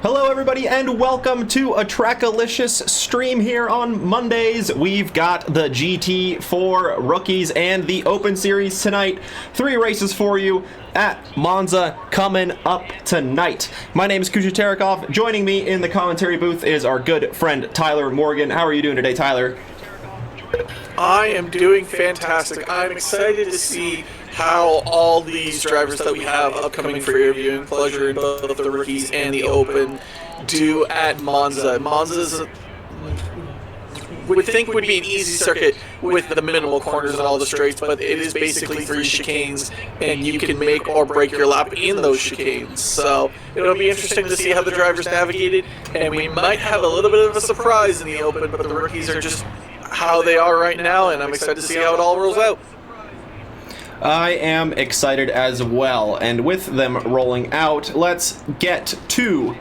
Hello everybody and welcome to a Trackalicious stream here on Mondays. We've got the GT4 rookies and the Open Series tonight. 3 races for you at Monza coming up tonight. My name is Kusha Terekov. Joining me in the commentary booth is our good friend Tyler Morgan. How are you doing today, Tyler? I am doing fantastic. I'm excited to see how all these drivers that we have upcoming for your viewing pleasure in both the rookies and the Open do at Monza. Monza's would think would be an easy circuit with the minimal corners and all the straights, but it is basically 3 chicanes, and you can make or break your lap in those chicanes. So it'll be interesting to see how the drivers navigate it, and we might have a little bit of a surprise in the Open, but the rookies are just how they are right now, and I'm excited to see how it all rolls out. I am excited as well, and with them rolling out, let's get to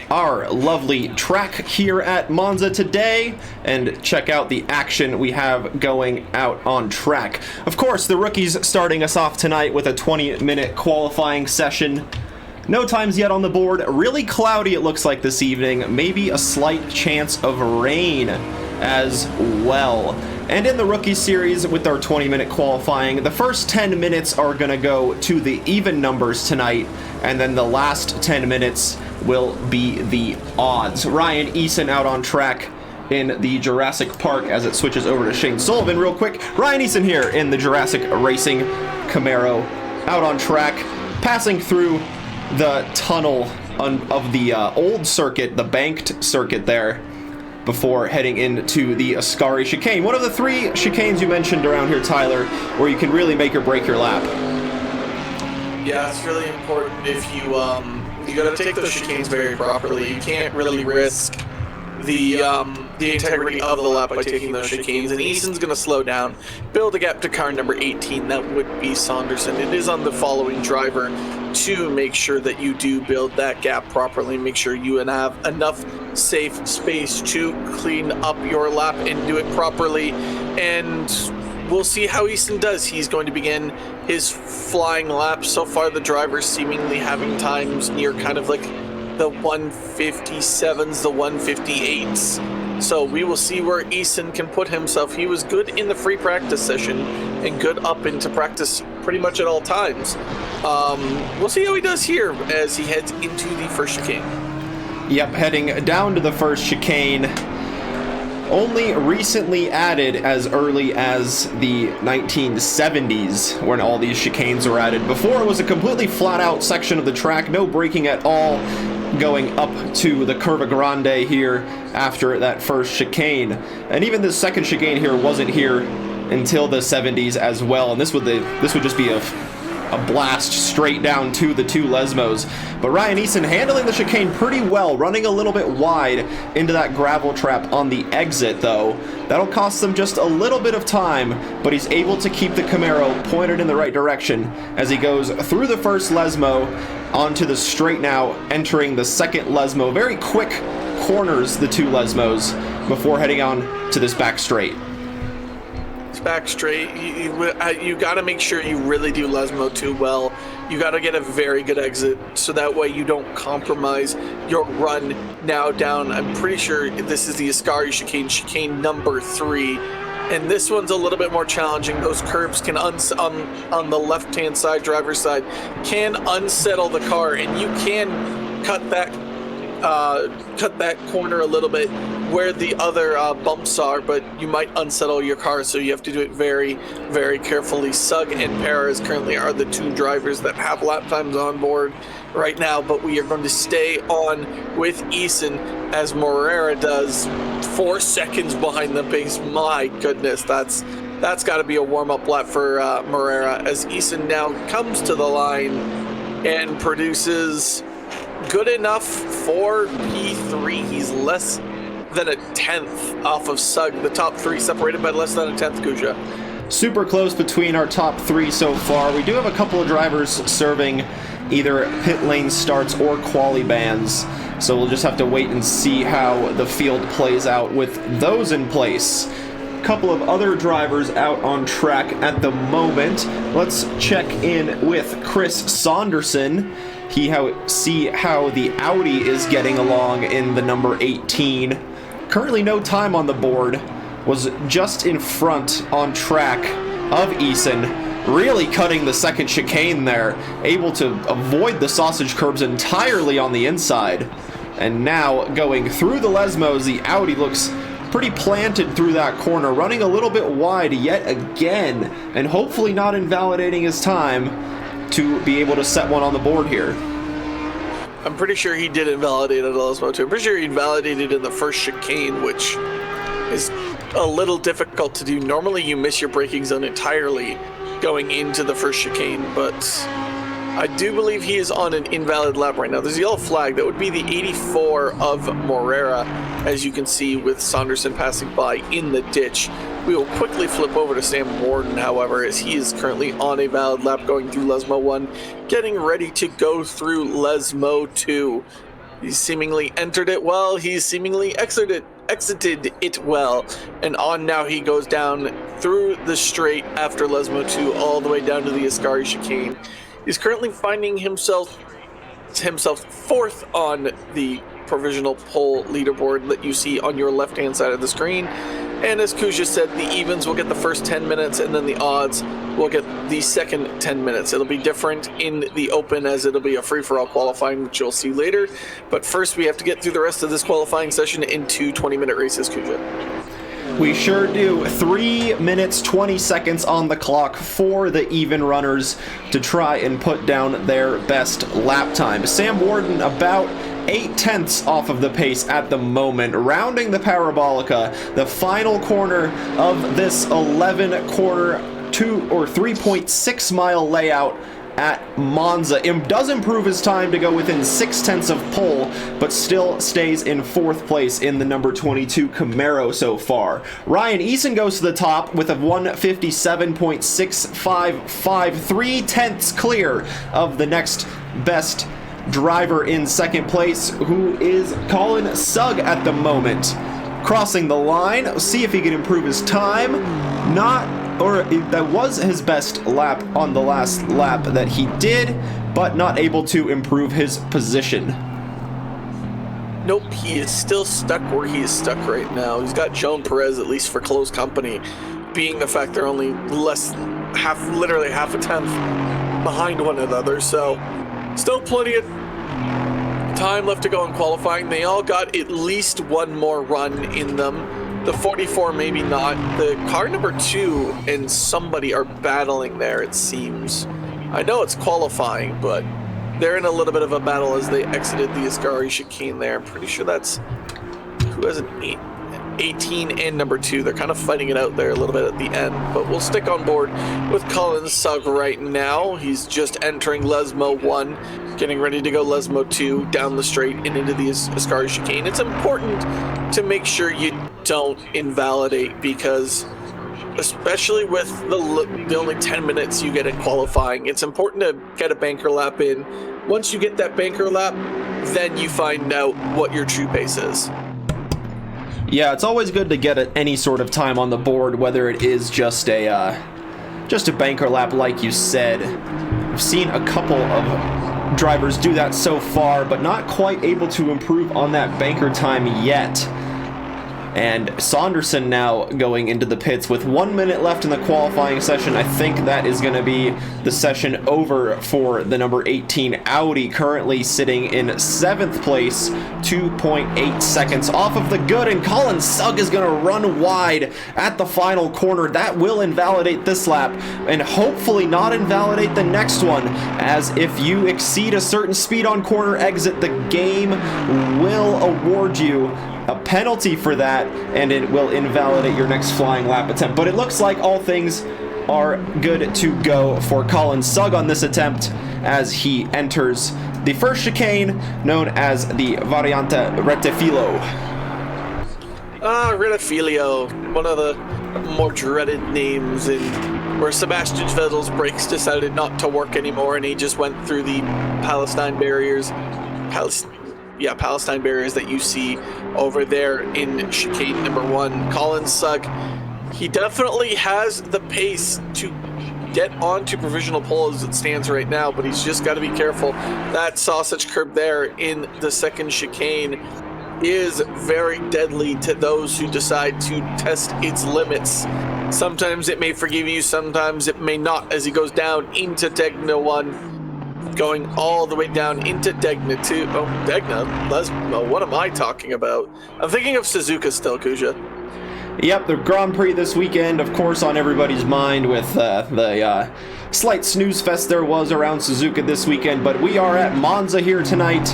our lovely track here at Monza today and check out the action we have going out on track. Of course, the rookies starting us off tonight with a 20-minute qualifying session. No times yet on the board. Really cloudy it looks like this evening. Maybe a slight chance of rain as well. And in the rookie series with our 20-minute qualifying, the first 10 minutes are going to go to the even numbers tonight, and then the last 10 minutes will be the odds. Ryan Eason out on track in the Jurassic Park as it switches over to Shane Sullivan real quick. Ryan Eason here in the Jurassic Racing Camaro out on track, passing through the tunnel of the old circuit, the banked circuit there, before heading into the Ascari chicane. One of the 3 chicanes you mentioned around here, Tyler, where you can really make or break your lap. Yeah, it's really important if you got to take those chicanes very properly. You can't really risk the integrity of the lap by taking those chicanes, and Eason's going to slow down, build a gap to car number 18, that would be Saunderson. It is on the following driver to make sure that you do build that gap properly, make sure you have enough safe space to clean up your lap and do it properly, and we'll see how Easton does. He's going to begin his flying lap. So far the driver's seemingly having times near kind of like the 157s, the 158s. So we will see where Easton can put himself. He was good in the free practice session and good up into practice pretty much at all times. We'll see how he does here as he heads into the first chicane. Yep, heading down to the first chicane. Only recently added as early as the 1970s when all these chicanes were added. Before it was a completely flat out section of the track, no braking at all, going up to the Curva Grande here after that first chicane. And even the second chicane here wasn't here until the 70s as well, and this would just be a blast straight down to the 2 Lesmos. But Ryan Eason handling the chicane pretty well, running a little bit wide into that gravel trap on the exit though. That'll cost them just a little bit of time, but he's able to keep the Camaro pointed in the right direction as he goes through the first Lesmo onto the straight now, entering the second Lesmo. Very quick corners the 2 Lesmos before heading on to this back straight. Back straight, you got to make sure you really do Lesmo 2 well. You got to get a very good exit so that way you don't compromise your run now down. I'm pretty sure this is the Ascari chicane number 3, and this one's a little bit more challenging. Those curbs can on the left hand side, driver's side, can unsettle the car, and you can cut that corner a little bit where the other bumps are, but you might unsettle your car, so you have to do it very, very carefully. Sugg and Perez currently are the 2 drivers that have lap times on board right now, but we are going to stay on with Eason as Morera does 4 seconds behind the pace. My goodness, that's got to be a warm-up lap for Morera as Eason now comes to the line and produces good enough for P3. He's less than a 10th off of Sugg. The top 3 separated by less than a 10th, Kuja. Super close between our top 3 so far. We do have a couple of drivers serving either pit lane starts or quali bans, so we'll just have to wait and see how the field plays out with those in place. A couple of other drivers out on track at the moment. Let's check in with Chris Saunderson see how the Audi is getting along in the number 18. Currently no time on the board. Was just in front on track of Eason. Really cutting the second chicane there. Able to avoid the sausage curbs entirely on the inside. And now going through the Lesmos, the Audi looks pretty planted through that corner, running a little bit wide yet again, and hopefully not invalidating his time to be able to set one on the board here. I'm pretty sure he did invalidate at Lesmo too. I'm pretty sure he invalidated in the first chicane, which is a little difficult to do. Normally you miss your braking zone entirely going into the first chicane, but I do believe he is on an invalid lap right now. There's a yellow flag. That would be the 84 of Morera, as you can see with Saunderson passing by in the ditch. We will quickly flip over to Sam Warden, however, as he is currently on a valid lap going through Lesmo 1, getting ready to go through Lesmo 2. He's seemingly entered it well. He's seemingly exited it well. And on now he goes down through the straight after Lesmo 2 all the way down to the Ascari chicane. He's currently finding himself fourth on the provisional pole leaderboard that you see on your left-hand side of the screen. And as Kuja said, the evens will get the first 10 minutes, and then the odds will get the second 10 minutes. It'll be different in the open, as it'll be a free-for-all qualifying, which you'll see later. But first, we have to get through the rest of this qualifying session in 2 20-minute races, Kuja. We sure do. 3 minutes, 20 seconds on the clock for the even runners to try and put down their best lap time. Sam Warden about 8/10 off of the pace at the moment, rounding the Parabolica, the final corner of this 11-quarter 3.6 mile layout at Monza. Does improve his time to go within 0.6 of pole, but still stays in 4th place in the number 22 Camaro so far. Ryan Eason goes to the top with a 157.655, 0.3 clear of the next best driver in 2nd place, who is Colin Sugg at the moment. Crossing the line, see if he can improve his time. That was his best lap on the last lap that he did, but not able to improve his position. Nope, he is still stuck where he is stuck right now. He's got Joan Perez, at least for close company, being the fact they're only literally half a tenth behind one another, so still plenty of time left to go in qualifying. They all got at least one more run in them. The 44 maybe not. The car number 2 and somebody are battling there, it seems. I know it's qualifying, but they're in a little bit of a battle as they exited the Ascari chicane there. I'm pretty sure that's who has an 18 and number 2. They're kind of fighting it out there a little bit at the end, but we'll stick on board with Colin Sugg right now. He's just entering Lesmo 1, getting ready to go Lesmo 2 down the straight and into the Ascari chicane. It's important to make sure you don't invalidate, because especially with the only 10 minutes you get in qualifying, it's important to get a banker lap in. Once you get that banker lap, then you find out what your true pace is. Yeah, it's always good to get any sort of time on the board, whether it is just a banker lap, like you said. I've seen a couple of drivers do that so far, but not quite able to improve on that banker time yet. And Saunderson now going into the pits with 1 minute left in the qualifying session. I think that is going to be the session over for the number 18 Audi, currently sitting in 7th place, 2.8 seconds off of the good, and Colin Sugg is going to run wide at the final corner. That will invalidate this lap, and hopefully not invalidate the next one, as if you exceed a certain speed on corner exit, the game will award you a penalty for that, and it will invalidate your next flying lap attempt. But it looks like all things are good to go for Colin Sugg on this attempt as he enters the first chicane, known as the Variante Rettifilo. Rettifilo, one of the more dreaded names, in where Sebastian Vettel's brakes decided not to work anymore, and he just went through the Palestine barriers that you see over there in chicane number 1. Colin Sugg, he definitely has the pace to get onto provisional pole as it stands right now, but he's just got to be careful. That sausage curb there in the second chicane is very deadly to those who decide to test its limits. Sometimes it may forgive you, sometimes it may not, as he goes down into Degna 1, going all the way down into Degna 2. Oh, Degna? What am I talking about? I'm thinking of Suzuka still, Kuja. Yep, the Grand Prix this weekend, of course, on everybody's mind with the slight snooze fest there was around Suzuka this weekend, but we are at Monza here tonight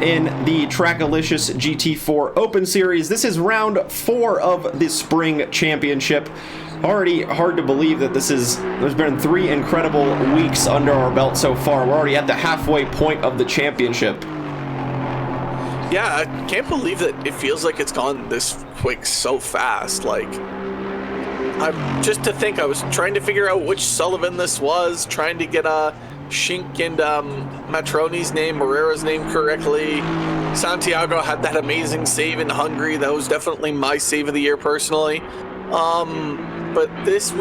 in the Trackalicious GT4 Open Series. This is round 4 of the Spring Championship. Already hard to believe that there's been 3 incredible weeks under our belt so far. We're already at the halfway point of the championship. Yeah, I can't believe that it feels like it's gone this quick so fast. Like, just to think, I was trying to figure out which Sullivan this was, trying to get Schink and Matroni's name, Moreira's name correctly. Santiago had that amazing save in Hungary. That was definitely my save of the year personally. But let's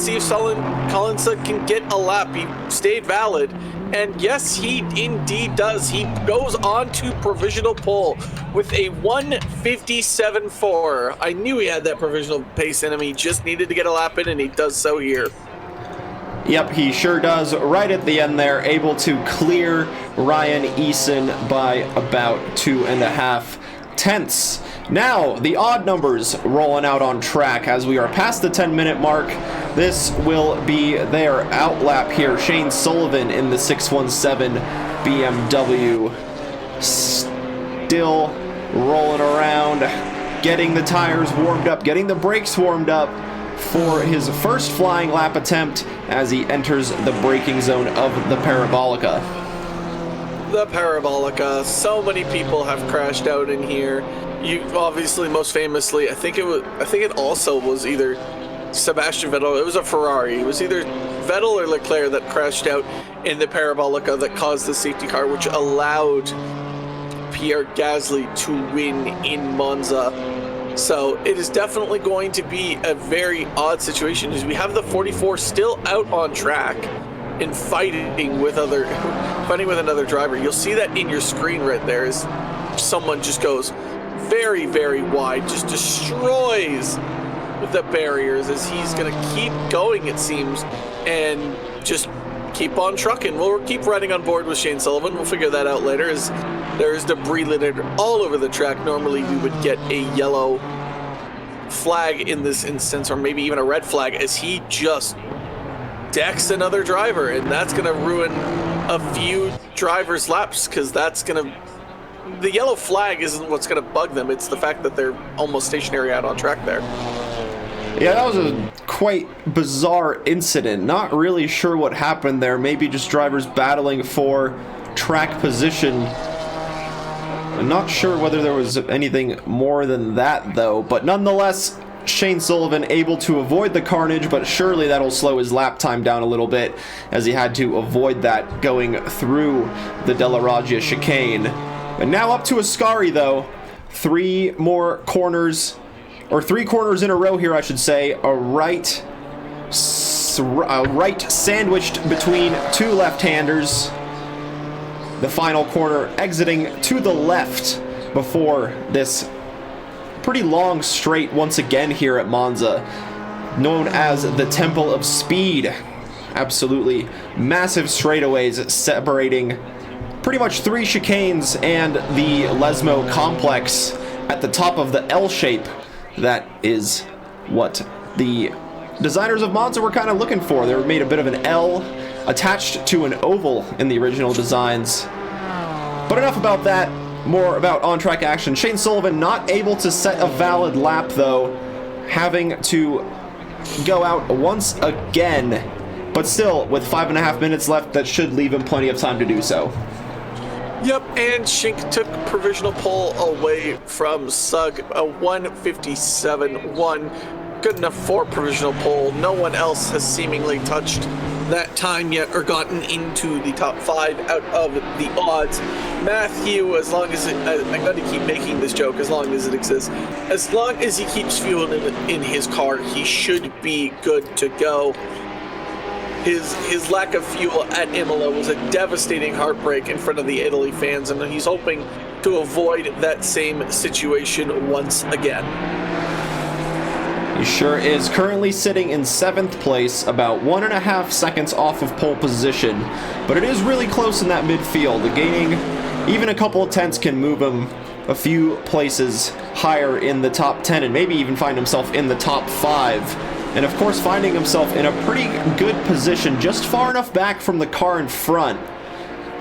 see if Collins can get a lap. He stayed valid. And yes, he indeed does. He goes on to provisional pole with a 1:57.4. I knew he had that provisional pace in him. He just needed to get a lap in, and he does so here. Yep, he sure does. Right at the end there, able to clear Ryan Eason by about 2.5 tenths. Now, the odd numbers rolling out on track as we are past the 10-minute mark. This will be their outlap here. Shane Sullivan in the 617 BMW. Still rolling around, getting the tires warmed up, getting the brakes warmed up for his first flying lap attempt as he enters the braking zone of the Parabolica. The Parabolica. So many people have crashed out in here. You obviously, most famously, I think it also was either Sebastian Vettel. It was a Ferrari. It was either Vettel or Leclerc that crashed out in the Parabolica that caused the safety car, which allowed Pierre Gasly to win in Monza. So it is definitely going to be a very odd situation as we have the 44 still out on track and fighting with another driver. You'll see that in your screen right there as someone just goes very, very wide, just destroys the barriers as he's going to keep going, it seems, and just keep on trucking. We'll keep riding on board with Shane Sullivan. We'll figure that out later as there is debris littered all over the track. Normally we would get a yellow flag in this instance, or maybe even a red flag, as he just decks another driver, and that's going to ruin a few drivers' laps because the yellow flag isn't what's going to bug them. It's the fact that they're almost stationary out on track there. Yeah, that was a quite bizarre incident. Not really sure what happened there. Maybe just drivers battling for track position. I'm not sure whether there was anything more than that, though. But nonetheless, Shane Sullivan able to avoid the carnage, but surely that'll slow his lap time down a little bit as he had to avoid that going through the Della Raggia chicane. And now up to Ascari, though. 3 corners in a row here, I should say. A right sandwiched between 2 left-handers. The final corner exiting to the left before this pretty long straight once again here at Monza, known as the Temple of Speed. Absolutely massive straightaways separating pretty much 3 chicanes and the Lesmo complex at the top of the L shape. That is what the designers of Monza were kind of looking for. They made a bit of an L attached to an oval in the original designs. But enough about that. More about on-track action. Shane Sullivan not able to set a valid lap, though, having to go out once again. But still, with 5.5 minutes left, that should leave him plenty of time to do so. Yep, and Schink took provisional pole away from Sugg, a 1:57.1. Good enough for provisional pole. No one else has seemingly touched that time yet or gotten into the top 5 out of the odds. Matthew, as long as I'm going to keep making this joke as long as it exists. As long as he keeps fuel in his car, he should be good to go. his lack of fuel at Imola was a devastating heartbreak in front of the Italy fans, and he's hoping to avoid that same situation once again. He sure is. Currently sitting in 7th place, about 1.5 seconds off of pole position, but it is really close in that midfield. Gaining even a couple of tenths can move him a few places higher in the top 10 and maybe even find himself in the top 5. And of course finding himself in a pretty good position, just far enough back from the car in front.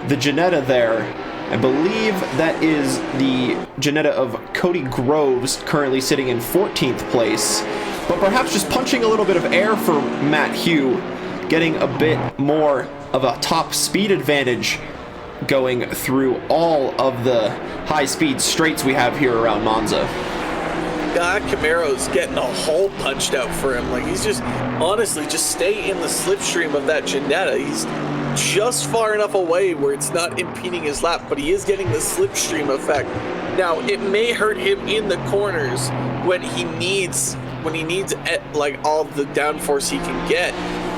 The Ginetta there, I believe that is the Ginetta of Cody Groves, currently sitting in 14th place. But perhaps just punching a little bit of air for Matt Hugh, getting a bit more of a top speed advantage going through all of the high-speed straights we have here around Monza. God, Camaro's getting a hole punched out for him. Like, he's just, honestly, just stay in the slipstream of that Ginetta. He's just far enough away where it's not impeding his lap, but he is getting the slipstream effect. Now, it may hurt him in the corners when he needs like all the downforce he can get,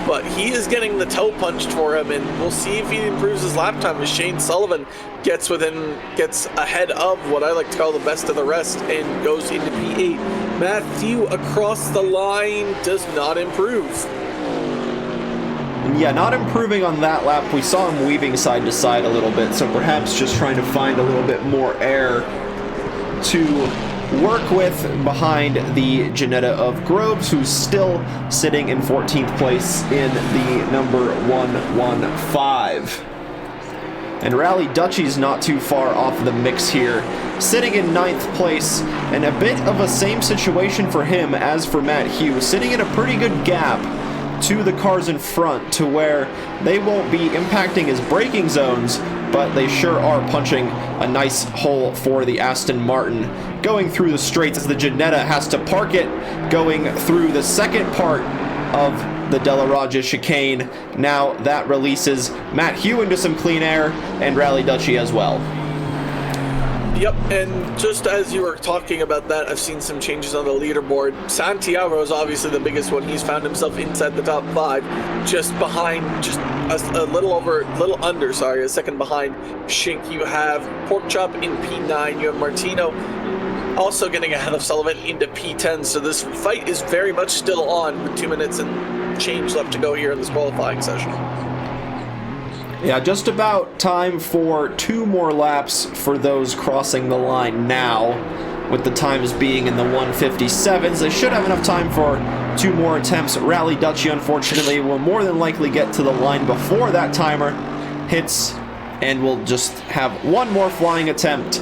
but he is getting the toe punched for him, and we'll see if he improves his lap time as Shane Sullivan gets ahead of what I like to call the best of the rest and goes into P8. Matthew across the line does not improve. Yeah, not improving on that lap. We saw him weaving side to side a little bit, so perhaps just trying to find a little bit more air to work with behind the Ginetta of Groves, who's still sitting in 14th place in the number 115. And Rally Dutchy's not too far off the mix here, sitting in 9th place, and a bit of a same situation for him as for Matt Hughes, sitting in a pretty good gap to the cars in front to where they won't be impacting his braking zones, but they sure are punching a nice hole for the Aston Martin going through the straights as the Ginetta has to park it going through the second part of the Della Raggia chicane. Now that releases Matt Hugh into some clean air and Rally Dutchy as well. Yep, and just as you were talking about that, I've seen some changes on the leaderboard. Santiago is obviously the biggest one. He's found himself inside the top 5, just behind, just a little under, a second behind Shink. You have Porkchop in P9. You have Martino also getting ahead of Sullivan into P10. So this fight is very much still on with 2 minutes and change left to go here in this qualifying session. Yeah, just about time for 2 more laps for those crossing the line now, with the times being in the 157s. They should have enough time for 2 more attempts. Rally Dutchy, unfortunately, will more than likely get to the line before that timer hits, and we'll just have 1 more flying attempt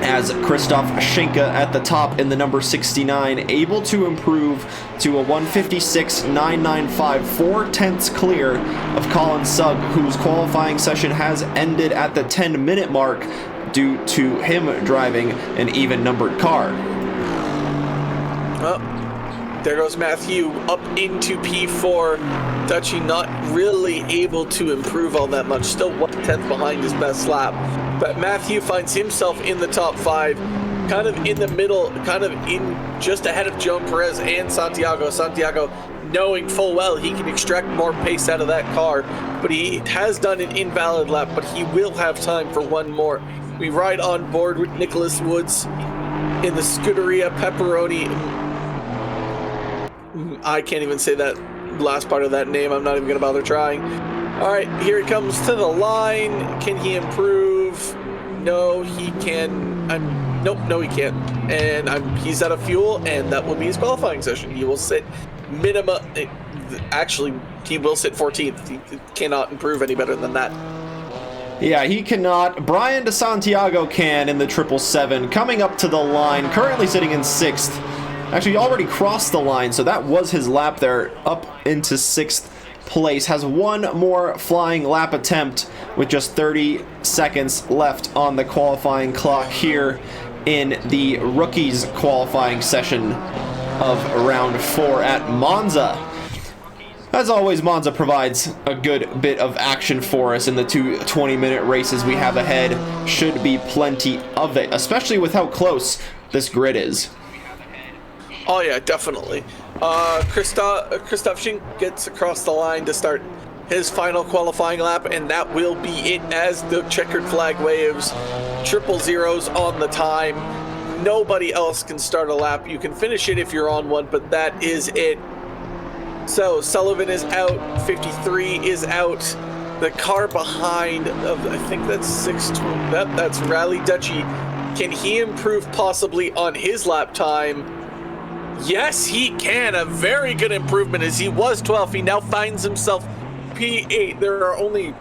as Christoph Schinke at the top in the number 69, able to improve to a 156.995, 4 tenths clear of Colin Sugg, whose qualifying session has ended at the 10-minute mark due to him driving an even-numbered car. Oh, there goes Matthew up into P4. Dutchy not really able to improve all that much, still 1 tenth behind his best lap. But Matthew finds himself in the top 5, kind of in the middle, kind of in just ahead of Joan Perez and Santiago. Santiago knowing full well he can extract more pace out of that car, but he has done an invalid lap, but he will have time for 1 more. We ride on board with Nicholas Woods in the Scuderia Pepperoni. I can't even say that last part of that name. I'm not even going to bother trying. All right, here he comes to the line. Can he improve? No, he can. Nope, no, he can't. And he's out of fuel, and that will be his qualifying session. He will sit minimum. Actually, he will sit 14th. He cannot improve any better than that. Yeah, he cannot. Brian DeSantiago can in the 777, coming up to the line, currently sitting in 6th. Actually, he already crossed the line, so that was his lap there, up into 6th place. Has 1 more flying lap attempt with just 30 seconds left on the qualifying clock here in the rookies qualifying session of round 4 at Monza. As always, Monza provides a good bit of action for us in the 2 20-minute races we have ahead. Should be plenty of it, especially with how close this grid is. Oh yeah, definitely. Christoph Schink gets across the line to start his final qualifying lap, and that will be it as the checkered flag waves. Triple zeros on the time. Nobody else can start a lap. You can finish it if you're on one, but that is it. So Sullivan is out, 53 is out. The car behind, I think that's 620. That's Rally Dutchy. Can he improve possibly on his lap time? Yes, he can. A very good improvement as he was 12th. He now finds himself P8. There are only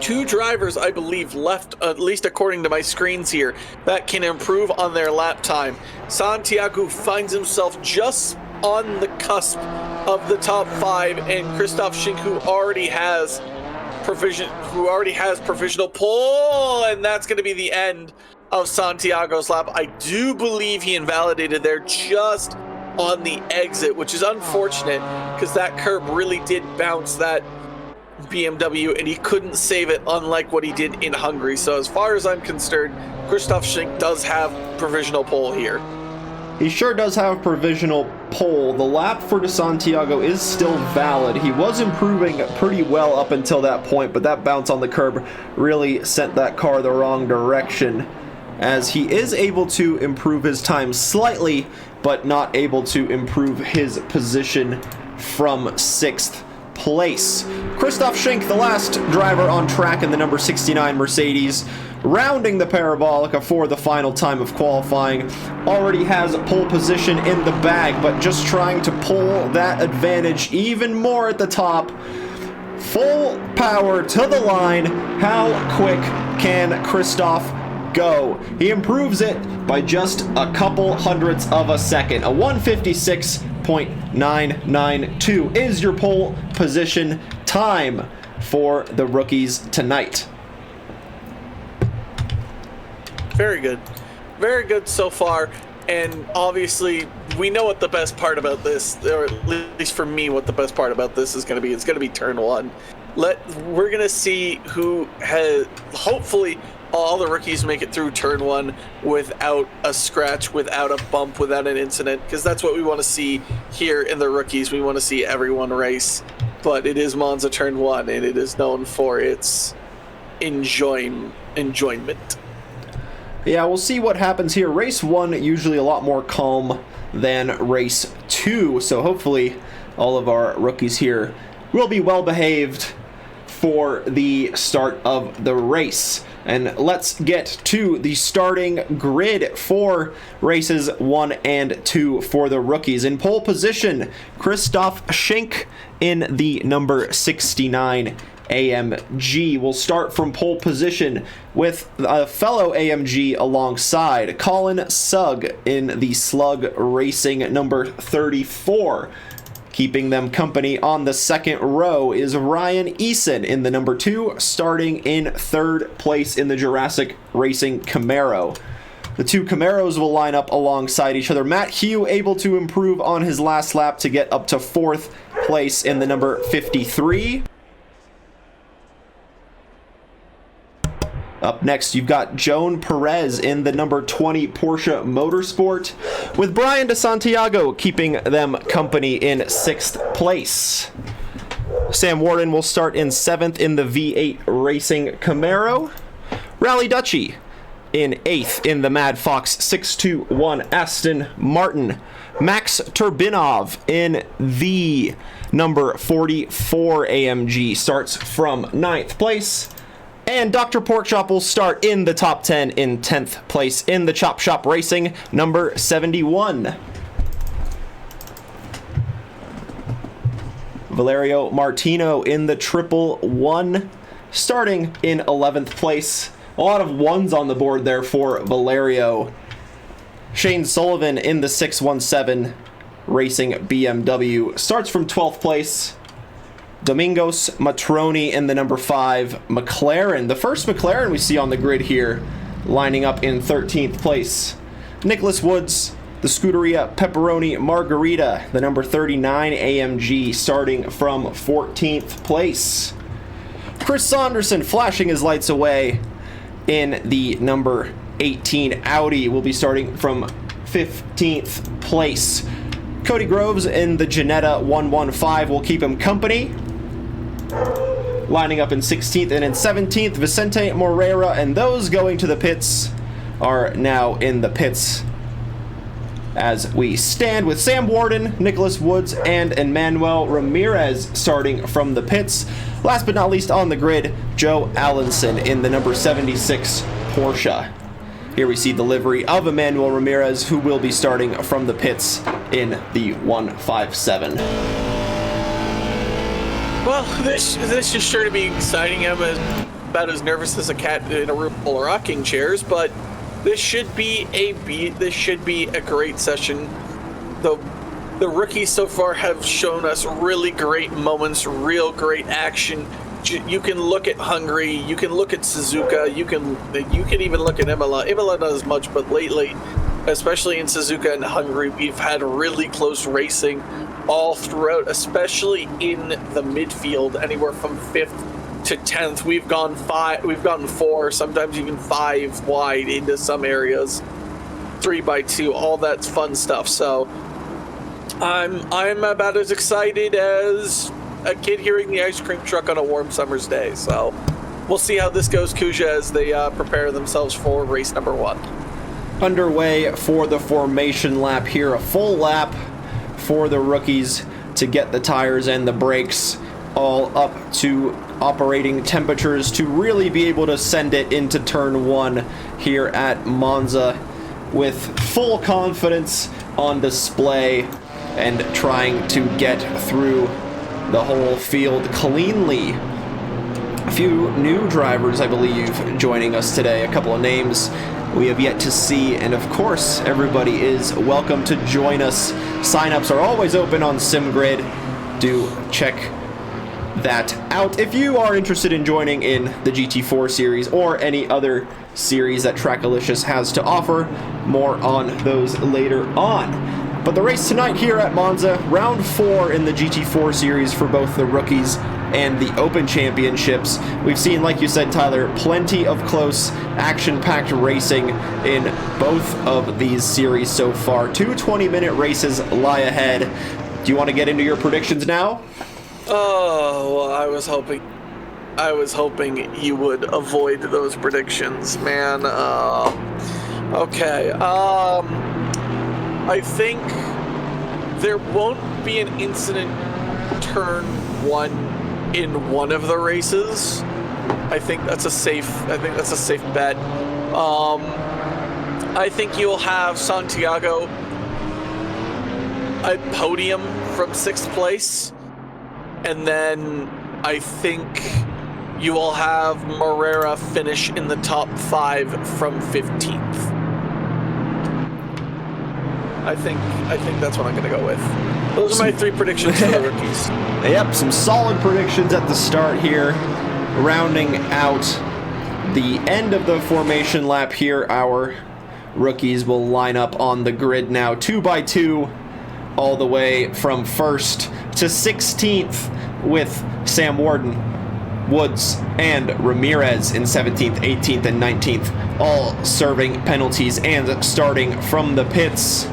2 drivers, I believe, left, at least according to my screens here, that can improve on their lap time. Santiago finds himself just on the cusp of the top 5, and Christoph Schink, who already has provisional pole, and that's going to be the end of Santiago's lap. I do believe he invalidated there just on the exit, which is unfortunate because that curb really did bounce that BMW and he couldn't save it, unlike what he did in Hungary. So as far as I'm concerned, Christoph Schink does have provisional pole here. He sure does have provisional pole. The lap for De Santiago is still valid. He was improving pretty well up until that point, but that bounce on the curb really sent that car the wrong direction, as he is able to improve his time slightly, but not able to improve his position from 6th place. Christoph Schink, the last driver on track in the number 69 Mercedes, rounding the Parabolica for the final time of qualifying, already has pole position in the bag, but just trying to pull that advantage even more at the top. Full power to the line. How quick can Christoph go? He improves it by just a couple hundredths of a second. A 156.992 is your pole position time for the rookies tonight. Very good. Very good so far. And obviously, we know what the best part about this, or at least for me, what the best part about this is going to be. It's going to be turn 1. We're going to see who has, hopefully, all the rookies make it through turn 1 without a scratch, without a bump, without an incident, because that's what we want to see here in the rookies. We want to see everyone race. But it is Monza turn 1, and it is known for its enjoyment. Yeah, we'll see what happens here. Race 1 usually a lot more calm than race 2, so hopefully all of our rookies here will be well behaved for the start of the race. And let's get to the starting grid for races 1 and 2 for the rookies. In pole position, Christoph Schink in the number 69 AMG. We'll start from pole position with a fellow AMG alongside Colin Sugg in the Slug Racing number 34. Keeping them company on the second row is Ryan Eason in the number 2, starting in 3rd place in the Jurassic Racing Camaro. The 2 Camaros will line up alongside each other. Matt Hugh able to improve on his last lap to get up to 4th place in the number 53. Up next, you've got Joan Perez in the number 20 Porsche Motorsport, with Brian De Santiago keeping them company in 6th place. Sam Warden will start in 7th in the V8 Racing Camaro. Rally Dutchy in 8th in the Mad Fox 621 Aston Martin. Max Turbinov in the number 44 AMG starts from 9th place. And Dr. Porkchop will start in the top 10 in 10th place in the Chop Shop Racing number 71. Valerio Martino in the 111, starting in 11th place. A lot of ones on the board there for Valerio. Shane Sullivan in the 617 Racing BMW starts from 12th place. Domingos Matroni in the number 5 McLaren. The first McLaren we see on the grid here, lining up in 13th place. Nicholas Woods, the Scuderia Pepperoni Margarita, the number 39 AMG, starting from 14th place. Chris Saunderson flashing his lights away in the number 18 Audi, will be starting from 15th place. Cody Groves in the Janetta 115 will keep him company. Lining up in 16th and in 17th, Vicente Moreira, and those going to the pits are now in the pits as we stand with Sam Warden, Nicholas Woods, and Emmanuel Ramirez starting from the pits. Last but not least on the grid, Joe Allenson in the number 76 Porsche. Here we see the livery of Emmanuel Ramirez, who will be starting from the pits in the 157. Well, this is sure to be exciting. I'm about as nervous as a cat in a room full of rocking chairs, but this should be a great session. The rookies so far have shown us really great moments, real great action. You can look at Hungary, you can look at Suzuka, you can even look at Imola. Imola not as much, but lately, especially in Suzuka and Hungary, we've had really close racing all throughout, especially in the midfield, anywhere from 5th to 10th. We've gotten 4, sometimes even 5 wide into some areas, 3x2, all that's fun stuff. So I'm about as excited as a kid hearing the ice cream truck on a warm summer's day. So we'll see how this goes, Kuja, as they prepare themselves for race number 1. Underway for the formation lap here, a full lap for the rookies to get the tires and the brakes all up to operating temperatures to really be able to send it into turn 1 here at Monza with full confidence on display and trying to get through the whole field cleanly. A few new drivers, I believe, joining us today. A couple of names we have yet to see, and of course, everybody is welcome to join us. Sign-ups are always open on SimGrid. Do check that out if you are interested in joining in the GT4 series or any other series that Trackalicious has to offer. More on those later on. But the race tonight here at Monza, round 4 in the GT4 series for both the rookies and the Open Championships. We've seen, like you said, Tyler, plenty of close, action-packed racing in both of these series so far. 2 20-minute races lie ahead. Do you want to get into your predictions now? Oh, well, I was hoping you would avoid those predictions, man. Okay. I think there won't be an incident turn 1 in one of the races. I think that's a safe bet. I think you'll have Santiago at podium from 6th place, and then I think you will have Morera finish in the top 5 from 15th. I think that's what I'm going to go with. Those are my 3 predictions for the rookies. Yep, some solid predictions at the start here. Rounding out the end of the formation lap here, our rookies will line up on the grid now, 2x2, all the way from 1st to 16th with Sam Warden, Woods, and Ramirez in 17th, 18th, and 19th, all serving penalties and starting from the pits.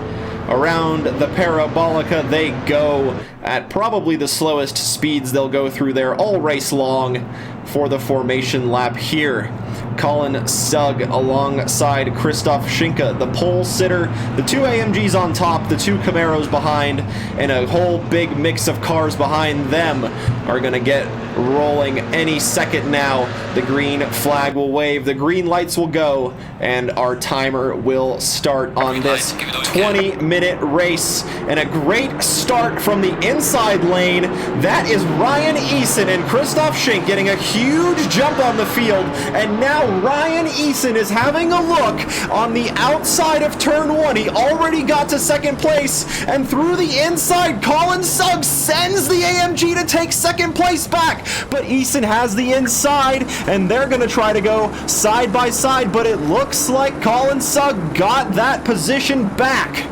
Around the Parabolica they go at probably the slowest speeds they'll go through there all race long for the formation lap here. Colin Sugg alongside Christoph Schinke, the pole sitter, the 2 AMGs on top, the 2 Camaros behind, and a whole big mix of cars behind them are going to get rolling any second now. The green flag will wave, the green lights will go, and our timer will start on this 20-minute race. And a great start from the inside lane. That is Ryan Eason and Christoph Schinke getting a huge jump on the field, and now Ryan Eason is having a look on the outside of turn 1. He already got to 2nd place, and through the inside, Colin Sugg sends the AMG to take 2nd place back, but Eason has the inside, and they're going to try to go side by side, but it looks like Colin Sugg got that position back.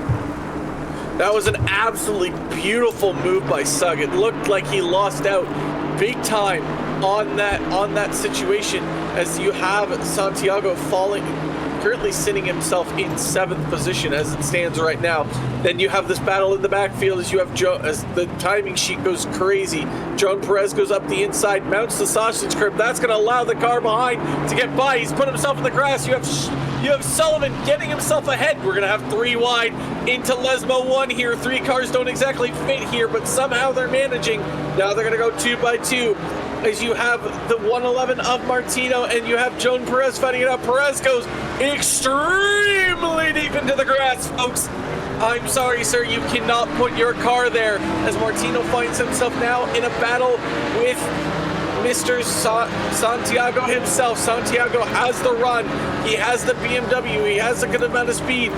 That was an absolutely beautiful move by Sugg. It looked like he lost out big time on that situation, as you have Santiago falling currently sitting himself in 7th position as it stands right now. Then you have this battle in the backfield as you have as the timing sheet goes crazy. Joan Perez goes up the inside, mounts the sausage curb. That's going to allow the car behind to get by. He's put himself in the grass. You have Sullivan getting himself ahead. We're going to have 3 wide into Lesmo 1 here. 3 cars don't exactly fit here, but somehow they're managing. Now they're going to go 2 by 2. As you have the 111 of Martino and you have Joan Perez fighting it out. Perez goes extremely deep into the grass, folks. I'm sorry, sir, you cannot put your car there, as Martino finds himself now in a battle with Mr. Santiago himself. Santiago has the run. He has the BMW. He has a good amount of speed.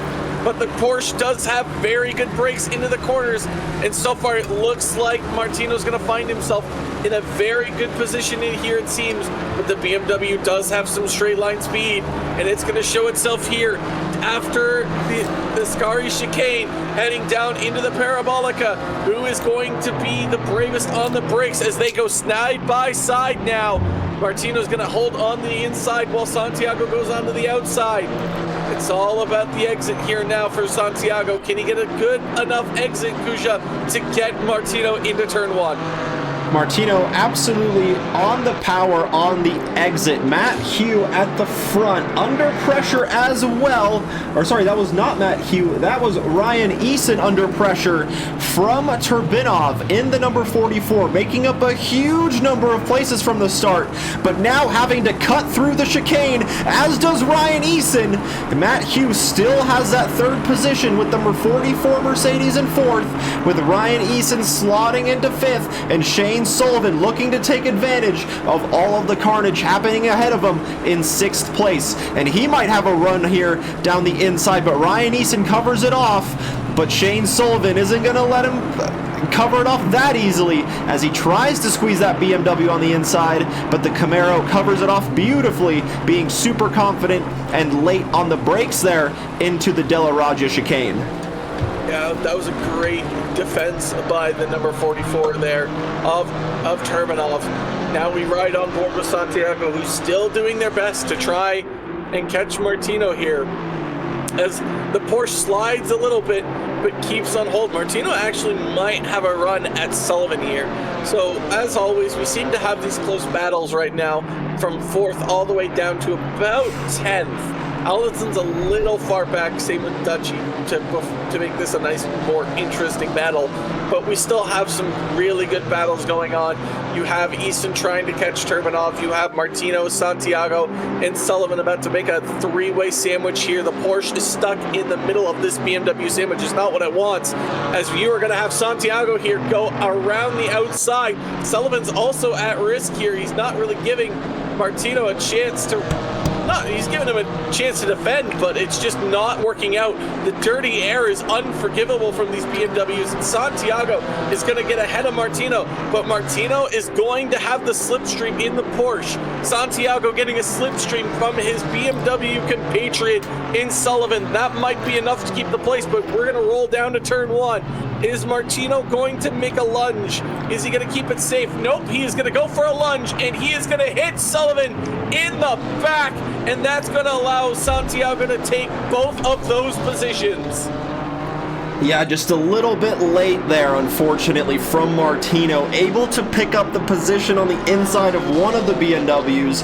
But the Porsche does have very good brakes into the corners. And so far, it looks like Martino's going to find himself in a very good position in here, it seems. But the BMW does have some straight line speed. And it's going to show itself here after the Scari chicane, heading down into the Parabolica. Who is going to be the bravest on the brakes as they go side by side now? Martino's going to hold on the inside while Santiago goes onto the outside. It's all about the exit here now for Santiago. Can he get a good enough exit, Kuja, to get Martino into turn 1? Martino absolutely on the power on the exit. Matt Hugh at the front, under pressure as well. Or sorry, that was not Matt Hugh. That was Ryan Eason under pressure from Turbinov in the number 44, making up a huge number of places from the start. But now having to cut through the chicane, as does Ryan Eason. Matt Hugh still has that 3rd position with number 44 Mercedes in 4th, with Ryan Eason slotting into 5th, and Shane Sullivan looking to take advantage of all of the carnage happening ahead of him in 6th place. And he might have a run here down the inside, but Ryan Eason covers it off. But Shane Sullivan isn't going to let him cover it off that easily as he tries to squeeze that BMW on the inside, but the Camaro covers it off beautifully, being super confident and late on the brakes there into the Della Raja chicane. Yeah, that was a great defense by the number 44 there of Turbinov. Now we ride on board with Santiago, who's still doing their best to try and catch Martino here. As the Porsche slides a little bit, but keeps on hold. Martino actually might have a run at Sullivan here. So, as always, we seem to have these close battles right now from 4th all the way down to about 10th. Allison's a little far back, same with Dutchy, to make this a nice, more interesting battle. But we still have some really good battles going on. You have Easton trying to catch Turbinov. You have Martino, Santiago, and Sullivan about to make a 3-way sandwich here. The Porsche is stuck in the middle of this BMW sandwich. It's not what it wants, as you are going to have Santiago here go around the outside. Sullivan's also at risk here. He's not really giving Martino a chance to... he's giving him a chance to defend, but it's just not working out. The dirty air is unforgivable from these BMWs, and Santiago is going to get ahead of Martino, but Martino is going to have the slipstream in the Porsche. Santiago getting a slipstream from his BMW compatriot in Sullivan. That might be enough to keep the place, but we're going to roll down to turn 1. Is Martino going to make a lunge? Is he going to keep it safe? Nope, he is going to go for a lunge, and he is going to hit Sullivan in the back, and that's going to allow Santiago to take both of those positions. Yeah, just a little bit late there, unfortunately, from Martino. Able to pick up the position on the inside of one of the BMWs,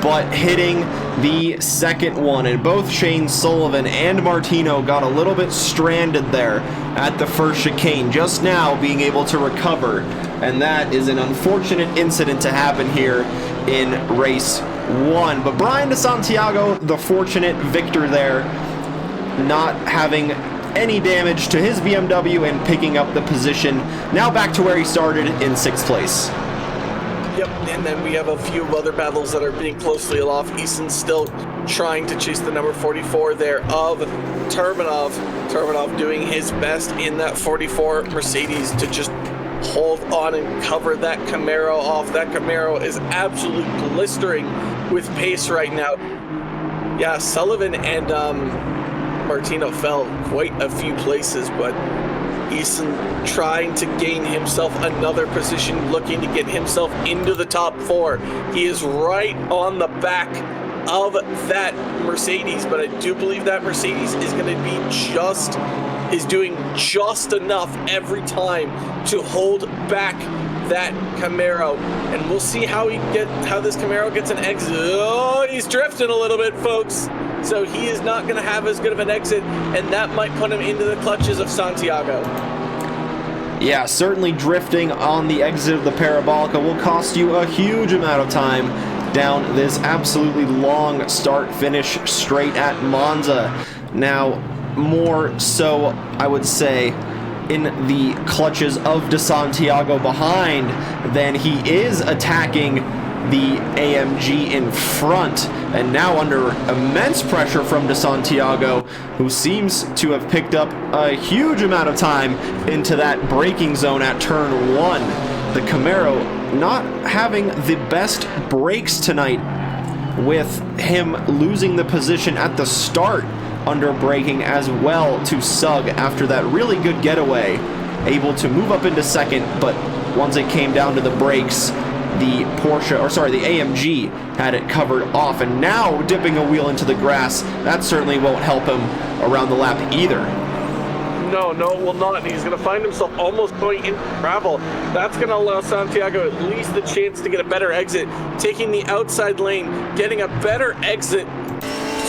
but hitting the second one. And both Shane Sullivan and Martino got a little bit stranded there at the first chicane, just now being able to recover. And that is an unfortunate incident to happen here in race 1. But Brian DeSantiago, the fortunate victor there, not having any damage to his BMW and picking up the position. Now back to where he started in 6th place. Yep, and then we have a few other battles that are being closely aloft. Easton's still trying to chase the number 44 there of Turbinov. Turbinov doing his best in that 44 Mercedes to just hold on and cover that Camaro off. That Camaro is absolutely blistering with pace right now. Yeah, Sullivan and Martino fell quite a few places, but Easton trying to gain himself another position, looking to get himself into the top 4. He is right on the back of that Mercedes, but I do believe that Mercedes is going to be doing just enough every time to hold back that Camaro, and we'll see how this Camaro gets an exit. Oh, he's drifting a little bit, folks. So he is not going to have as good of an exit, and that might put him into the clutches of Santiago. Yeah, certainly drifting on the exit of the Parabolica will cost you a huge amount of time down this absolutely long start-finish straight at Monza. Now, more so, I would say, in the clutches of De Santiago behind than he is attacking the AMG in front, and now under immense pressure from De Santiago, who seems to have picked up a huge amount of time into that braking zone at turn 1. The Camaro not having the best brakes tonight, with him losing the position at the start under braking as well to Sug after that really good getaway, able to move up into second, but once it came down to the brakes, the AMG had it covered off, and now dipping a wheel into the grass, that certainly won't help him around the lap either. No, it will not. He's going to find himself almost going into gravel. That's going to allow Santiago at least the chance to get a better exit, taking the outside lane, getting a better exit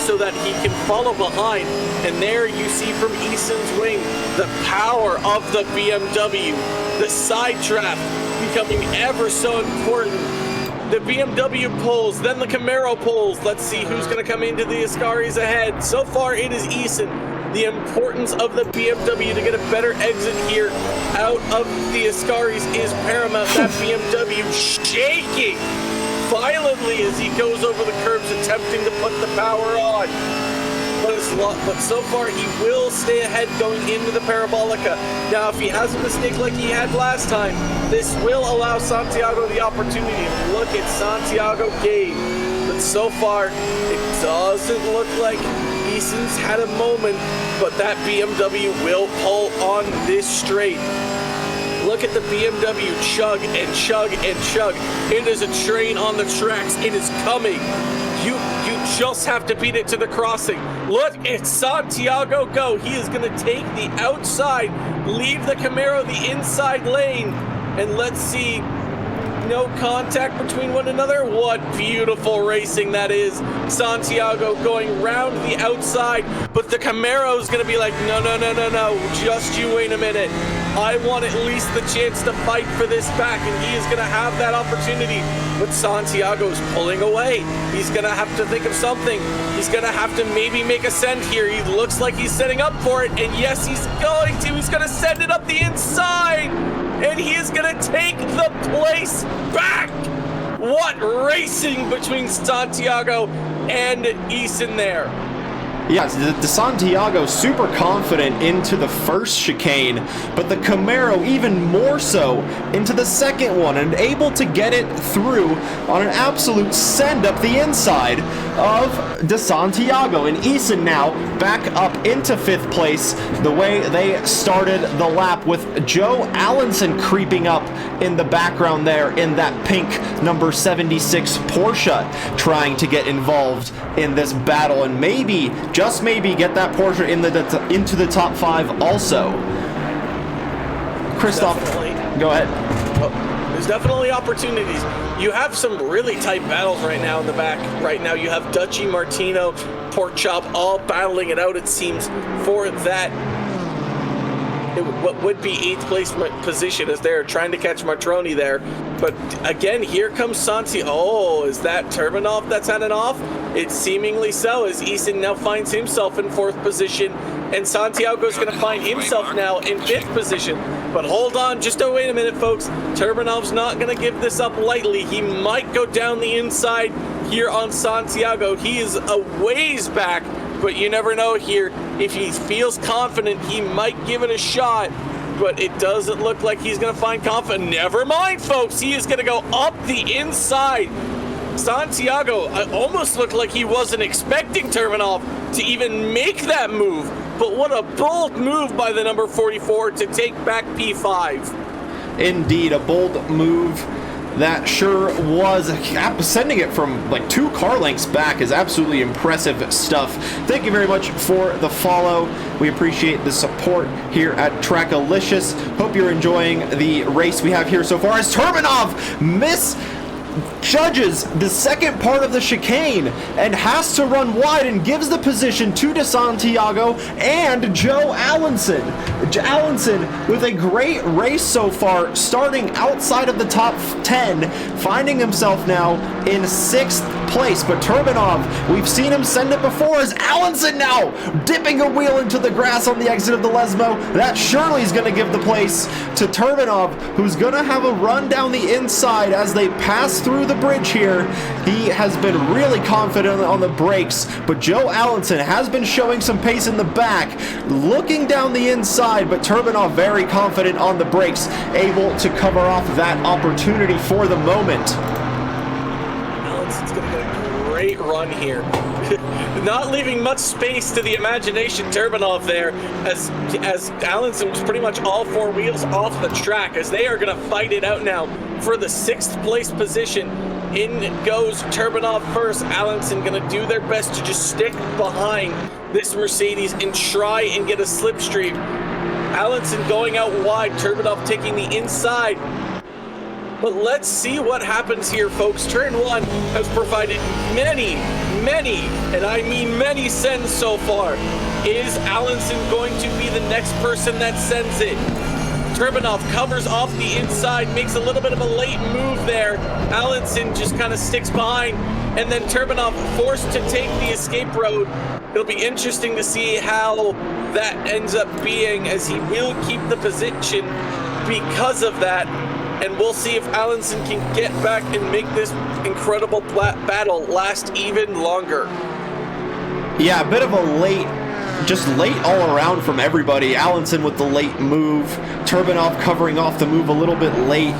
so that he can follow behind. And there you see from Eason's wing the power of the BMW, the side draft becoming ever so important. The BMW pulls, then the Camaro pulls. Let's see who's going to come into the Ascaris ahead. So far it is Eason. The importance of the BMW to get a better exit here out of the Ascaris is paramount. That BMW shaking violently as he goes over the curbs, attempting to put the power on. But so far he will stay ahead going into the Parabolica. Now, if he has a mistake like he had last time, this will allow Santiago the opportunity. Look at Santiago Gave. But so far, it doesn't look like Eason's had a moment, but that BMW will pull on this straight. Look at the BMW chug and chug and chug. It is a train on the tracks. It is coming. You just have to beat it to the crossing. Look at Santiago go. He is going to take the outside, leave the Camaro the inside lane, and let's see. No contact between one another. What beautiful racing that is. Santiago going round the outside, but the Camaro's going to be like, no, just you wait a minute. I want at least the chance to fight for this back, and he is going to have that opportunity. But Santiago's pulling away. He's going to have to think of something. He's going to have to maybe make a send here. He looks like he's setting up for it, and yes, he's going to. He's going to send it up the inside, and he is going to take the place back. What racing between Santiago and Eason there. Yes, De Santiago super confident into the first chicane, but the Camaro even more so into the second one, and able to get it through on an absolute send up the inside of De Santiago. And Eason now back up into 5th place the way they started the lap, with Joe Allenson creeping up in the background there in that pink number 76 Porsche, trying to get involved in this battle and maybe, just maybe, get that Porsche into the top 5 also. Christoph, go ahead. There's definitely opportunities. You have some really tight battles right now in the back. Right now you have Dutchy, Martino, Pork Chop all battling it out, it seems, for that what would be 8th place position, as they're trying to catch Matroni there. But again, here comes Santi. Oh, is that Turbanov that's had it off? It's seemingly so, as Eason now finds himself in 4th position, and Santiago's going to find himself now in 5th position. But hold on, just wait a minute, folks. Turbanov's not going to give this up lightly. He might go down the inside here on Santiago. He is a ways back, but you never know here. If he feels confident, he might give it a shot, but it doesn't look like he's going to find confidence. Never mind, folks. He is going to go up the inside. Santiago almost looked like he wasn't expecting Turbanov to even make that move, but what a bold move by the number 44 to take back P5. Indeed, a bold move That sure was. Sending it from like 2 car lengths back is absolutely impressive stuff. Thank you very much for the follow. We appreciate the support here at Trackalicious. Hope you're enjoying the race we have here so far as Turbinov judges the second part of the chicane and has to run wide and gives the position to De Santiago and Joe Allenson. Allenson with a great race so far, starting outside of the top 10, finding himself now in 6th place. But Turbinov, we've seen him send it before, as Allenson now dipping a wheel into the grass on the exit of the Lesmo. That surely is going to give the place to Turbinov, who's going to have a run down the inside as they pass through the bridge here. He has been really confident on the brakes, but Joe Allenson has been showing some pace in the back, looking down the inside, but Turbinov very confident on the brakes, able to cover off that opportunity for the moment. Allison's going to get a great run here. Not leaving much space to the imagination, Turbinov there, as Allenson was pretty much all 4 wheels off the track, as they are going to fight it out now for the 6th place position. In goes Turbinov first. Allenson going to do their best to just stick behind this Mercedes and try and get a slipstream. Allenson going out wide, Turbinov taking the inside. But let's see what happens here, folks. Turn 1 has provided many, and I mean many sends so far. Is Allenson going to be the next person that sends it? Turbinov covers off the inside, makes a little bit of a late move there. Allenson just kind of sticks behind, and then Turbinov forced to take the escape road. It'll be interesting to see how that ends up being, as he will keep the position because of that. And we'll see if Allenson can get back and make this incredible battle last even longer. Yeah, a bit of a late all around from everybody. Allenson with the late move, Turbinov covering off the move a little bit late,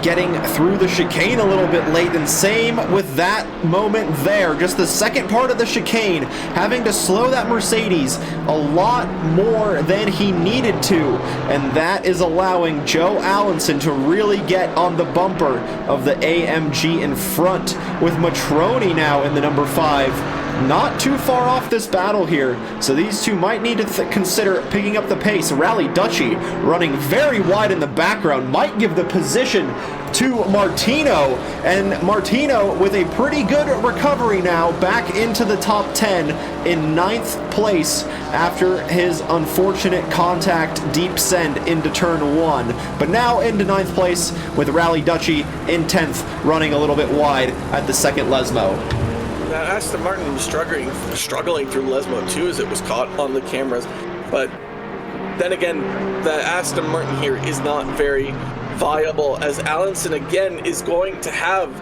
getting through the chicane a little bit late, and same with that moment there. Just the second part of the chicane, having to slow that Mercedes a lot more than he needed to, and that is allowing Joe Allenson to really get on the bumper of the AMG in front, with Matroni now in the number 5. Not too far off this battle here, so these two might need to consider picking up the pace. Rally Dutchy running very wide in the background might give the position to Martino, and Martino with a pretty good recovery now, back into the top 10 in 9th place after his unfortunate contact deep send into turn 1, but now into 9th place with Rally Dutchy in 10th, running a little bit wide at the second Lesmo. Now, Aston Martin was struggling through Lesmo too, as it was caught on the cameras. But then again, the Aston Martin here is not very viable, as Allenson again is going to have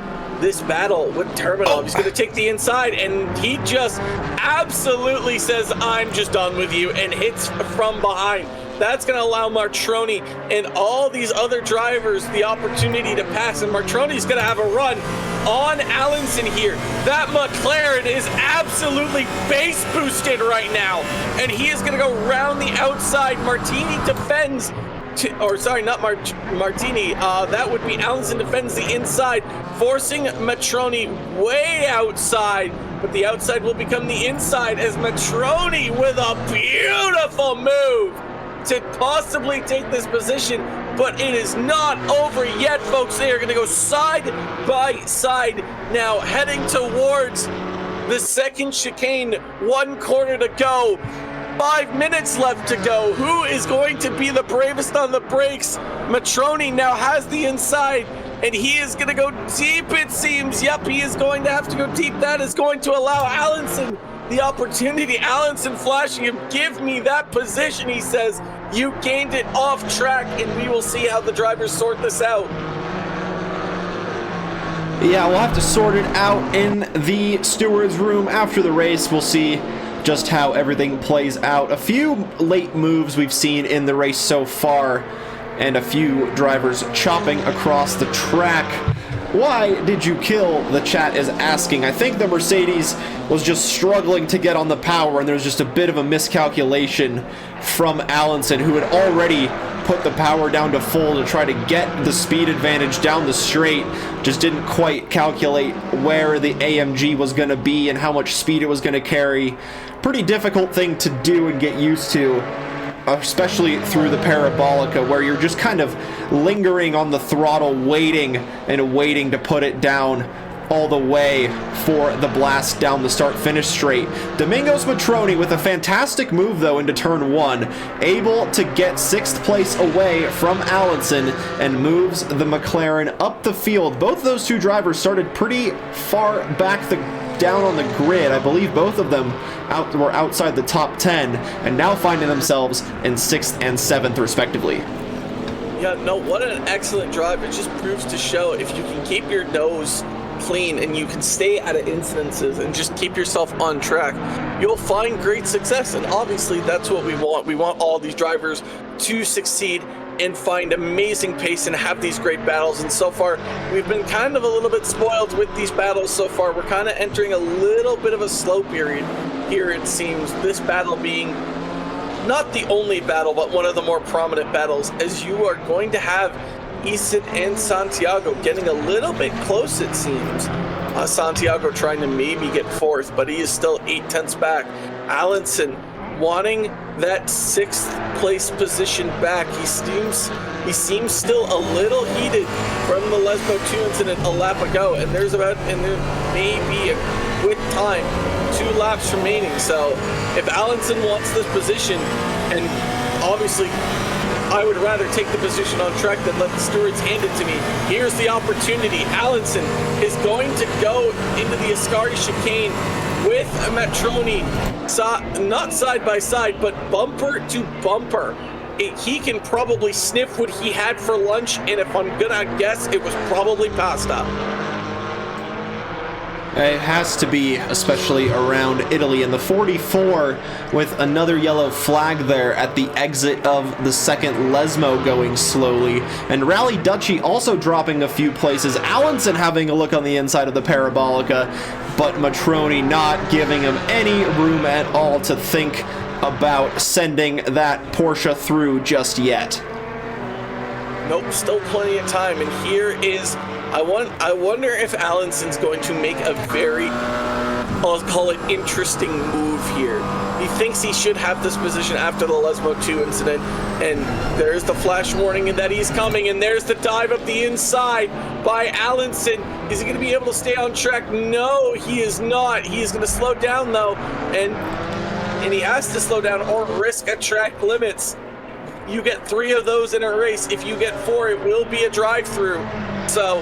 this battle with Turbinov. He's going to take the inside, and he just absolutely says, "I'm just done with you," and hits from behind. That's going to allow Matroni and all these other drivers the opportunity to pass, and Matroni's going to have a run on Allenson here. That McLaren is absolutely base boosted right now, and he is going to go round the outside. Martini defends, Martini. That would be Allenson defends the inside, forcing Matroni way outside. But the outside will become the inside, as Matroni with a beautiful move to possibly take this position, but it is not over yet, folks. They are going to go side by side now, heading towards the second chicane. 1 corner to go, 5 minutes left to go. Who is going to be the bravest on the brakes? Matroni now has the inside, and he is going to go deep, it seems. Yep, he is going to have to go deep. That is going to allow Allenson the opportunity. Allenson flashing him, "Give me that position," he says. "You gained it off track," and we will see how the drivers sort this out. Yeah, we'll have to sort it out in the steward's room after the race. We'll see just how everything plays out. A few late moves we've seen in the race so far, and a few drivers chopping across the track. Why did you kill? The chat is asking. I think the Mercedes was just struggling to get on the power, and there was just a bit of a miscalculation from Alonson, who had already put the power down to full to try to get the speed advantage down the straight. Just didn't quite calculate where the AMG was going to be and how much speed it was going to carry. Pretty difficult thing to do and get used to, especially through the Parabolica, where you're just kind of lingering on the throttle, waiting and waiting to put it down all the way for the blast down the start-finish straight. Domingos Matroni with a fantastic move, though, into turn 1, able to get 6th place away from Alonson and moves the McLaren up the field. Both those two drivers started pretty far back down on the grid. I believe both of them were outside the top 10 and now finding themselves in 6th and 7th respectively. Yeah, no, what an excellent drive. It just proves to show if you can keep your nose clean and you can stay out of incidences and just keep yourself on track, you'll find great success. And obviously that's what we want. We want all these drivers to succeed and find amazing pace and have these great battles. And so far we've been kind of a little bit spoiled with these battles so far. We're kind of entering a little bit of a slow period here, it seems, this battle being not the only battle but one of the more prominent battles, as you are going to have Easton and Santiago getting a little bit close, it seems. Santiago trying to maybe get 4th, but he is still 8/10 back. Alonson wanting that 6th place position back. He seems still a little heated from the Lesbo 2 incident a lap ago, and there may be a quick time, 2 laps remaining. So if Alonson wants this position, and obviously I would rather take the position on track than let the stewards hand it to me. Here's the opportunity. Alonson is going to go into the Ascari chicane with Matroni, not side by side, but bumper to bumper. He can probably sniff what he had for lunch, and if I'm gonna guess, it was probably pasta. It has to be, especially around Italy. And the 44 with another yellow flag there at the exit of the second Lesmo going slowly. And Rally Duchy also dropping a few places. Alonson having a look on the inside of the Parabolica, but Matroni not giving him any room at all to think about sending that Porsche through just yet. Nope, still plenty of time. And here is, I wonder if Alonson's going to make a very, I'll call it, interesting move here. He thinks he should have this position after the Lesmo 2 incident, and there's the flash warning that he's coming, and there's the dive up the inside by Alonson. Is he going to be able to stay on track? No, he is not. He is going to slow down, though, and he has to slow down or risk a track limits. You get 3 of those in a race. If you get 4, it will be a drive-through. So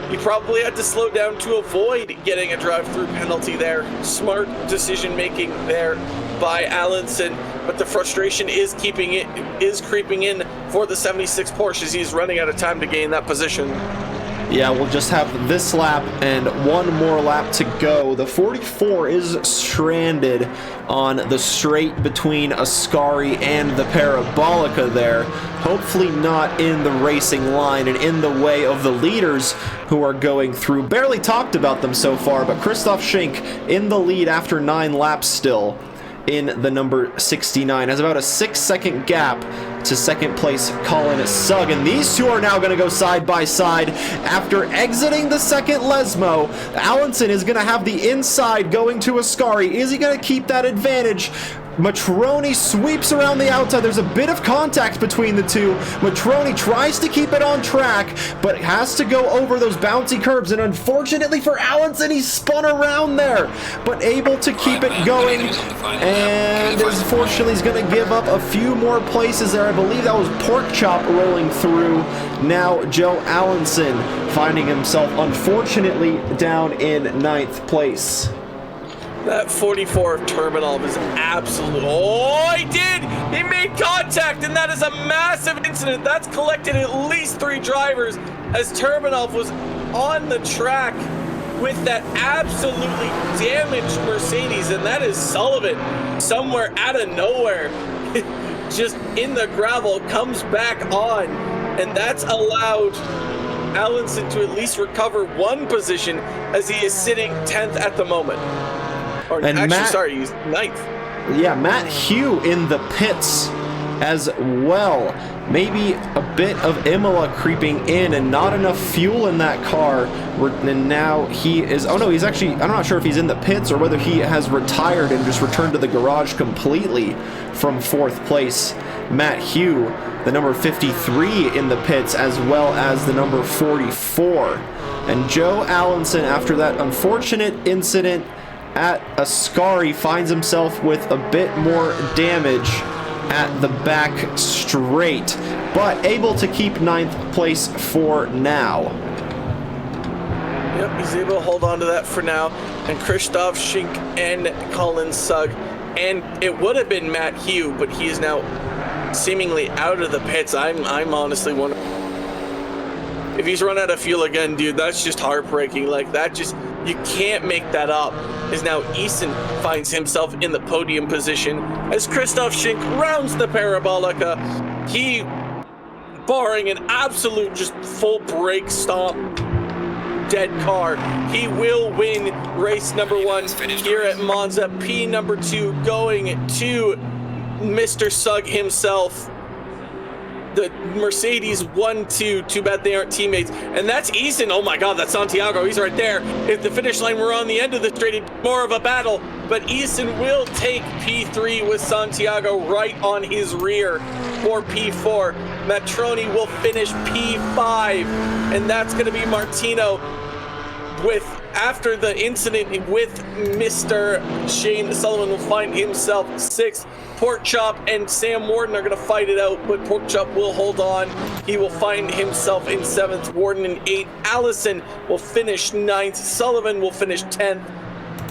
he probably had to slow down to avoid getting a drive-through penalty there. Smart decision-making there by Alonson, but the frustration is creeping in for the 76 Porsche as he's running out of time to gain that position. Yeah, we'll just have this lap and one more lap to go. The 44 is stranded on the straight between Ascari and the Parabolica there. Hopefully not in the racing line and in the way of the leaders who are going through. Barely talked about them so far, but Christoph Schenk in the lead after 9 laps still in the number 69. Has about a 6-second gap to second place Colin Sugg, and these two are now going to go side by side after exiting the second Lesmo. Alonson is going to have the inside going to Ascari. Is he going to keep that advantage? Matroni sweeps around the outside. There's a bit of contact between the two. Matroni tries to keep it on track, but has to go over those bouncy curbs, and unfortunately for Alonson, he spun around there, but able to keep it going, and unfortunately he's going to give up a few more places there. I believe that was Pork Chop rolling through. Now Joe Alonson finding himself unfortunately down in 9th place. That 44 of Turbinov is absolute. Oh, he did! He made contact, and that is a massive incident. That's collected at least 3 drivers as Turbinov was on the track with that absolutely damaged Mercedes, and that is Sullivan somewhere out of nowhere. Just in the gravel, comes back on, and that's allowed Allinson to at least recover one position as he is sitting 10th at the moment. Or And actually, Matt- sorry, he's 9th. Yeah, Matt Hugh in the pits as well. Maybe a bit of Imola creeping in and not enough fuel in that car. And now he is, oh no, he's actually, I'm not sure if he's in the pits or whether he has retired and just returned to the garage completely from 4th place. Matt Hugh, the number 53 in the pits, as well as the number 44. And Joe Allinson, after that unfortunate incident at Ascari, finds himself with a bit more damage at the back straight, but able to keep 9th place for now. Yep, he's able to hold on to that for now. And Christoph Schink and Colin Sugg. And it would have been Matt Hugh, but he is now seemingly out of the pits. I'm honestly wondering if he's run out of fuel again, dude. That's just heartbreaking. Like, that just, you can't make that up. Is now Eason finds himself in the podium position as Christoph Schink rounds the Parabolica. He, barring an absolute just full brake stomp, dead car, he will win race number 1 here at Monza. P number 2 going to Mr. Sugg himself. The Mercedes 1-2. Too bad they aren't teammates. And that's Eason. Oh my God, that's Santiago. He's right there. If the finish line were on the end of the straight, it'd be more of a battle. But Eason will take P3 with Santiago right on his rear for P4. Matroni will finish P5. And that's going to be Martino with, after the incident with Mr. Shane Sullivan, will find himself 6th. Porkchop and Sam Warden are going to fight it out, but Porkchop will hold on. He will find himself in 7th, Warden in 8th. Allison will finish 9th. Sullivan will finish 10th.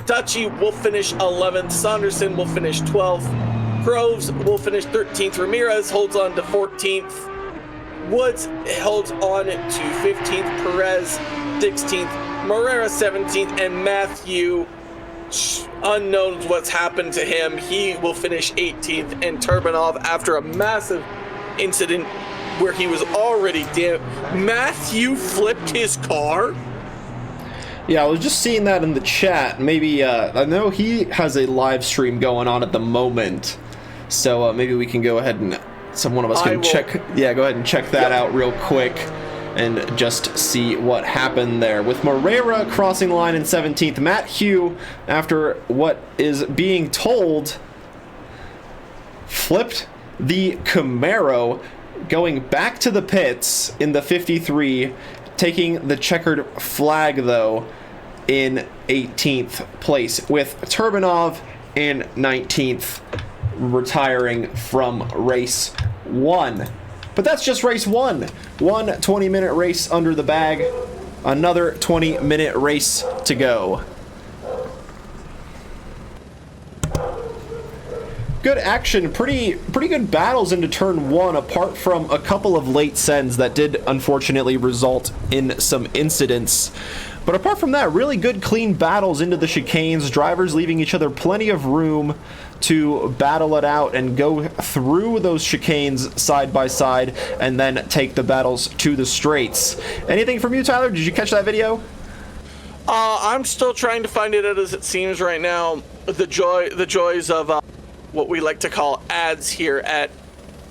Dutchy will finish 11th. Saunderson will finish 12th. Groves will finish 13th. Ramirez holds on to 14th. Woods holds on to 15th. Perez 16th. Morera 17th. And Matthew, unknown what's happened to him, he will finish 18th. And Turbanov, after a massive incident where he was already Matthew flipped his car. Yeah, I was just seeing that in the chat. Maybe, I know he has a live stream going on at the moment, so maybe we can go ahead and, one of us can check, yeah, go ahead and check that out real quick and just see what happened there. With Moreira crossing the line in 17th, Matt Hugh, after what is being told, flipped the Camaro, going back to the pits in the 53, taking the checkered flag, though, in 18th place, with Turbanov in 19th, retiring from race 1. But that's just race 1. One 20-minute race under the bag. Another 20-minute race to go. Good action, pretty good battles into turn 1, apart from a couple of late sends that did unfortunately result in some incidents. But apart from that, really good clean battles into the chicanes, drivers leaving each other plenty of room to battle it out and go through those chicanes side by side and then take the battles to the straights. Anything from you, Tyler? Did you catch that video? I'm still trying to find it out, as it seems right now. The joys of what we like to call ads here at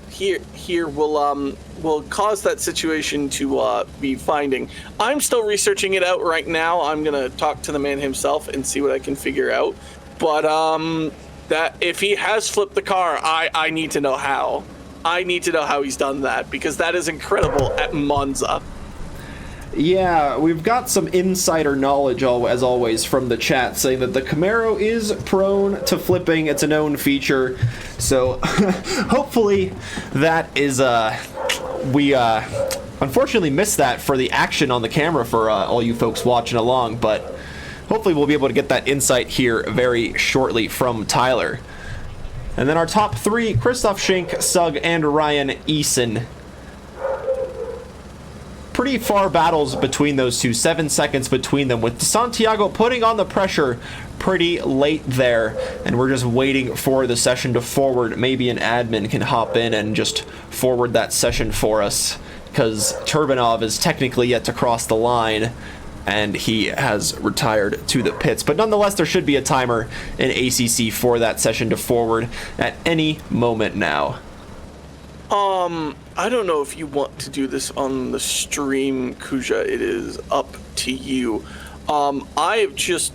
here will cause that situation to be finding. I'm still researching it out right now. I'm gonna talk to the man himself and see what I can figure out. But that if he has flipped the car, I need to know how. I need to know how he's done that, because that is incredible at Monza. Yeah, we've got some insider knowledge, as always, from the chat, saying that the Camaro is prone to flipping. It's a known feature. So, hopefully, that is, we unfortunately missed that for the action on the camera for all you folks watching along, but hopefully we'll be able to get that insight here very shortly from Tyler. And then our top 3, Christoph Schink, Sugg, and Ryan Eason. Pretty far battles between those two, 7 seconds between them, with Santiago putting on the pressure pretty late there, and we're just waiting for the session to forward. Maybe an admin can hop in and just forward that session for us because Turbanov is technically yet to cross the line, and he has retired to the pits. But nonetheless, there should be a timer in ACC for that session to forward at any moment now. I don't know if you want to do this on the stream, Kuja. It is up to you.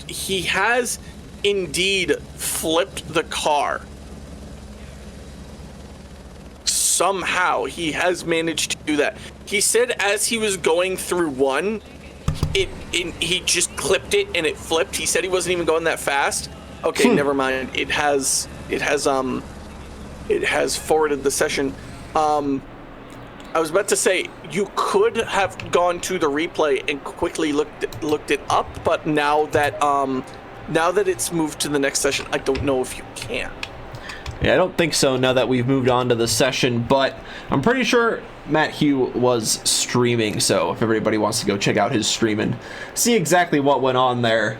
He has indeed flipped the car. Somehow he has managed to do that. He said as he was going through one, he just clipped it and it flipped. He said he wasn't even going that fast. Okay, never mind. It has forwarded the session. I was about to say you could have gone to the replay and quickly looked it up, but now that it's moved to the next session, I don't know if you can. Yeah, I don't think so now that we've moved on to the session, but I'm pretty sure Matt Hugh was streaming, so if everybody wants to go check out his stream and see exactly what went on there,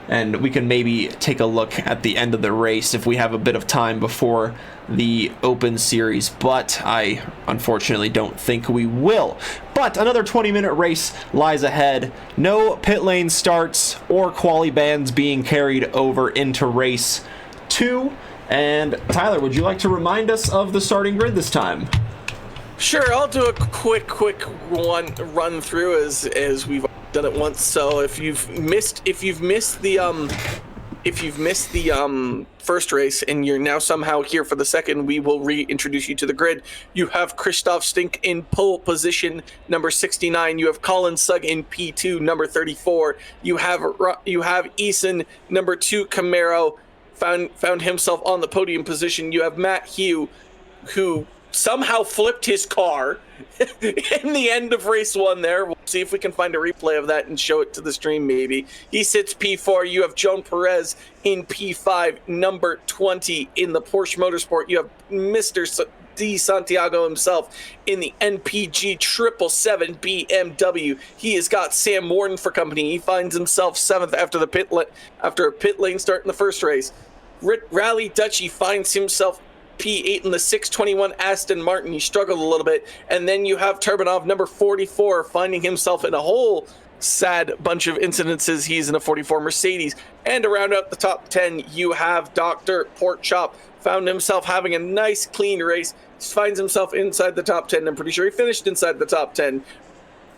and we can maybe take a look at the end of the race if we have a bit of time before the Open Series, but I unfortunately don't think we will. But another 20-minute race lies ahead. No pit lane starts or quali bans being carried over into race 2. And Tyler, would you like to remind us of the starting grid this time? Sure, I'll do a quick run through as we've done it once. So if you've missed the first race and you're now somehow here for the second, we will reintroduce you to the grid. You have Christoph Stink in pole position, number 69. You have Colin Sugg in P2, number 34. You have Eason, number 2 Camaro, found himself on the podium position. You have Matt Hugh, who somehow flipped his car in the end of race 1 there. We'll see if we can find a replay of that and show it to the stream maybe. He sits P4. You have Joan Perez in P5, number 20 in the Porsche Motorsport. You have Mr. D. Santiago himself in the NPG 777 BMW. He has got Sam Warden for company. He finds himself 7th after a pit lane start in the first race. Rally Dutchy finds himself P8 in the 621 Aston Martin. He struggled a little bit. And then you have Turbanov, number 44, finding himself in a whole sad bunch of incidences. He's in a 44 Mercedes. And to round out the top 10, you have Dr. Porkchop, found himself having a nice clean race. He finds himself inside the top 10. I'm pretty sure he finished inside the top 10.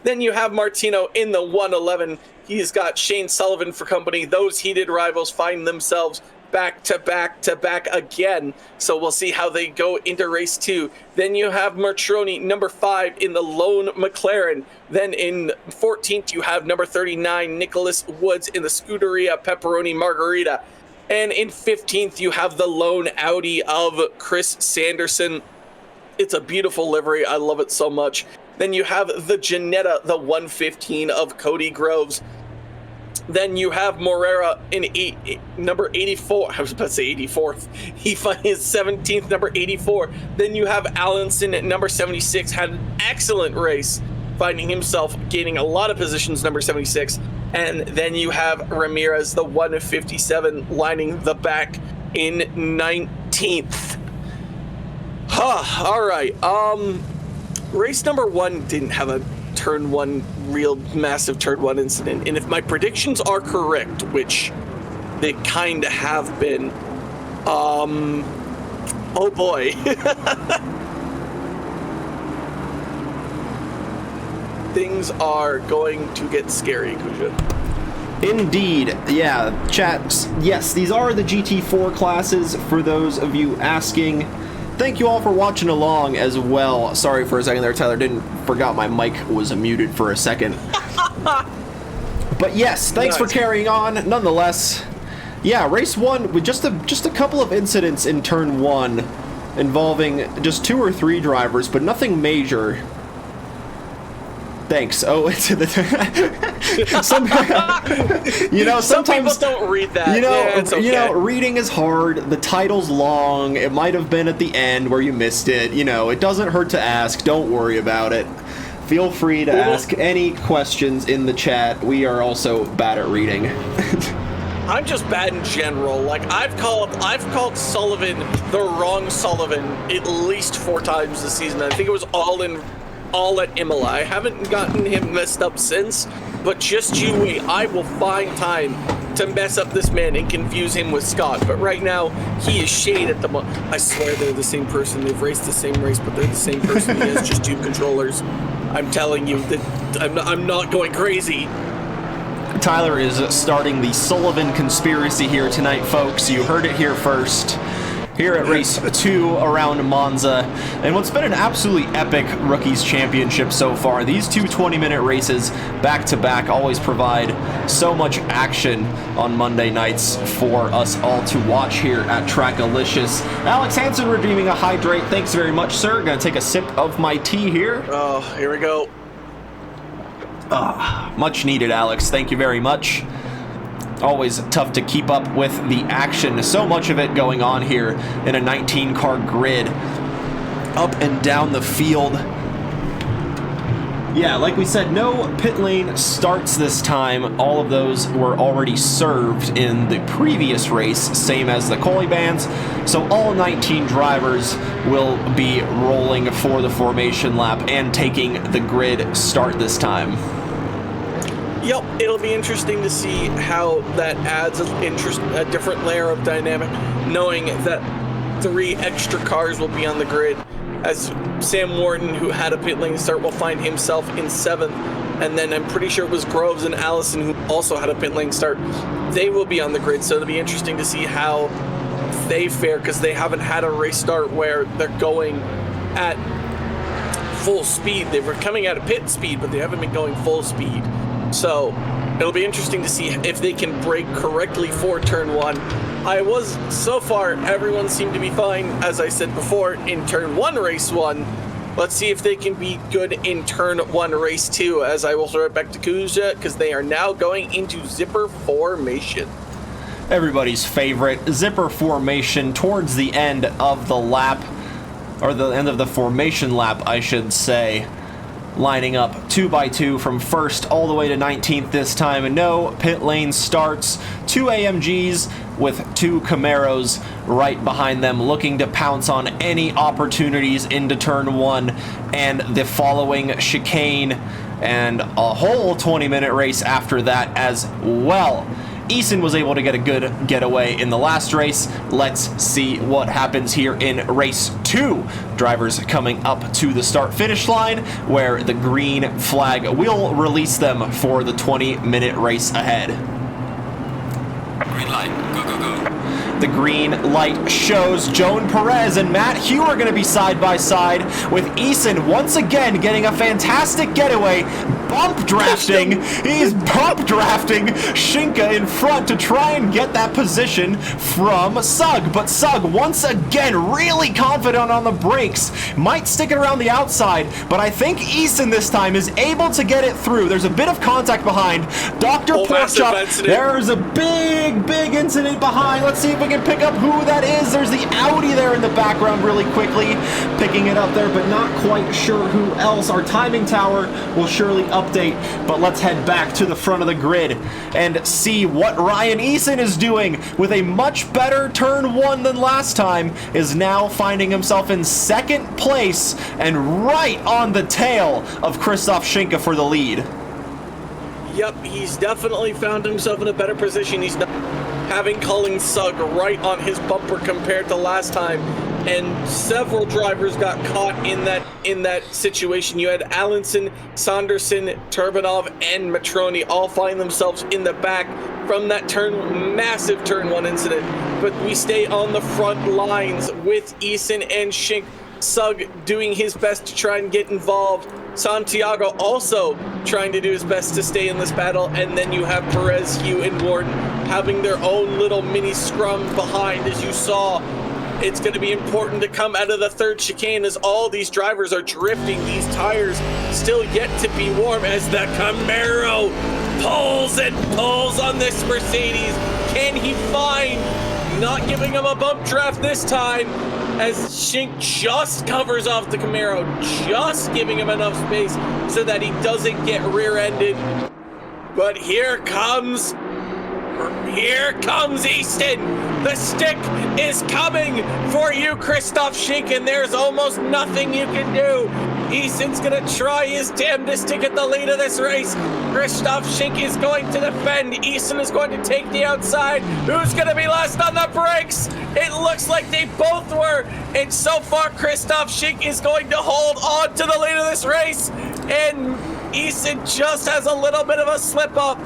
Then you have Martino in the 111. He's got Shane Sullivan for company. Those heated rivals find themselves back to back again. So we'll see how they go into race 2. Then you have Martroni, number 5 in the lone McLaren. Then in 14th, you have number 39, Nicholas Woods in the Scuderia Pepperoni Margarita. And in 15th, you have the lone Audi of Chris Sanderson. It's a beautiful livery. I love it so much. Then you have the Ginetta, the 115 of Cody Groves. Then you have Morera in number 84. I was about to say 84th. He finds his 17th, number 84. Then you have Allenson at number 76. Had an excellent race, finding himself gaining a lot of positions, number 76. And then you have Ramirez, the 157, lining the back in 19th. All right. Race number 1 didn't have a turn 1, real massive turn 1 incident. And if my predictions are correct, which they kind of have been, oh boy. Things are going to get scary, Kuja. Indeed. Yeah, chat. Yes, these are the GT4 classes for those of you asking. Thank you all for watching along as well. Sorry for a second there, Tyler. Forgot my mic was muted for a second. But yes, thanks for carrying on. Nonetheless, yeah, race 1 with just a couple of incidents in turn 1 involving just 2 or 3 drivers, but nothing major. Thanks. Oh, it's some people don't read that. Reading is hard. The title's long. It might have been at the end where you missed it. It doesn't hurt to ask. Don't worry about it. Feel free to ask any questions in the chat. We are also bad at reading. I'm just bad in general. Like I've called Sullivan the wrong Sullivan at least 4 times this season. I think it was all in all at Imola. I haven't gotten him messed up since, but just you wait. I will find time to mess up this man and confuse him with Scott. But right now, he is shade at the moment. I swear they're the same person. They've raced the same race, but they're the same person. He has just 2 controllers. I'm telling you that I'm not going crazy. Tyler is starting the Sullivan conspiracy here tonight, folks. You heard it here first. Here at race 2 around Monza, and what's been an absolutely epic Rookies Championship so far. These 2 20-minute races back-to-back always provide so much action on Monday nights for us all to watch here at Trackalicious. Alex Hansen redeeming a hydrate. Thanks very much, sir. Gonna take a sip of my tea here. Oh, here we go. Much needed, Alex. Thank you very much. Always tough to keep up with the action. So much of it going on here in a 19-car grid. Up and down the field. Yeah, like we said, no pit lane starts this time. All of those were already served in the previous race, same as the quali bans. So all 19 drivers will be rolling for the formation lap and taking the grid start this time. Yep, it'll be interesting to see how that adds a different layer of dynamic, knowing that 3 extra cars will be on the grid, as Sam Warden, who had a pit lane start, will find himself in 7th, and then I'm pretty sure it was Groves and Allison, who also had a pit lane start. They will be on the grid, so it'll be interesting to see how they fare, because they haven't had a race start where they're going at full speed. They were coming at a pit speed, but they haven't been going full speed. So it'll be interesting to see if they can brake correctly for turn 1. So far, everyone seemed to be fine, as I said before, in turn 1, race 1. Let's see if they can be good in turn 1, race 2, as I will throw it back to Kuja, because they are now going into zipper formation. Everybody's favorite zipper formation towards the end of the lap, or the end of the formation lap, I should say. Lining up 2 by 2 from 1st all the way to 19th this time, and no pit lane starts. 2 AMGs with 2 Camaros right behind them, looking to pounce on any opportunities into turn 1 and the following chicane, and a whole 20-minute race after that as well. Eason was able to get a good getaway in the last race. Let's see what happens here in race 2. Drivers coming up to the start-finish line, where the green flag will release them for the 20-minute race ahead. Green light, go, go, go. The green light shows Joan Perez and Matt Hugh are going to be side by side, with Eason once again getting a fantastic getaway, bump drafting. He's bump drafting Shinka in front to try and get that position from Sugg, but Sugg once again really confident on the brakes, might stick it around the outside, but I think Eason this time is able to get it through. There's a bit of contact behind Dr. Porkchop. There's a big incident behind. Let's see if we can pick up who that is. There's the Audi there in the background really quickly, picking it up there, but not quite sure who else. Our timing tower will surely update, but let's head back to the front of the grid and see what Ryan Eason is doing with a much better turn 1 than last time. Is now finding himself in 2nd place and right on the tail of Christoph Schinke for the lead. Yep, he's definitely found himself in a better position. He's not having Colin Sugg right on his bumper compared to last time, and several drivers got caught in that situation. You had Allenson, Sanderson, Turbanov, and Matroni all find themselves in the back from that massive turn 1 incident. But we stay on the front lines with Eason and Schinke. Sugg doing his best to try and get involved. Santiago also trying to do his best to stay in this battle, and then you have Perez, Hugh, and Warden having their own little mini scrum behind. As you saw, it's going to be important to come out of the 3rd chicane as all these drivers are drifting. These tires still yet to be warm as the Camaro pulls and pulls on this Mercedes. Can he find? Not giving him a bump draft this time, as Schinke just covers off the Camaro, just giving him enough space so that he doesn't get rear-ended. But here comes Easton. The stick is coming for you, Christoph Schinke, and there's almost nothing you can do. Eason's gonna try his damnedest to get the lead of this race. Christoph Schink is going to defend. Eason is going to take the outside. Who's gonna be last on the brakes? It looks like they both were. And so far, Christoph Schink is going to hold on to the lead of this race. And Eason just has a little bit of a slip up.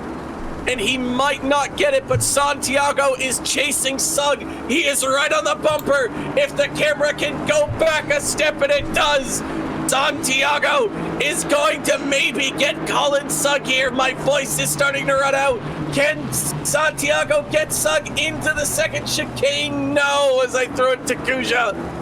And he might not get it, but Santiago is chasing Sugg. He is right on the bumper. If the camera can go back a step, and it does, Santiago is going to maybe get Colin Sugg here. My voice is starting to run out. Can Santiago get Sugg into the second chicane? No, as I throw it to Kuja.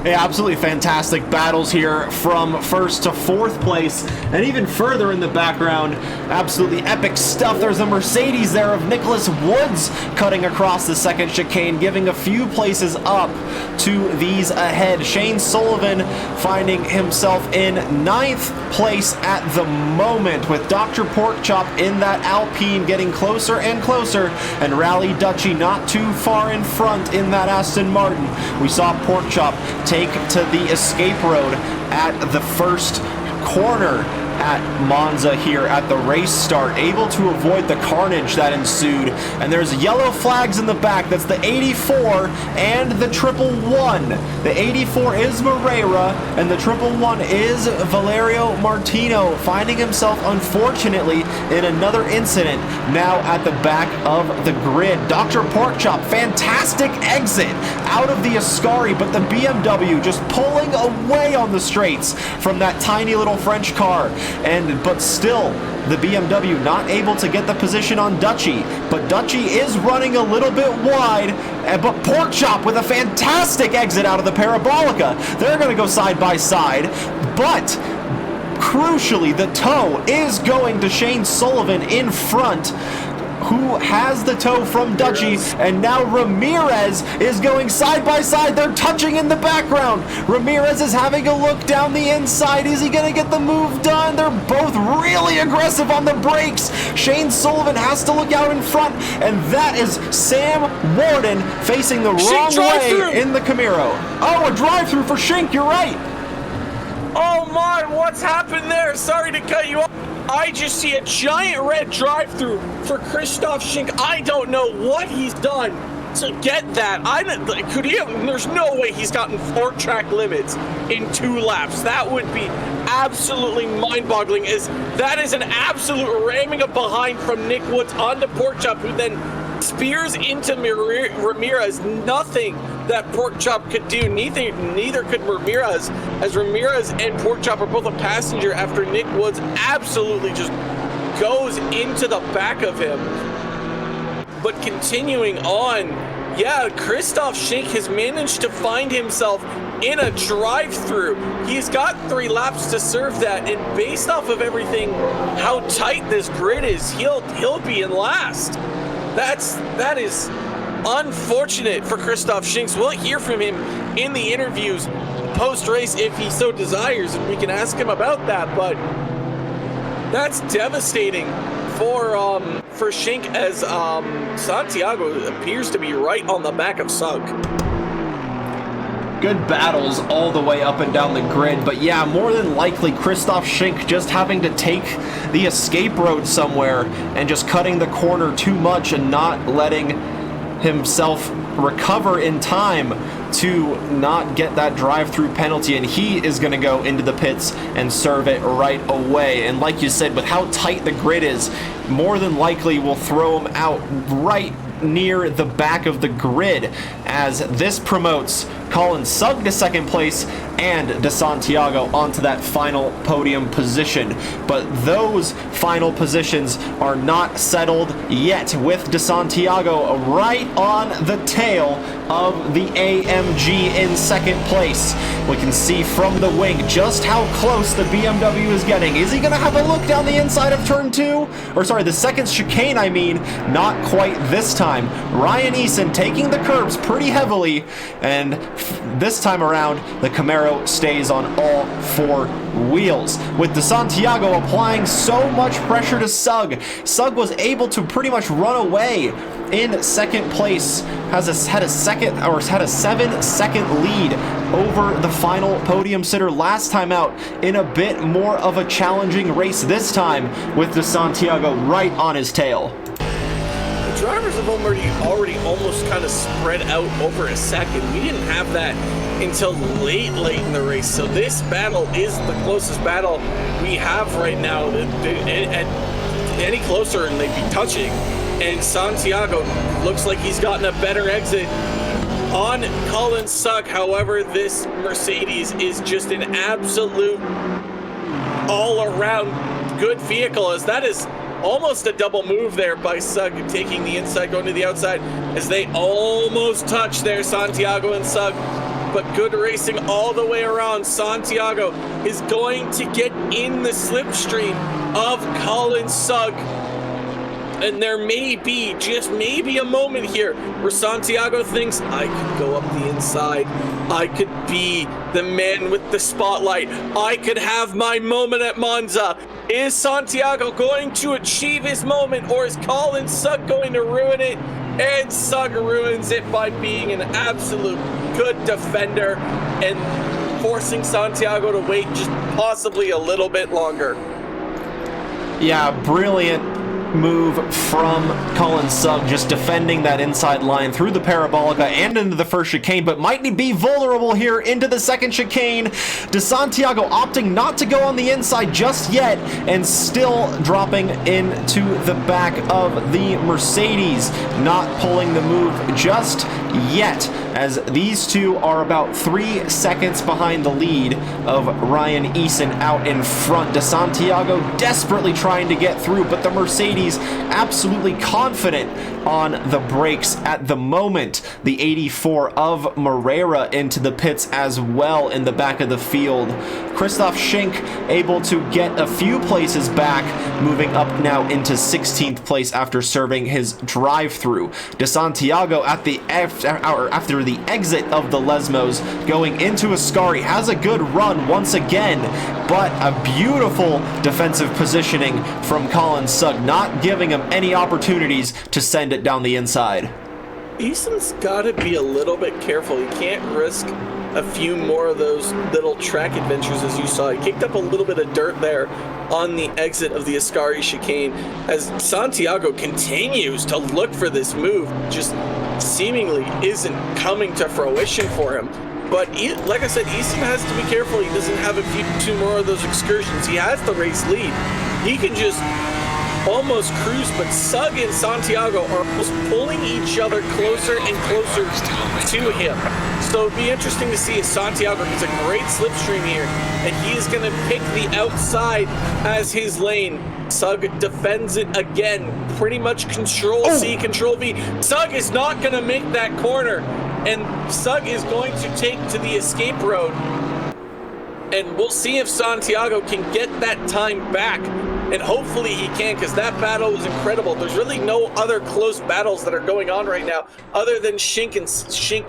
Yeah, absolutely fantastic battles here from first to fourth place, and even further in the background, absolutely epic stuff. There's a Mercedes there of Nicholas Woods cutting across the second chicane, giving a few places up to these ahead. Shane Sullivan finding himself in 9th place at the moment, with Dr. Porkchop in that Alpine getting closer and closer, and Rally Dutchy not too far in front in that Aston Martin. We saw Porkchop take to the escape road at the first corner at Monza here at the race start, able to avoid the carnage that ensued. And there's yellow flags in the back. That's the 84 and the 111. The 84 is Moreira, and the 111 is Valerio Martino, finding himself, unfortunately, in another incident now at the back of the grid. Dr. Porkchop, fantastic exit out of the Ascari, but the BMW just pulling away on the straights from that tiny little French car. But still, the BMW not able to get the position on Dutchy, but Dutchy is running a little bit wide, but Porkchop with a fantastic exit out of the Parabolica. They're going to go side by side, but crucially, the toe is going to Shane Sullivan in front, who has the toe from Dutchy, and now Ramirez is going side by side. They're touching in the background. Ramirez is having a look down the inside. Is he going to get the move done? They're both really aggressive on the brakes. Shane Sullivan has to look out in front, and that is Sam Warden facing the wrong way in the Camaro. Oh, a drive-through for Schink, you're right. Oh my, what's happened there? Sorry to cut you off. I just see a giant red drive-through for Christoph Schink. I don't know what he's done to get that. Could he have, there's no way he's gotten 4 track limits in 2 laps. That would be absolutely mind-boggling, as that is an absolute ramming of behind from Nick Woods onto Porkchop, who then spears into Ramirez. Nothing that Porkchop could do. Neither could Ramirez, as Ramirez and Porkchop are both a passenger after Nick Woods absolutely just goes into the back of him. But continuing on, yeah, Christoph Schink has managed to find himself in a drive-through. He's got 3 laps to serve that, and based off of everything, how tight this grid is, he'll be in last. That is unfortunate for Christoph Schink. We'll hear from him in the interviews post-race if he so desires, and we can ask him about that. But that's devastating for Schink, as Santiago appears to be right on the back of Sugg. Good battles all the way up and down the grid, but yeah, more than likely Christoph Schink just having to take the escape road somewhere and just cutting the corner too much and not letting himself recover in time to not get that drive-through penalty, and he is going to go into the pits and serve it right away. And like you said, with how tight the grid is, more than likely will throw him out right near the back of the grid, as this promotes Colin Sugg to second place and DeSantiago onto that final podium position. But those final positions are not settled yet, with DeSantiago right on the tail of the AMG in second place. We can see from the wing just how close the BMW is getting. Is he going to have a look down the inside of turn 2? Or sorry, the second chicane, I mean. Not quite this time. Ryan Eason taking the curbs pretty heavily, and this time around, the Camaro stays on all 4 wheels, with DeSantiago applying so much pressure to Sugg. Sugg was able to pretty much run away in second place, had a 7-second lead over the final podium sitter last time out in a bit more of a challenging race this time with DeSantiago right on his tail. The drivers have already almost kind of spread out over a second. We didn't have that until late in the race. So this battle is the closest battle we have right now. Any closer and they'd be touching. And Santiago looks like he's gotten a better exit on Colin Sugg. However, this Mercedes is just an absolute all-around good vehicle, as that is almost a double move there by Sugg, taking the inside, going to the outside, as they almost touch there, Santiago and Sugg. But good racing all the way around. Santiago is going to get in the slipstream of Colin Sugg. And there may be, just maybe, a moment here where Santiago thinks, I could go up the inside. I could be the man with the spotlight. I could have my moment at Monza. Is Santiago going to achieve his moment, or is Colin Sugg going to ruin it? And Sugg ruins it by being an absolute good defender and forcing Santiago to wait just possibly a little bit longer. Yeah, brilliant move from Colin Sugg, just defending that inside line through the Parabolica and into the first chicane, but might be vulnerable here into the second chicane. DeSantiago opting not to go on the inside just yet, and still dropping into the back of the Mercedes, not pulling the move just yet, as these two are about 3 seconds behind the lead of Ryan Eason out in front. DeSantiago desperately trying to get through, but the Mercedes absolutely confident on the brakes at the moment. The 84 of Moreira into the pits as well in the back of the field. Christoph Schenk able to get a few places back, moving up now into 16th place after serving his drive-through. DeSantiago at the after the exit of the Lesmos, going into Ascari, has a good run once again, but a beautiful defensive positioning from Colin Sugg, not giving him any opportunities to send it down the inside. Eason's got to be a little bit careful. He can't risk a few more of those little track adventures, as you saw. He kicked up a little bit of dirt there on the exit of the Ascari chicane, as Santiago continues to look for this move, just seemingly isn't coming to fruition for him. But like I said, Easton has to be careful. He doesn't have two more of those excursions. He has the race lead. He can just almost cruise, but Sugg and Santiago are almost pulling each other closer and closer to him. So it'd be interesting to see if Santiago gets a great slipstream here, and he is going to pick the outside as his lane. Sugg defends it again, pretty much Control C, Control V. Sugg is not going to make that corner, and Sugg is going to take to the escape road. And we'll see if Santiago can get that time back. And hopefully he can, because that battle was incredible. There's really no other close battles that are going on right now other than Schenk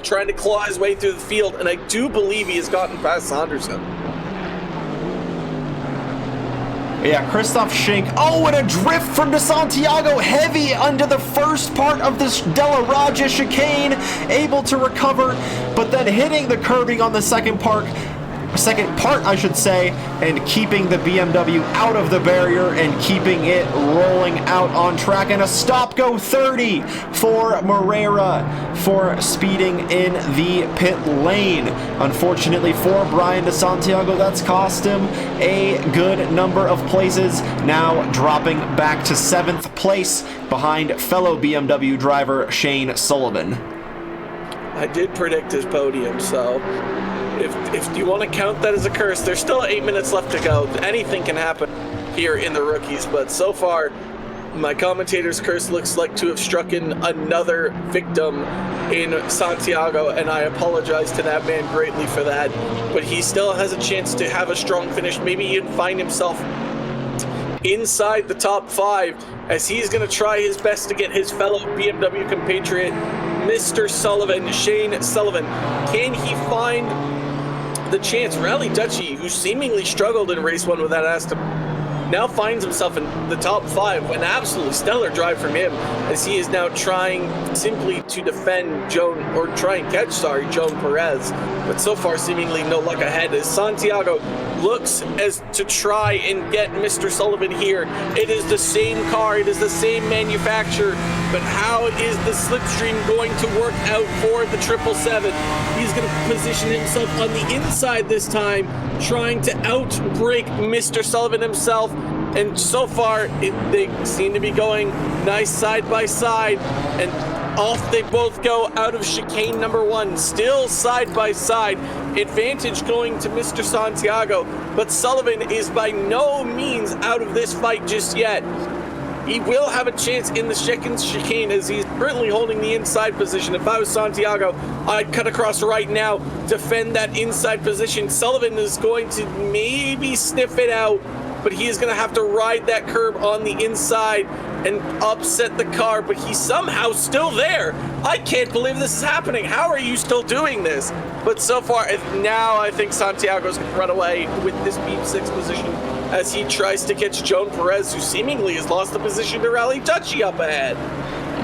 trying to claw his way through the field. And I do believe he has gotten past Saunderson. Yeah, Christoph Schenk. Oh, and a drift from DeSantiago, heavy under the first part of this Della Raja chicane, able to recover, but then hitting the curbing on the second part, I should say, and keeping the BMW out of the barrier and keeping it rolling out on track. And a stop-go 30 for Moreira for speeding in the pit lane. Unfortunately for Brian DeSantiago, that's cost him a good number of places, now dropping back to 7th place behind fellow BMW driver Shane Sullivan. I did predict his podium, so if you want to count that as a curse, there's still 8 minutes left to go. Anything can happen here in the rookies, but so far, my commentator's curse looks like to have struck in another victim in Santiago, and I apologize to that man greatly for that. But he still has a chance to have a strong finish, maybe even find himself inside the top 5, as he's going to try his best to get his fellow BMW compatriot, Mr. Sullivan, Shane Sullivan. Can he find the chance? Rally Dutchy, who seemingly struggled in race 1 with that Aston now finds himself in the top 5. An absolutely stellar drive from him, as he is now trying simply to defend try and catch Joan Perez. But so far, seemingly no luck ahead, as Santiago looks as to try and get Mr. Sullivan here. It is the same car, it is the same manufacturer, but how is the slipstream going to work out for the 777? He's going to position himself on the inside this time, trying to outbrake Mr. Sullivan himself. And so far, they seem to be going nice side by side, and off they both go out of chicane number 1, still side by side. Advantage going to Mr. Santiago, but Sullivan is by no means out of this fight just yet. He will have a chance in the second chicane, as he's currently holding the inside position. If I was Santiago, I'd cut across right now, defend that inside position. Sullivan is going to maybe sniff it out, but he is going to have to ride that curb on the inside and upset the car, but he's somehow still there. I can't believe this is happening. How are you still doing this? But so far, now I think Santiago's going to run away with this P6 position as he tries to catch Joan Perez, who seemingly has lost the position to Rally Touchy up ahead.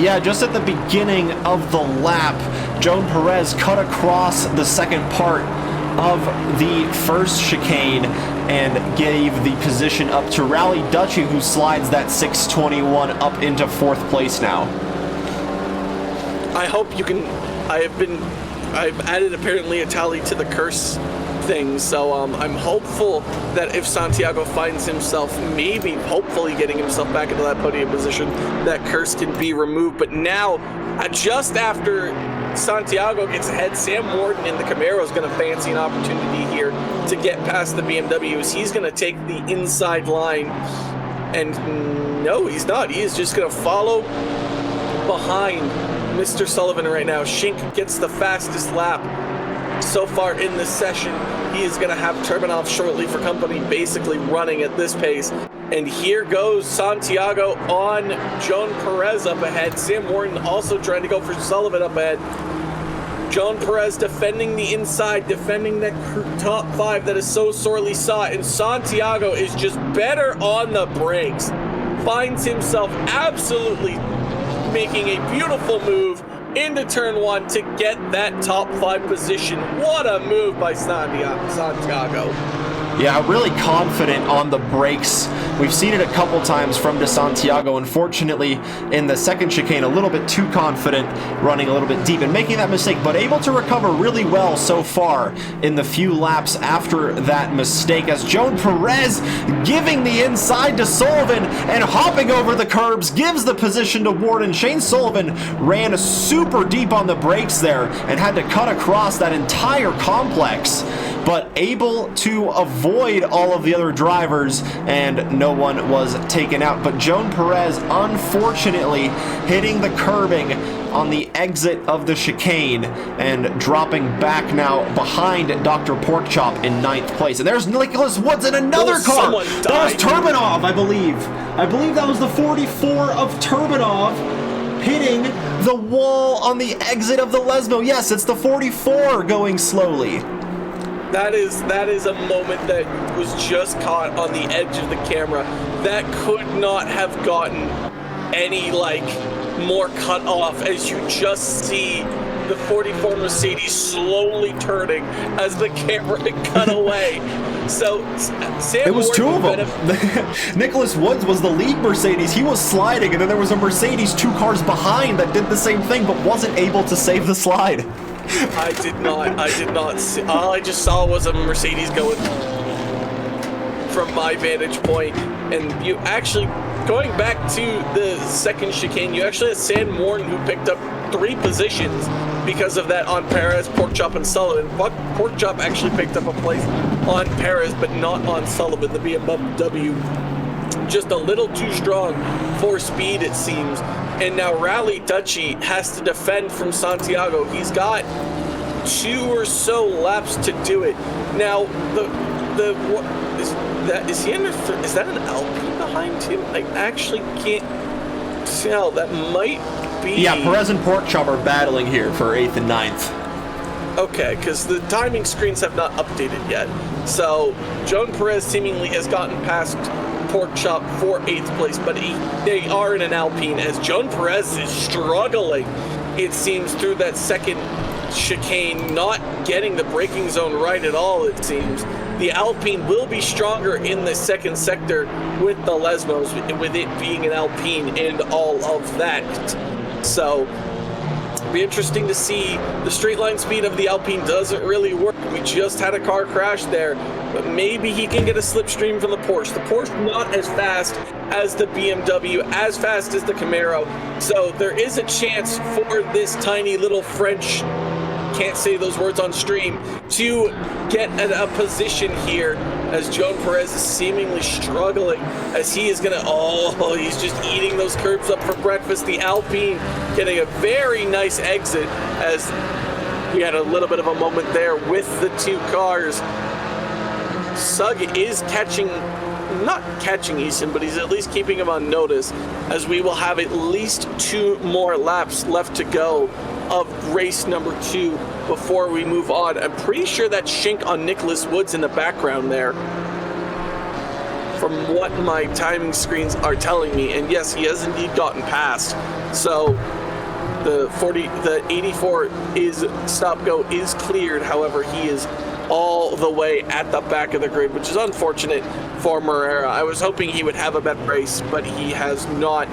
Yeah, just at the beginning of the lap, Joan Perez cut across the second part of the first chicane and gave the position up to Rally Dutchy, who slides that 621 up into 4th place now. I hope you can. I've added apparently a tally to the curse thing, so I'm hopeful that if Santiago finds himself hopefully getting himself back into that podium position, that curse can be removed. But now, just after Santiago gets ahead, Sam Warden in the Camaro is going to fancy an opportunity here to get past the BMWs. He's going to take the inside line, and no, he's not. He is just going to follow behind Mr. Sullivan right now. Schink gets the fastest lap so far in this session. He is going to have Turbanov shortly for company, basically running at this pace. And here goes Santiago on Joan Perez up ahead. Sam Warden also trying to go for Sullivan up ahead. Joan Perez defending the inside, defending that top 5 that is so sorely sought. And Santiago is just better on the brakes. Finds himself absolutely making a beautiful move into turn 1 to get that top 5 position. What a move by Santiago. Yeah, really confident on the brakes. We've seen it a couple times from De Santiago. Unfortunately, in the second chicane, a little bit too confident, running a little bit deep and making that mistake, but able to recover really well so far in the few laps after that mistake, as Joan Perez giving the inside to Sullivan and hopping over the curbs, gives the position to Warden. Shane Sullivan ran super deep on the brakes there and had to cut across that entire complex, but able to avoid all of the other drivers, and no one was taken out. But Joan Perez, unfortunately, hitting the curbing on the exit of the chicane and dropping back now behind Dr. Porkchop in 9th place. And there's Nicholas Woods in another car. That was Turbanov, I believe. I believe that was the 44 of Turbanov hitting the wall on the exit of the Lesmo. Yes, it's the 44 going slowly. That is a moment that was just caught on the edge of the camera. That could not have gotten any more cut off, as you just see the 44 Mercedes slowly turning as the camera cut away. So Sam it was Warden, 2 of them. Nicholas Woods was the lead Mercedes. He was sliding, and then there was a Mercedes 2 cars behind that did the same thing but wasn't able to save the slide. I did not see. All I just saw was a Mercedes going from my vantage point. And you actually, going back to the second chicane, you actually had Sam Warden, who picked up 3 positions because of that on Perez, Porkchop, and Sullivan. Porkchop actually picked up a place on Perez, but not on Sullivan. The BMW just a little too strong for speed, it seems. And now Rally Dutchy has to defend from Santiago. He's got 2 or so laps to do it. Now, is that an Alpine behind him? I actually can't tell. That might be. Yeah, Perez and Porkchop are battling here for 8th and 9th. Okay, because the timing screens have not updated yet. So Joan Perez seemingly has gotten past Pork Chop for 8th place, but they are in an Alpine as Joan Perez is struggling, it seems, through that second chicane, not getting the braking zone right at all, it seems. The Alpine will be stronger in the second sector with the Lesmos, with it being an Alpine and all of that. So, be interesting to see. The straight line speed of the Alpine doesn't really work. We just had a car crash there, but maybe he can get a slipstream from the Porsche. The Porsche not as fast as the BMW, as fast as the Camaro, so there is a chance for this tiny little French, can't say those words on stream, to get a position here as Joan Perez is seemingly struggling as he is gonna, he's just eating those curbs up for breakfast. The Alpine getting a very nice exit as we had a little bit of a moment there with the two cars. Sugg is not catching Easton, but he's at least keeping him on notice as we will have at least 2 more laps left to go of race number 2 before we move on. I'm pretty sure that's Schink on Nicholas Woods in the background there, from what my timing screens are telling me. And yes, he has indeed gotten past. So the 84 is stop go is cleared. However, he is all the way at the back of the grid, which is unfortunate for Morera. I was hoping he would have a better race, but he has not.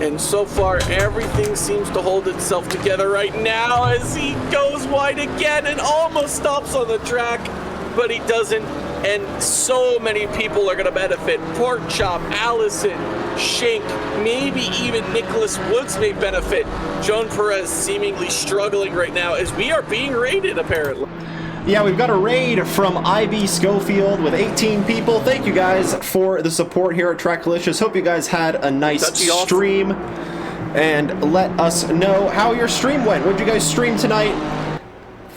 And so far, everything seems to hold itself together right now as he goes wide again and almost stops on the track, but he doesn't. And so many people are going to benefit. Pork Chop, Allison, Schink, maybe even Nicholas Woods may benefit. Joan Perez seemingly struggling right now as we are being raided, apparently. Yeah, we've got a raid from IB Schofield with 18 people. Thank you guys for the support here at Tracklicious. Hope you guys had a nice stream. And let us know how your stream went. What did you guys stream tonight?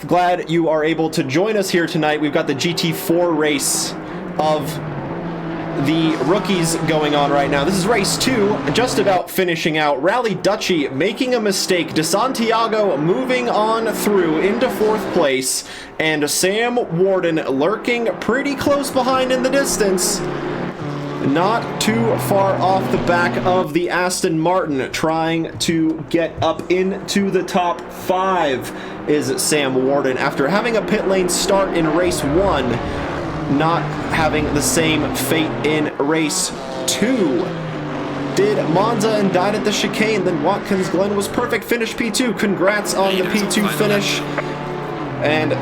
Glad you are able to join us here tonight. We've got the GT4 race of the rookies going on right now. This is race 2, just about finishing out. Rally Dutchy making a mistake. De Santiago moving on through into 4th place. And Sam Warden lurking pretty close behind in the distance. Not too far off the back of the Aston Martin, trying to get up into the top 5 is Sam Warden after having a pit lane start in race 1. Not having the same fate in race 2. Did Monza and died at the chicane, then Watkins Glen was perfect, finish P2. Congrats on the P2 finish. And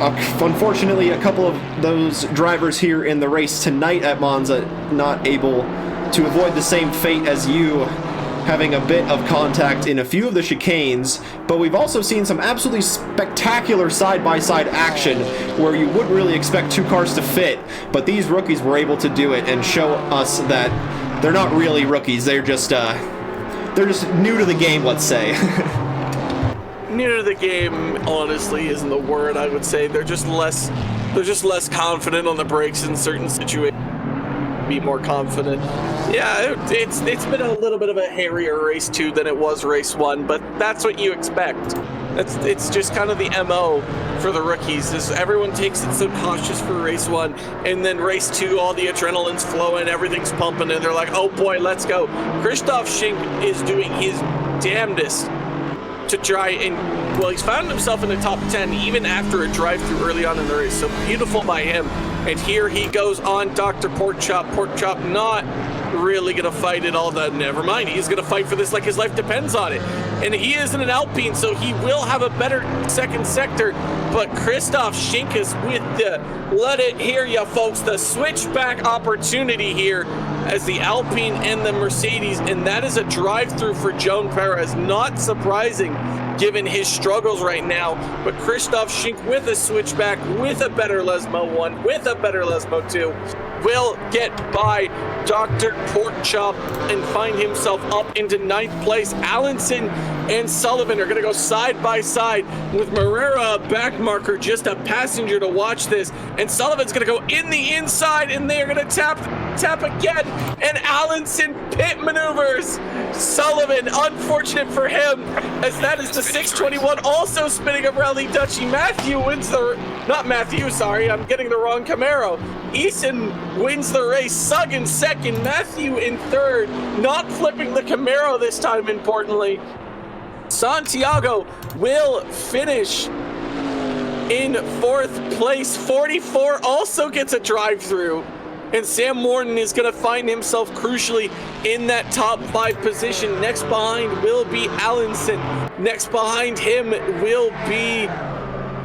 unfortunately, a couple of those drivers here in the race tonight at Monza not able to avoid the same fate as you, having a bit of contact in a few of the chicanes. But we've also seen some absolutely spectacular side-by-side action where you wouldn't really expect 2 cars to fit, but these rookies were able to do it and show us that they're not really rookies. They're just new to the game, let's say. New to the game, honestly, isn't the word I would say. They're just less confident on the brakes in certain situations. Be more confident. Yeah, it's been a little bit of a hairier race 2 than it was race 1, but that's what you expect. It's just kind of the MO for the rookies, is everyone takes it so cautious for race 1, and then race 2, all the adrenaline's flowing, everything's pumping, and they're like, oh boy, let's go. Christoph Schink is doing his damnedest to try and, well, he's found himself in the top 10 even after a drive-through early on in the race, so beautiful by him. And here he goes on Dr. Pork Chop. Pork Chop not really gonna fight it all that, never mind, he's gonna fight for this like his life depends on it. And he is in an Alpine, so he will have a better second sector, but Christoph Schinkus with the, let it hear ya folks, the switchback opportunity here as the Alpine and the Mercedes, and that is a drive-through for Joan Perez. Not surprising given his struggles right now, but Christoph Schink with a switchback, with a better Lesmo 1, with a better Lesmo 2, will get by Dr. Pork Chop and find himself up into 9th place. Allinson and Sullivan are going to go side by side with Morera, a back marker, just a passenger to watch this, and Sullivan's going to go in the inside, and they are going to tap tap again, and Allenson pit maneuvers Sullivan. Unfortunate for him, as that is the 621 also spinning up Rally Dutchy. Matthew wins the, not Matthew, sorry, I'm getting the wrong Camaro. Eason wins the race, Sugg in second, Matthew in third, not flipping the Camaro this time, importantly. Santiago will finish in fourth place. 44 also gets a drive-through, and Sam Morton is going to find himself crucially in that top 5 position. Next behind will be Allenson. Next behind him will be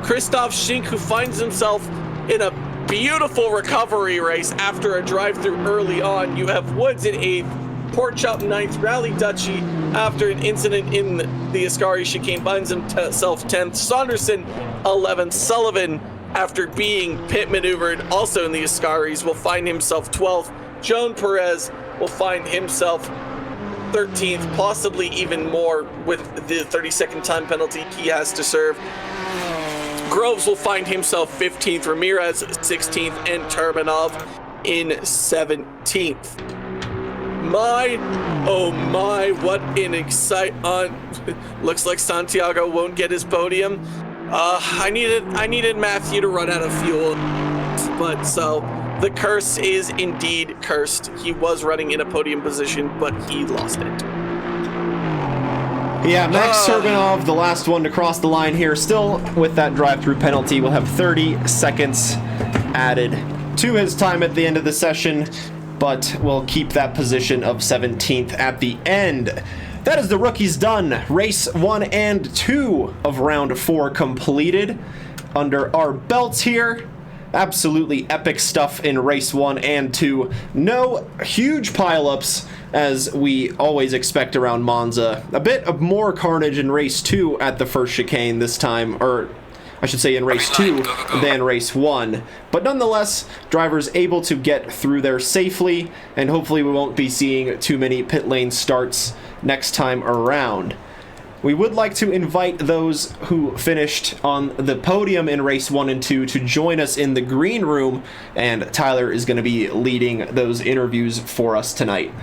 Christoph Schink, who finds himself in a beautiful recovery race after a drive-through early on. You have Woods in 8th, Porchop 9th, Rally Dutchy after an incident in the Ascari chicane finds himself 10th, Saunderson 11th, Sullivan after being pit maneuvered also in the Ascaris will find himself 12th, Joan Perez will find himself 13th, possibly even more with the 30-second time penalty he has to serve. Groves will find himself 15th, Ramirez 16th, and Turbanov in 17th. My, oh my, what an looks like Santiago won't get his podium. I needed Matthew to run out of fuel, but so the curse is indeed cursed. He was running in a podium position, but he lost it. Yeah, Max Turbanov, the last one to cross the line here, still with that drive-through penalty, will have 30 seconds added to his time at the end of the session, but will keep that position of 17th at the end. That is the rookies done. Race 1 and 2 of round 4 completed under our belts here. Absolutely epic stuff in race 1 and 2. No huge pileups as we always expect around Monza. A bit of more carnage in race 2 at the first chicane this time, or I should say in race 2 than race 1. But nonetheless, drivers able to get through there safely, and hopefully we won't be seeing too many pit lane starts next time around. We would like to invite those who finished on the podium in race 1 and 2 to join us in the green room, and Tyler is going to be leading those interviews for us tonight.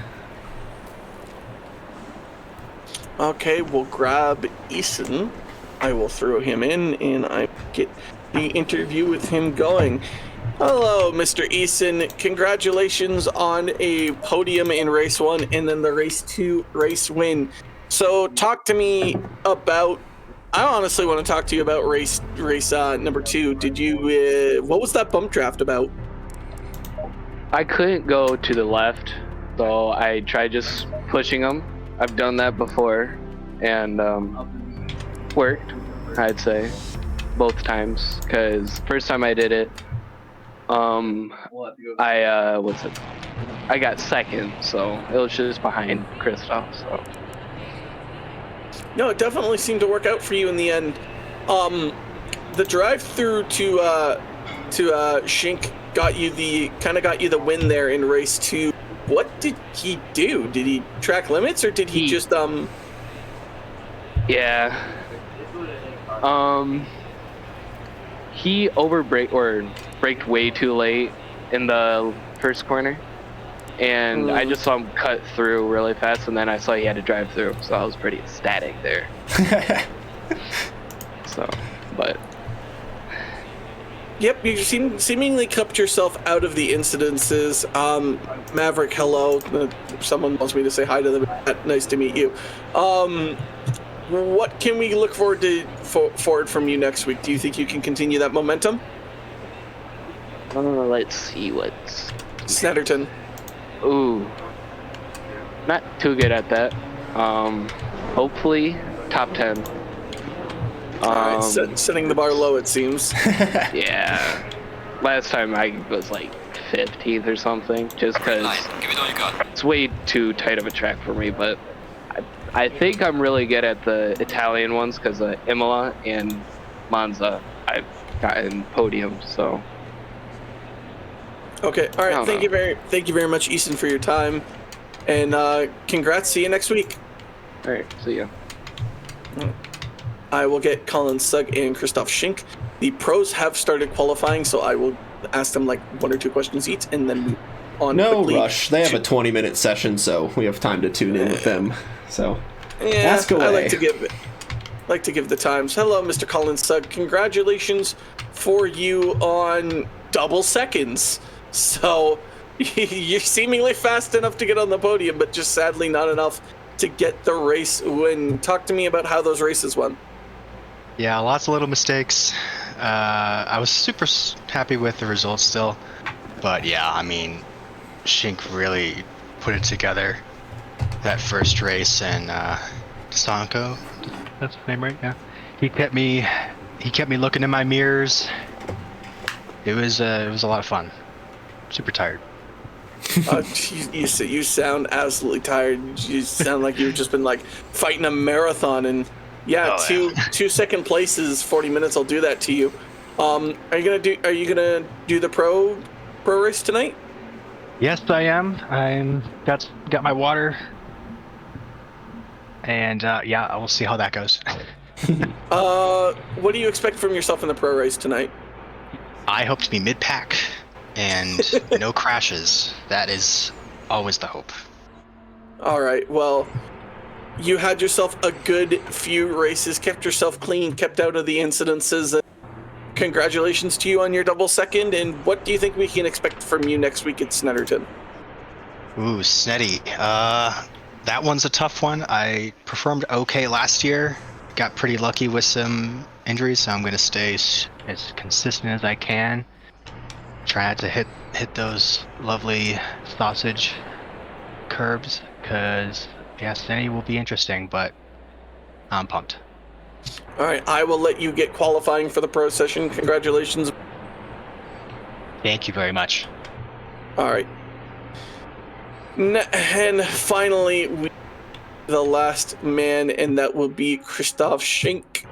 Okay, we'll grab Eason. I will throw him in, and I get the interview with him going. Hello, Mr. Eason. Congratulations on a podium in race 1 and then the race 2 race win. So talk to me about, I honestly want to talk to you about race number 2. Did you, what was that bump draft about? I couldn't go to the left, so I tried just pushing them. I've done that before, and worked, I'd say, both times, because first time I did it, I got second, so it was just behind Christoph, so. No, it definitely seemed to work out for you in the end. The drive-through to Schink got you the win there in race 2. What did he do? Did he track limits, or did he just Yeah. He braked way too late in the first corner, and I just saw him cut through really fast, and then I saw he had to drive through, so I was pretty ecstatic there. So, but yep, you seemingly kept yourself out of the incidences. Maverick, hello. Someone wants me to say hi to them. Nice to meet you. What can we look forward from you next week? Do you think you can continue that momentum? let's see what's Snetterton. Ooh, not too good at that. Hopefully top 10. All right, setting the bar low, it seems. Yeah. Last time I was like 15th or something, just because Give it all you got. it's way too tight of a track for me, but I think I'm really good at the Italian ones, because Imola and Monza I've gotten podiums, so. Okay, all right. Thank you very much, Easton, for your time, and congrats. See you next week. All right, see ya. I will get Colin Sugg and Christoph Schink. The pros have started qualifying, so I will ask them like 1 or 2 questions each, and then on No quickly. rush. They have a 20-minute session, so we have time to tune in with them. So, Yeah, ask away. I like to give the times. Hello, Mr. Collins Sugg. Congratulations for you on double seconds. So you're seemingly fast enough to get on the podium, but just sadly not enough to get the race win. Talk to me about how those races went. Yeah, lots of little mistakes. I was super happy with the results still, but yeah, I mean, Shink really put it together that first race, and Sanko, that's his name, right? Yeah. He kept me looking in my mirrors. It was a lot of fun. Super tired. You sound absolutely tired. You sound like you've just been like fighting a marathon, and yeah, two second places, 40 minutes. I'll do that to you. Are you gonna do the pro race tonight? Yes, I am. I'm got my water, and yeah, we'll see how that goes. What do you expect from yourself in the pro race tonight? I hope to be mid-pack and no crashes. That is always the hope. All right. Well, you had yourself a good few races, kept yourself clean, kept out of the incidences. Congratulations to you on your double second. And what do you think we can expect from you next week at Snetterton? Ooh, Snetty. That one's a tough one. I performed okay last year. Got pretty lucky with some injuries, so I'm going to stay as consistent as I can. Try not to hit those lovely sausage curbs, because yeah, Snetty will be interesting, but I'm pumped. All right, I will let you get qualifying for the pro session. Congratulations. Thank you very much. All right. And finally, the last man, and that will be Christoph Schenk.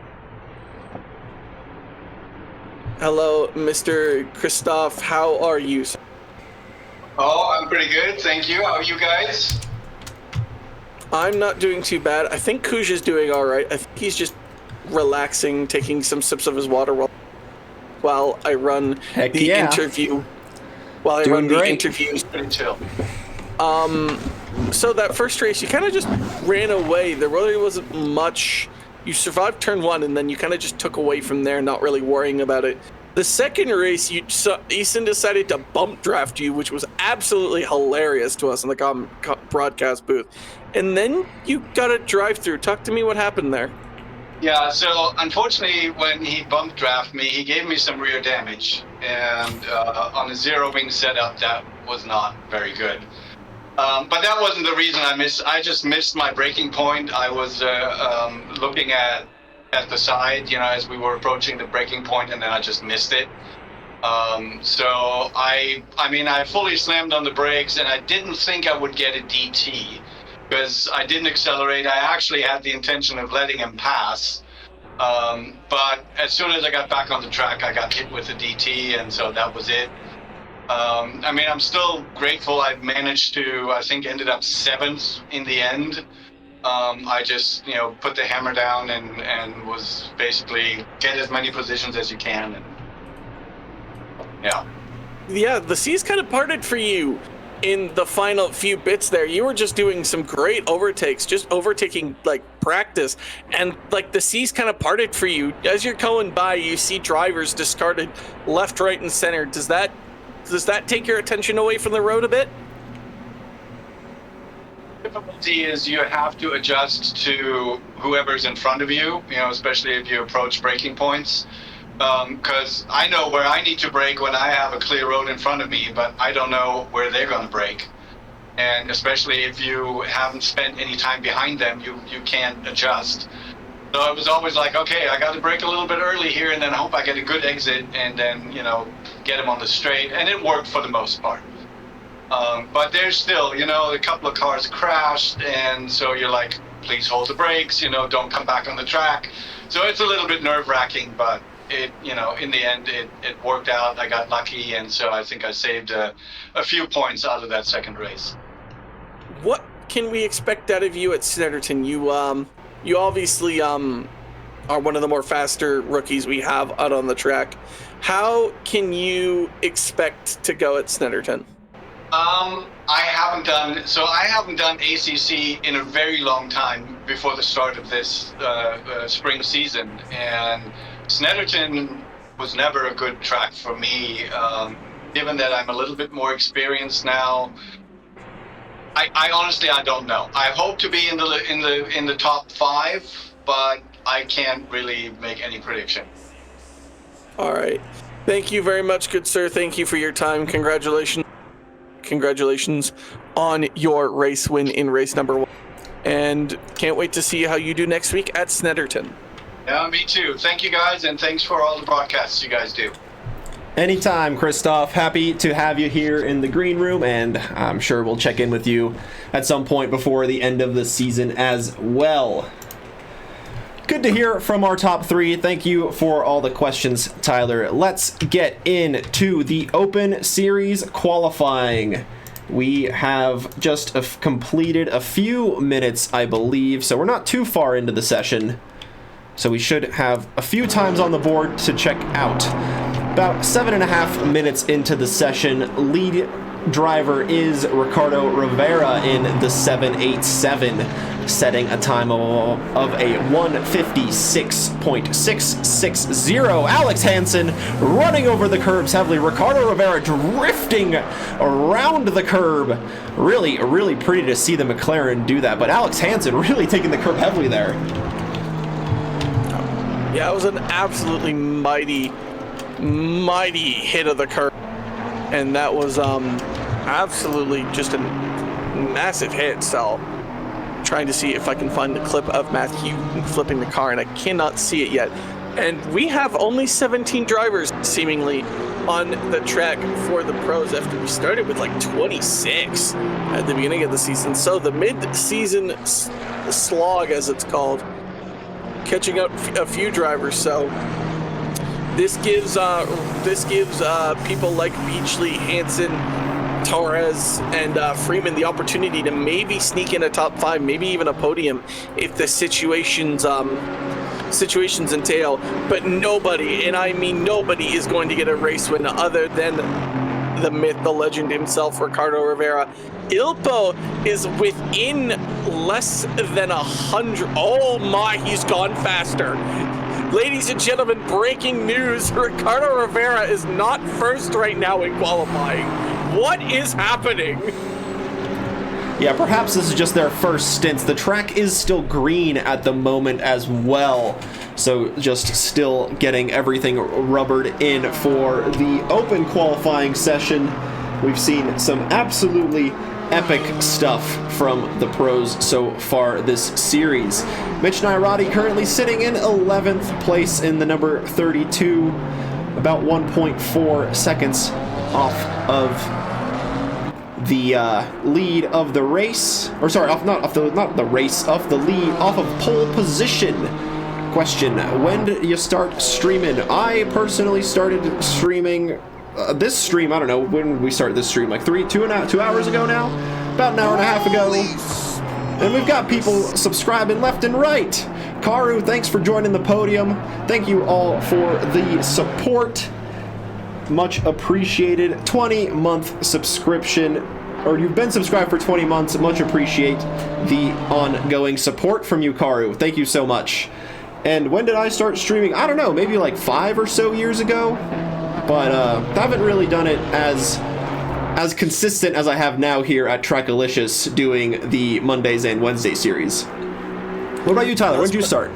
Hello, Mr. Christoph. How are you? Oh, I'm pretty good, thank you. How are you guys? I'm not doing too bad. I think Kuja's doing all right. I think he's just relaxing, taking some sips of his water while I run interview. While I run the interviews. Pretty chill. So that first race, you kind of just ran away. There really wasn't much. You survived turn one, and then you kind of just took away from there, not really worrying about it. The second race, Easton decided to bump draft you, which was absolutely hilarious to us in the broadcast booth. And then you got a drive-through. Talk to me what happened there. Yeah, so unfortunately, when he bump draft me, he gave me some rear damage. And on a zero-wing setup, that was not very good. But that wasn't the reason I missed. I just missed my braking point. I was looking at the side, as we were approaching the braking point, and then I just missed it. So I fully slammed on the brakes, and I didn't think I would get a DT because I didn't accelerate. I actually had the intention of letting him pass. But as soon as I got back on the track, I got hit with a DT, and so that was it. I'm still grateful I managed to, I think, ended up 7th in the end. I just, put the hammer down and was basically get as many positions as you can. And yeah. Yeah, the seas kind of parted for you in the final few bits there. You were just doing some great overtakes, just overtaking like practice, and like the seas kind of parted for you. As you're going by, you see drivers discarded left, right, and center. Does that take your attention away from the road a bit? The difficulty is you have to adjust to whoever's in front of you, especially if you approach braking points. Because I know where I need to brake when I have a clear road in front of me, but I don't know where they're going to brake. And especially if you haven't spent any time behind them, you can't adjust. So it was always like, okay, I got to brake a little bit early here, and then I hope I get a good exit, and then, get them on the straight. And it worked for the most part. But there's still, a couple of cars crashed, and so you're like, please hold the brakes, don't come back on the track. So it's a little bit nerve-wracking, but it, in the end, it worked out. I got lucky, and so I think I saved a few points out of that second race. What can we expect out of you at Snetterton? You obviously are one of the more faster rookies we have out on the track. How can you expect to go at Snetterton? I haven't done ACC in a very long time before the start of this spring season, and Snetterton was never a good track for me. Given that I'm a little bit more experienced now, I honestly don't know. I hope to be in the top 5, but I can't really make any prediction. All right. Thank you very much, good sir. Thank you for your time. Congratulations on your race win in race number 1. And can't wait to see how you do next week at Snetterton. Yeah, me too. Thank you guys, and thanks for all the broadcasts you guys do. Anytime, Christoph. Happy to have you here in the green room, and I'm sure we'll check in with you at some point before the end of the season as well. Good to hear from our top 3. Thank you for all the questions, Tyler. Let's get into the Open Series qualifying. We have just completed a few minutes, I believe, so we're not too far into the session. So we should have a few times on the board to check out. About 7.5 minutes into the session, lead driver is Ricardo Rivera in the 787, setting a time of a 1:56.660. Alex Hansen running over the curbs heavily. Ricardo Rivera drifting around the curb. Really, really pretty to see the McLaren do that, but Alex Hansen really taking the curb heavily there. Yeah, it was an absolutely mighty hit of the curve, and that was absolutely just a massive hit. So trying to see if I can find the clip of Matthew flipping the car, and I cannot see it yet. And we have only 17 drivers seemingly on the track for the pros after we started with like 26 at the beginning of the season. So the mid-season slog, as it's called, catching up a few drivers. So this gives people like Beachley, Hansen, Torres, and Freeman the opportunity to maybe sneak in a top 5, maybe even a podium if the situations entail. But nobody, and I mean nobody, is going to get a race win other than the myth, the legend himself, Ricardo Rivera. Ilpo is within less than 100. Oh my, he's gone faster. Ladies and gentlemen, breaking news. Ricardo Rivera is not first right now in qualifying. What is happening? Yeah, perhaps this is just their first stints. The track is still green at the moment as well, so just still getting everything rubbered in for the open qualifying session. We've seen some absolutely epic stuff from the pros so far this series. Mitch Nairati currently sitting in 11th place in the number 32, about 1.4 seconds off of the lead of the race, or sorry, off the lead, off of pole position. Question: when did you start streaming? I personally started streaming this stream, I don't know, when did we start this stream? Like 2 hours ago now? About an hour and a half ago. And we've got people subscribing left and right. Karu, thanks for joining the podium. Thank you all for the support. Much appreciated. 20-month subscription, or you've been subscribed for 20 months. Much appreciate the ongoing support from you, Karu. Thank you so much. And when did I start streaming? I don't know, maybe like 5 or so years ago. But haven't really done it as consistent as I have now here at Trackalicious, doing the Mondays and Wednesday series. What about you, Tyler? When did you start?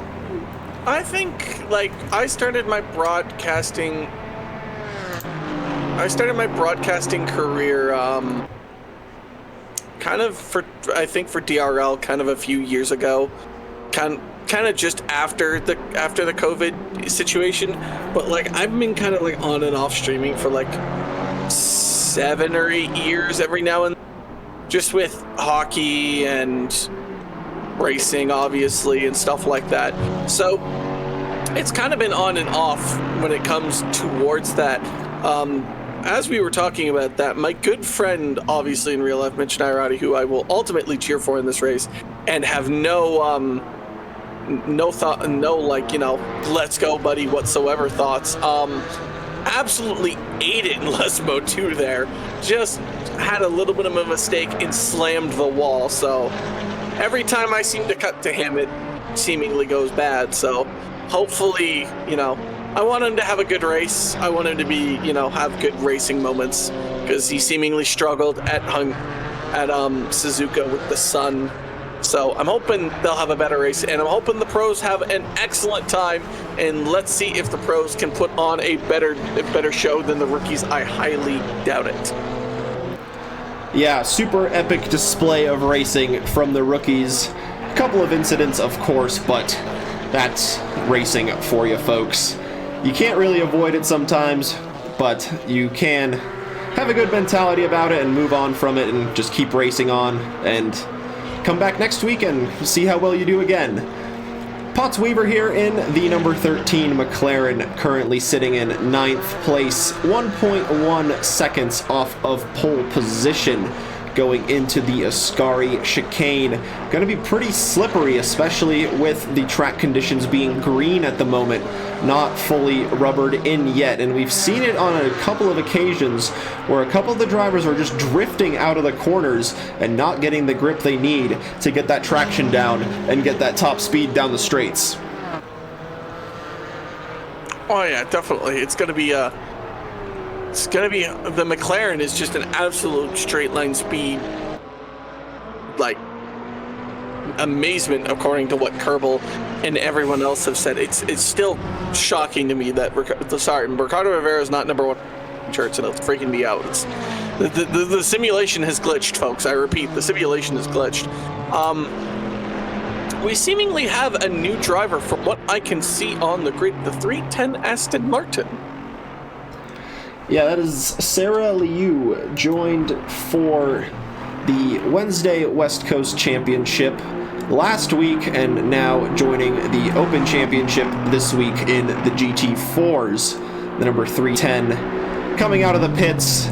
I think, like, I started my broadcasting career kind of for DRL kind of a few years ago. Kind of just after the COVID situation, but like I've been kind of like on and off streaming for like 7 or 8 years every now and then, just with hockey and racing obviously and stuff like that. So it's kind of been on and off when it comes towards that. As we were talking about that, my good friend, obviously in real life, Mitch Nairati, who I will ultimately cheer for in this race and have no thought, no, like, you know, let's go buddy whatsoever thoughts, absolutely ate it in Les Mode 2 there. Just had a little bit of a mistake and slammed the wall. So every time I seem to cut to him, it seemingly goes bad. So hopefully, I want him to have a good race. I want him to be, have good racing moments, because he seemingly struggled at Suzuka with the sun. So I'm hoping they'll have a better race, and I'm hoping the pros have an excellent time, and let's see if the pros can put on a better show than the rookies. I highly doubt it. Yeah, super epic display of racing from the rookies. A couple of incidents, of course, but that's racing for you, folks. You can't really avoid it sometimes, but you can have a good mentality about it and move on from it and just keep racing on and come back next week and see how well you do again. Potts Weaver here in the number 13 McLaren, currently sitting in 9th place, 1.1 seconds off of pole position going into the Ascari chicane. Going to be pretty slippery, especially with the track conditions being green at the moment, not fully rubbered in yet. And we've seen it on a couple of occasions where a couple of the drivers are just drifting out of the corners and not getting the grip they need to get that traction down and get that top speed down the straights. Oh yeah, definitely. It's gonna be the McLaren is just an absolute straight line speed, like, amazement, according to what Kerbal and everyone else have said. It's still shocking to me that Ricardo Rivera is not number one in charts, and it's freaking me out. It's the simulation has glitched, folks. I repeat, the simulation has glitched. We seemingly have a new driver from what I can see on the grid, the 310 Aston Martin. Yeah, that is Sarah Liu, joined for the Wednesday West Coast Championship last week and now joining the Open Championship this week in the GT4s. The number 310 coming out of the pits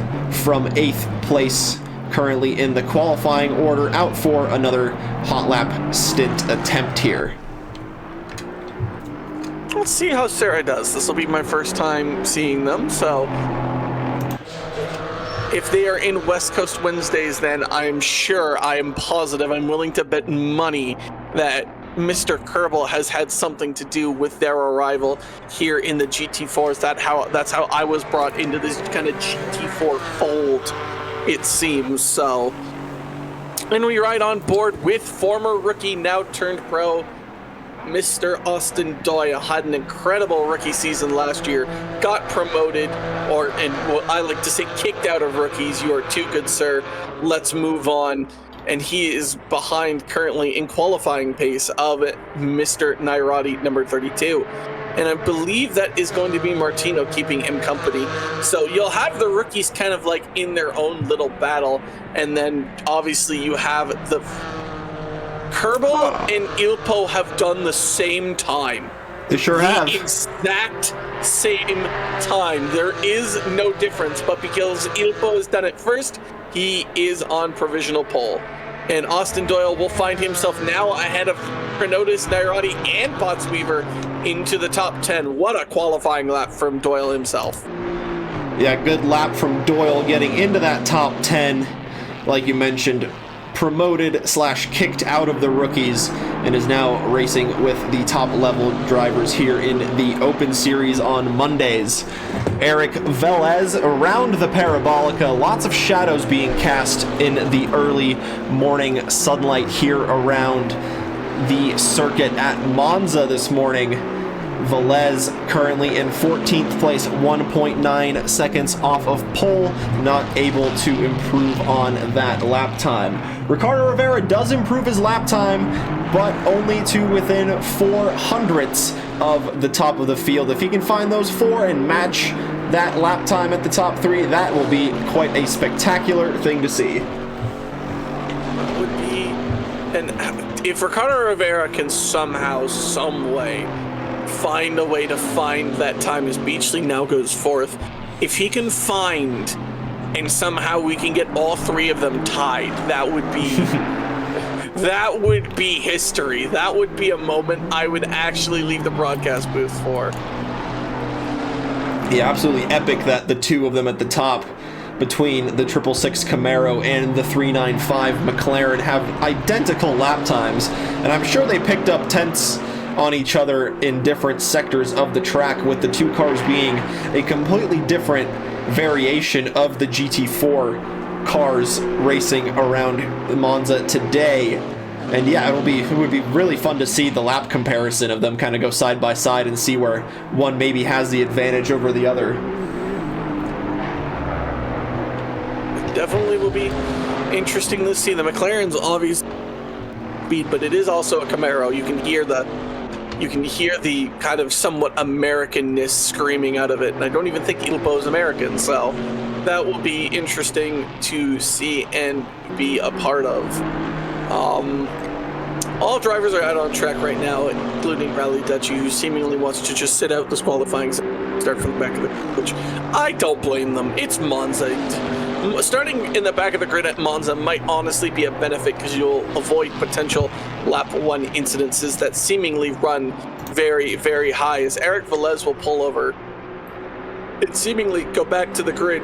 from 8th place, currently in the qualifying order, out for another hot lap stint attempt here. Let's see how Sarah does. This will be my first time seeing them, so if they are in West Coast Wednesdays, then I am positive, I'm willing to bet money that Mr. Kerbal has had something to do with their arrival here in the GT4s. That's how I was brought into this kind of GT4 fold, it seems. So, and we ride on board with former rookie, now turned pro, Mr. Austin Doyle. Had an incredible rookie season last year, got promoted, and what I like to say, kicked out of rookies. You are too good, sir. Let's move on. And he is behind currently in qualifying pace of Mr. Nairati, number 32. And I believe that is going to be Martino keeping him company. So you'll have the rookies kind of like in their own little battle. And then obviously you have the Kerbal and Ilpo have done the same time. They sure have. The exact same time. There is no difference, but because Ilpo has done it first, he is on provisional pole. And Austin Doyle will find himself now ahead of Prenotis, Nairati, and Potts Weaver into the top 10. What a qualifying lap from Doyle himself. Yeah, good lap from Doyle getting into that top 10. Like you mentioned, promoted / kicked out of the rookies and is now racing with the top level drivers here in the Open Series on Mondays. Eric Velez around the Parabolica, lots of shadows being cast in the early morning sunlight here around the circuit at Monza this morning. Velez currently in 14th place, 1.9 seconds off of pole, not able to improve on that lap time. Ricardo Rivera does improve his lap time, but only to within 4 hundredths of the top of the field. If he can find those 4 and match that lap time at the top 3, that will be quite a spectacular thing to see. Would be, and if Ricardo Rivera can somehow, some way, find a way to find that time as Beachley now goes 4th, if he can find and somehow we can get all 3 of them tied, that would be that would be history. That would be a moment I would actually leave the broadcast booth for. Yeah, absolutely epic that the 2 of them at the top between the 666 Camaro and the 395 McLaren have identical lap times, and I'm sure they picked up tenths on each other in different sectors of the track, with the two cars being a completely different variation of the GT4 cars racing around Monza today. And yeah, it would be really fun to see the lap comparison of them kind of go side by side and see where one maybe has the advantage over the other. It definitely will be interesting to see. The McLaren's obvious speed, but it is also a Camaro. You can hear the kind of somewhat Americanness screaming out of it, and I don't even think Ilpo's American, so that will be interesting to see and be a part of. All drivers are out on track right now, including Rally Dutchy, who seemingly wants to just sit out this qualifying, start from the back of the grid, which I don't blame them. It's Monza. Starting in the back of the grid at Monza might honestly be a benefit, because you'll avoid potential lap 1 incidences that seemingly run very, very high, as Eric Velez will pull over and seemingly go back to the grid,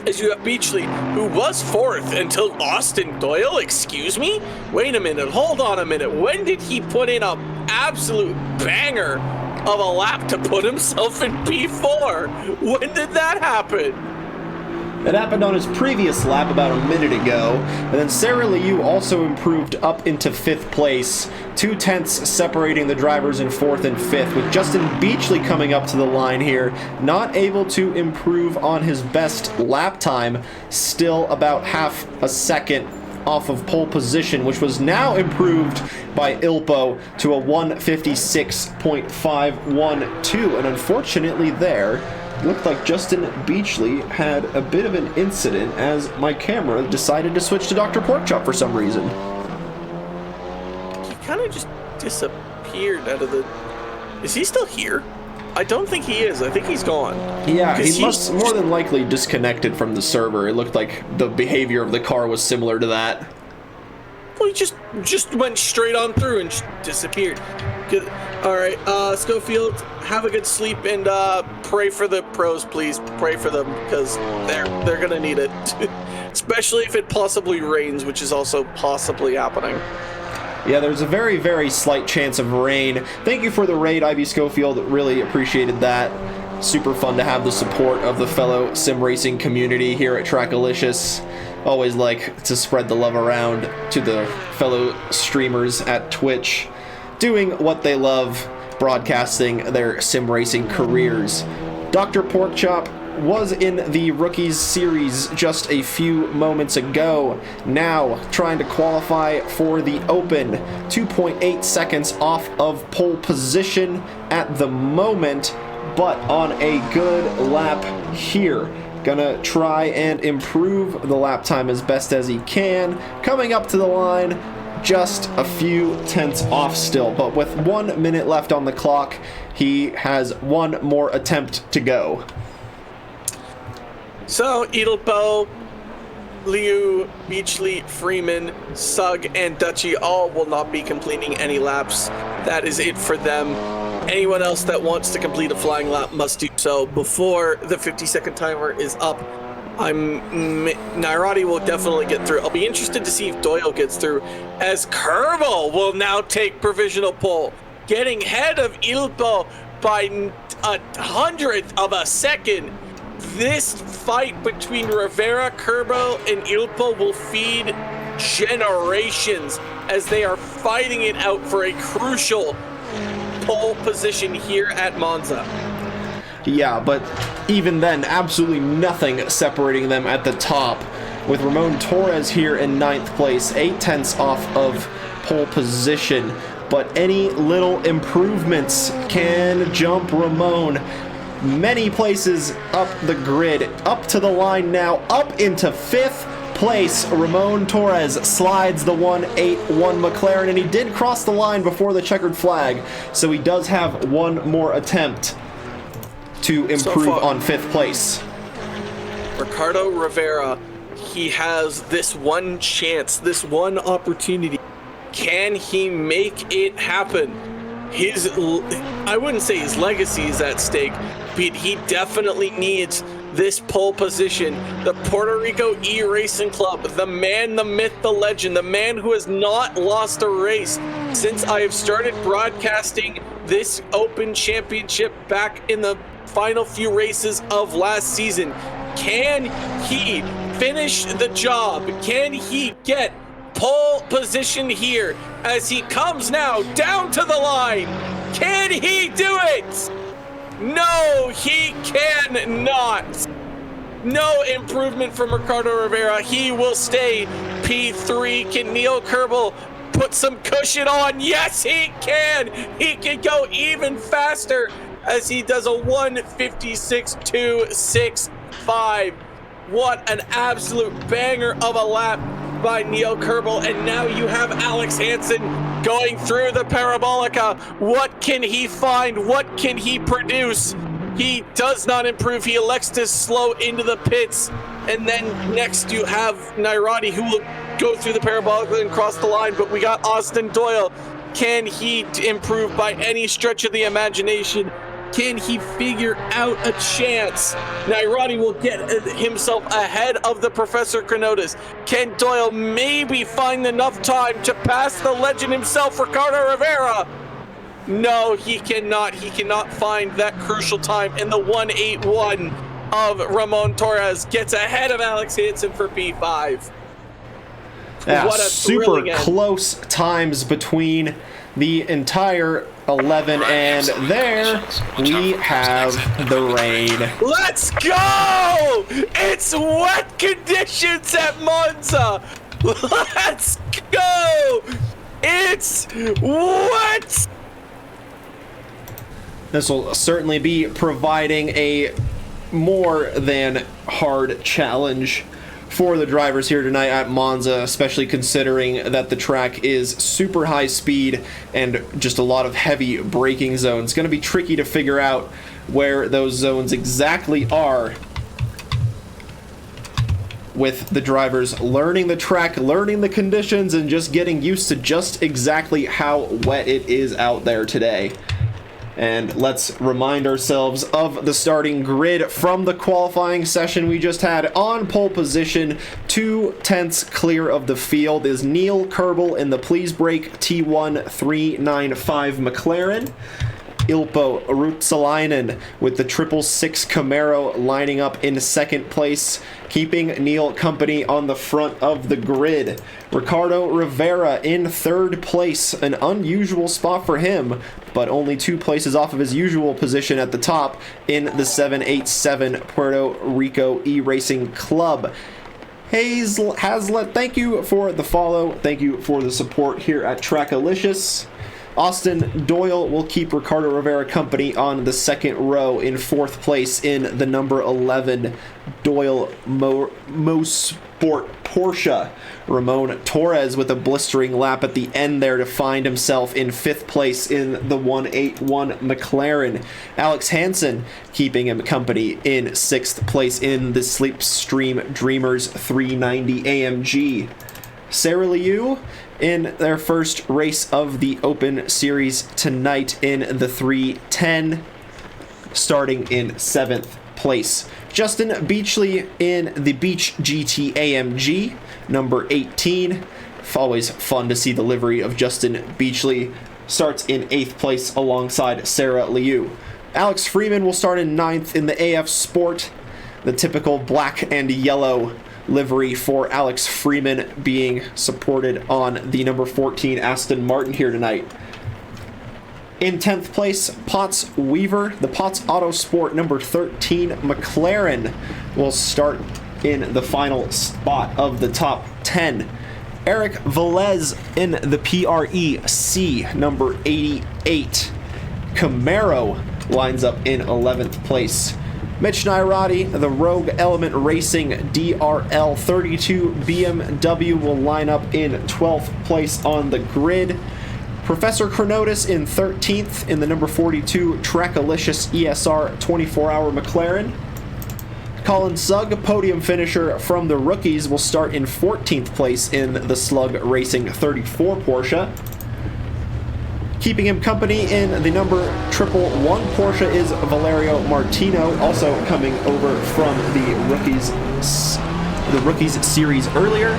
as you have Beachley, who was 4th until Austin Doyle. Excuse me? Wait a minute, hold on a minute. When did he put in a absolute banger of a lap to put himself in P4? When did that happen? It happened on his previous lap about a minute ago, and then Sarah Liu also improved up into 5th place, 2 tenths separating the drivers in 4th and 5th, with Justin Beachley coming up to the line here, not able to improve on his best lap time, still about half a second off of pole position, which was now improved by Ilpo to a 156.512, and unfortunately there, looked like Justin Beachley had a bit of an incident, as my camera decided to switch to Dr. Porkchop for some reason. He kind of just disappeared out of the... Is he still here? I don't think he is. I think he's gone. Yeah, he must more than likely disconnected from the server. It looked like the behavior of the car was similar to that. Well, he just went straight on through and just disappeared. Good. All right, Schofield, have a good sleep, and pray for the pros, please. Pray for them, because they're gonna need it, especially if it possibly rains, which is also possibly happening. Yeah, there's a very, very slight chance of rain. Thank you for the raid, Ivy Schofield. Really appreciated that. Super fun to have the support of the fellow sim racing community here at Trackalicious. Always like to spread the love around to the fellow streamers at Twitch, doing what they love, broadcasting their sim racing careers. Dr. Porkchop was in the Rookies Series just a few moments ago, now trying to qualify for the Open, 2.8 seconds off of pole position at the moment, but on a good lap here. Gonna try and improve the lap time as best as he can. Coming up to the line, just a few tenths off still, but with 1 minute left on the clock, he has one more attempt to go. So, Italpo, Liu, Beachley, Freeman, Sugg, and Dutchy all will not be completing any laps. That is it for them. Anyone else that wants to complete a flying lap must do so before the 50-second timer is up. Nairati will definitely get through. I'll be interested to see if Doyle gets through, as Kerbal will now take provisional pole, getting ahead of Ilpo by 100th of a second. This fight between Rivera, Kerbal, and Ilpo will feed generations, as they are fighting it out for a crucial pole position here at Monza. Yeah, but even then, absolutely nothing separating them at the top, with Ramon Torres here in 9th place, 8 tenths off of pole position. But any little improvements can jump Ramon many places up the grid, up to the line now, up into 5th place. Ramon Torres slides the 181 McLaren, and he did cross the line before the checkered flag, so he does have one more attempt to improve on 5th place. Ricardo Rivera, he has this one chance, this one opportunity. Can he make it happen? I wouldn't say his legacy is at stake, but he definitely needs this pole position. The Puerto Rico E-Racing Club, the man, the myth, the legend, the man who has not lost a race since I have started broadcasting this Open Championship back in the final few races of last season. Can he finish the job? Can he get pole position here as he comes now down to the line? Can he do it? No, he cannot. No improvement from Ricardo Rivera. He will stay P3. Can Neil Kerbel put some cushion on? Yes, he can. He can go even faster as he does a 1:56.265. What an absolute banger of a lap by Neil Kerbel. And now you have Alex Hansen going through the Parabolica. What can he find? What can he produce? He does not improve. He elects to slow into the pits. And then next you have Nairati, who will go through the Parabolica and cross the line. But we got Austin Doyle. Can he improve by any stretch of the imagination? Can he figure out a chance? Nairati will get himself ahead of the Professor Chronotis. Can Doyle maybe find enough time to pass the legend himself, Ricardo Rivera? No, he cannot. He cannot find that crucial time. And the 1:81 of Ramon Torres gets ahead of Alex Hansen for P5. Yeah, What a super thrilling end. close times between the entire 11, and there we have the rain. Let's go! It's wet conditions at Monza. Let's go! It's wet! This will certainly be providing a more than hard challenge for the drivers here tonight at Monza, especially considering that the track is super high speed and just a lot of heavy braking zones. It's going to be tricky to figure out where those zones exactly are, with the drivers learning the track, learning the conditions, and just getting used to just exactly how wet it is out there today. And let's remind ourselves of the starting grid from the qualifying session we just had. On pole position, 2/10 clear of the field, is Neil Kerbel in the Please Brake T1 395 McLaren. Ilpo Ruotsalainen with the 666 Camaro lining up in second place, keeping Neil company on the front of the grid. Ricardo Rivera in third place, an unusual spot for him, but only 2 places off of his usual position at the top in the 787 Puerto Rico E-Racing Club. Hazlet, thank you for the follow. Thank you for the support here at Trackalicious. Austin Doyle will keep Ricardo Rivera company on the second row in fourth place in the number 11 Doyle Mosport Porsche. Ramon Torres with a blistering lap at the end there to find himself in fifth place in the 181 McLaren. Alex Hansen keeping him company in sixth place in the Slipstream Dreamers 390 AMG. Sarah Liu in their first race of the Open Series tonight in the 310, starting in 7th place. Justin Beachley in the Beach GT AMG, number 18. Always fun to see the livery of Justin Beachley. Starts in 8th place alongside Sarah Liu. Alex Freeman will start in 9th in the AF Sport, the typical black and yellow livery for Alex Freeman being supported on the number 14 Aston Martin here tonight. In 10th place, Potts Weaver, the Potts Auto Sport number 13 McLaren will start in the final spot of the top 10. Eric Velez in the PREC number 88. Camaro lines up in 11th place. Mitch Nairati, the Rogue Element Racing DRL32 BMW will line up in 12th place on the grid. Professor Chronotis in 13th in the number 42 Trackalicious ESR 24-hour McLaren. Colin Sugg, podium finisher from the rookies, will start in 14th place in the Slug Racing 34 Porsche. Keeping him company in the number 111 Porsche is Valerio Martino, also coming over from the rookies series earlier.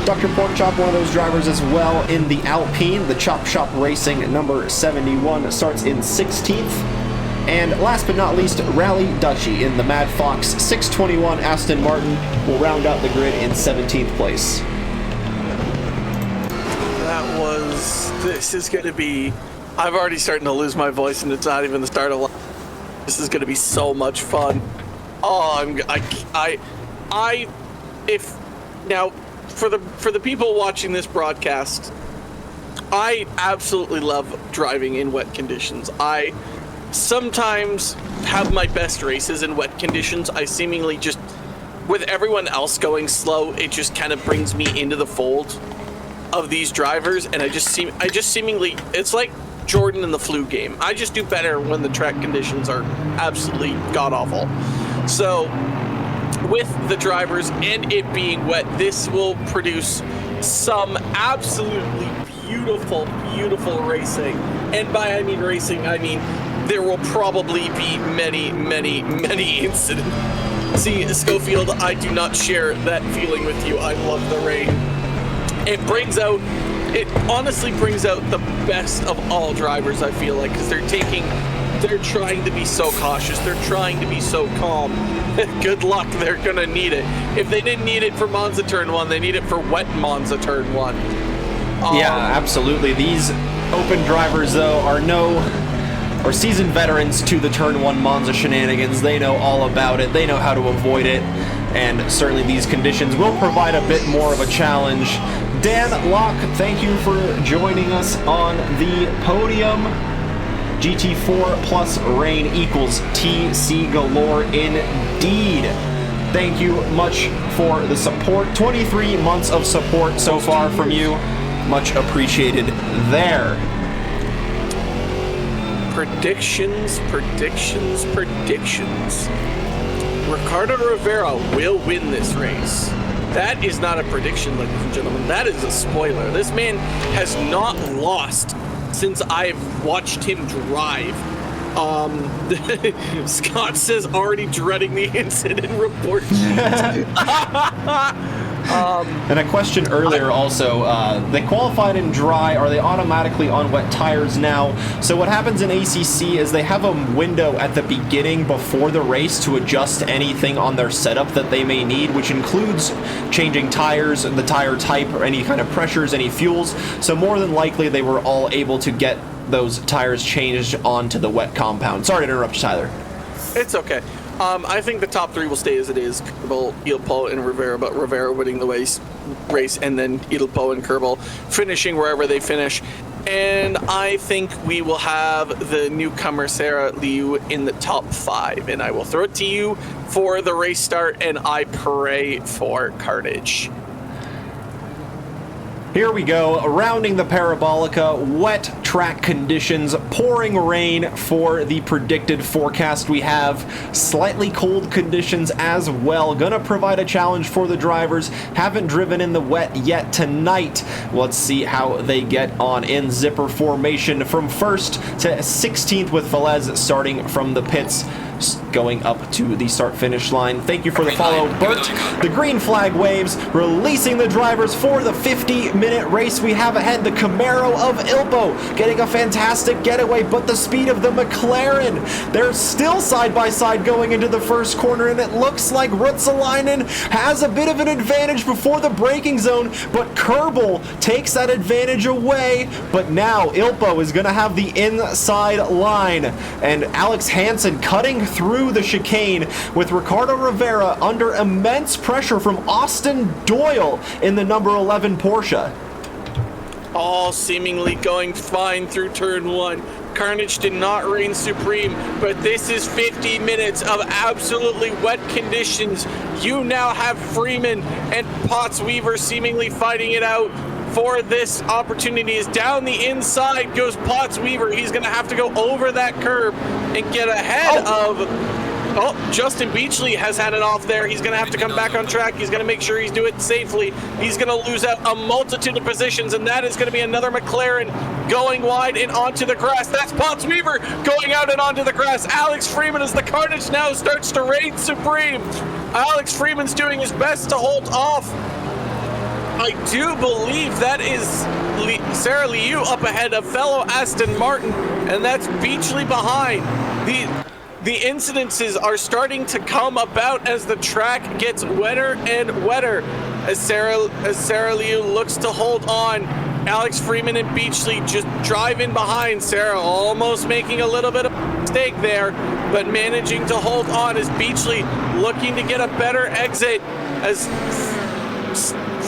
Dr. Porkchop, one of those drivers as well in the Alpine. The Chop Shop Racing number 71 starts in 16th. And last but not least, Rally Dutchy in the Mad Fox 621 Aston Martin will round out the grid in 17th place. This is going to be, I'm already starting to lose my voice and it's not even the start of, this is going to be so much fun. Oh, now, for the people watching this broadcast, I absolutely love driving in wet conditions. I sometimes have my best races in wet conditions. I seemingly just, with everyone else going slow, it just kind of brings me into the fold of these drivers, and I just seemingly, it's like Jordan in the flu game. I just do better when the track conditions are absolutely god-awful. So with the drivers and it being wet, this will produce some absolutely beautiful, beautiful racing. And by I mean racing, I mean there will probably be many, many, many incidents. See, Schofield, I do not share that feeling with you. I love the rain. It honestly brings out the best of all drivers, I feel like, because they're trying to be so cautious. They're trying to be so calm. Good luck, they're going to need it. If they didn't need it for Monza Turn 1, they need it for wet Monza Turn 1. Yeah, absolutely. These open drivers, though, are seasoned veterans to the Turn 1 Monza shenanigans. They know all about it. They know how to avoid it. And certainly these conditions will provide a bit more of a challenge. Dan Locke, thank you for joining us on the podium. GT4 plus rain equals TC galore indeed. Thank you much for the support. 23 months of support so far from you. Much appreciated there. Predictions. Ricardo Rivera will win this race. That is not a prediction, ladies and gentlemen. That is a spoiler. This man has not lost since I've watched him drive. Scott says already dreading the incident report. And a question earlier also, they qualified in dry. Are they automatically on wet tires now? So what happens in ACC is they have a window at the beginning before the race to adjust anything on their setup that they may need, which includes changing tires, the tire type, or any kind of pressures, any fuels. So more than likely they were all able to get those tires changed onto the wet compound. Sorry to interrupt you, Tyler. It's okay. I think the top three will stay as it is. Kerbal, Ilpo, and Rivera, but Rivera winning the race, and then Ilpo and Kerbal finishing wherever they finish. And I think we will have the newcomer Sarah Liu in the top 5. And I will throw it to you for the race start, and I pray for carnage. Here we go, rounding the Parabolica, wet track conditions, pouring rain for the predicted forecast. We have slightly cold conditions as well. Gonna provide a challenge for the drivers. Haven't driven in the wet yet tonight. Let's see how they get on in zipper formation from 1st to 16th with Velez starting from the pits, going up to the start-finish line. Thank you for the follow, Bert. The green flag waves, releasing the drivers for the 50-minute race we have ahead. The Camaro of Ilpo getting a fantastic getaway, but the speed of the McLaren. They're still side-by-side going into the first corner, and it looks like Ruotsalainen has a bit of an advantage before the braking zone, but Kerbal takes that advantage away. But now Ilpo is going to have the inside line, and Alex Hansen cutting through the chicane with Ricardo Rivera under immense pressure from Austin Doyle in the number 11 Porsche. All seemingly going fine through turn 1. Carnage did not reign supreme, but this is 50 minutes of absolutely wet conditions. You now have Freeman and Potts Weaver seemingly fighting it out for this opportunity. Is down the inside goes Potts Weaver. He's going to have to go over that curb and get ahead of Oh, Justin Beachley has had it off there. He's going to have to come back on track. He's going to make sure he's doing it safely. He's going to lose out a multitude of positions, and that is going to be another McLaren going wide and onto the grass. That's Potts Weaver going out and onto the grass. Alex Freeman, as the carnage now starts to reign supreme. Alex Freeman's doing his best to hold off. I do believe that is Sarah Liu up ahead of fellow Aston Martin, and that's Beachley behind. The incidences are starting to come about as the track gets wetter and wetter. As Sarah Liu looks to hold on, Alex Freeman and Beachley just drive in behind. Sarah almost making a little bit of a mistake there, but managing to hold on as Beachley looking to get a better exit as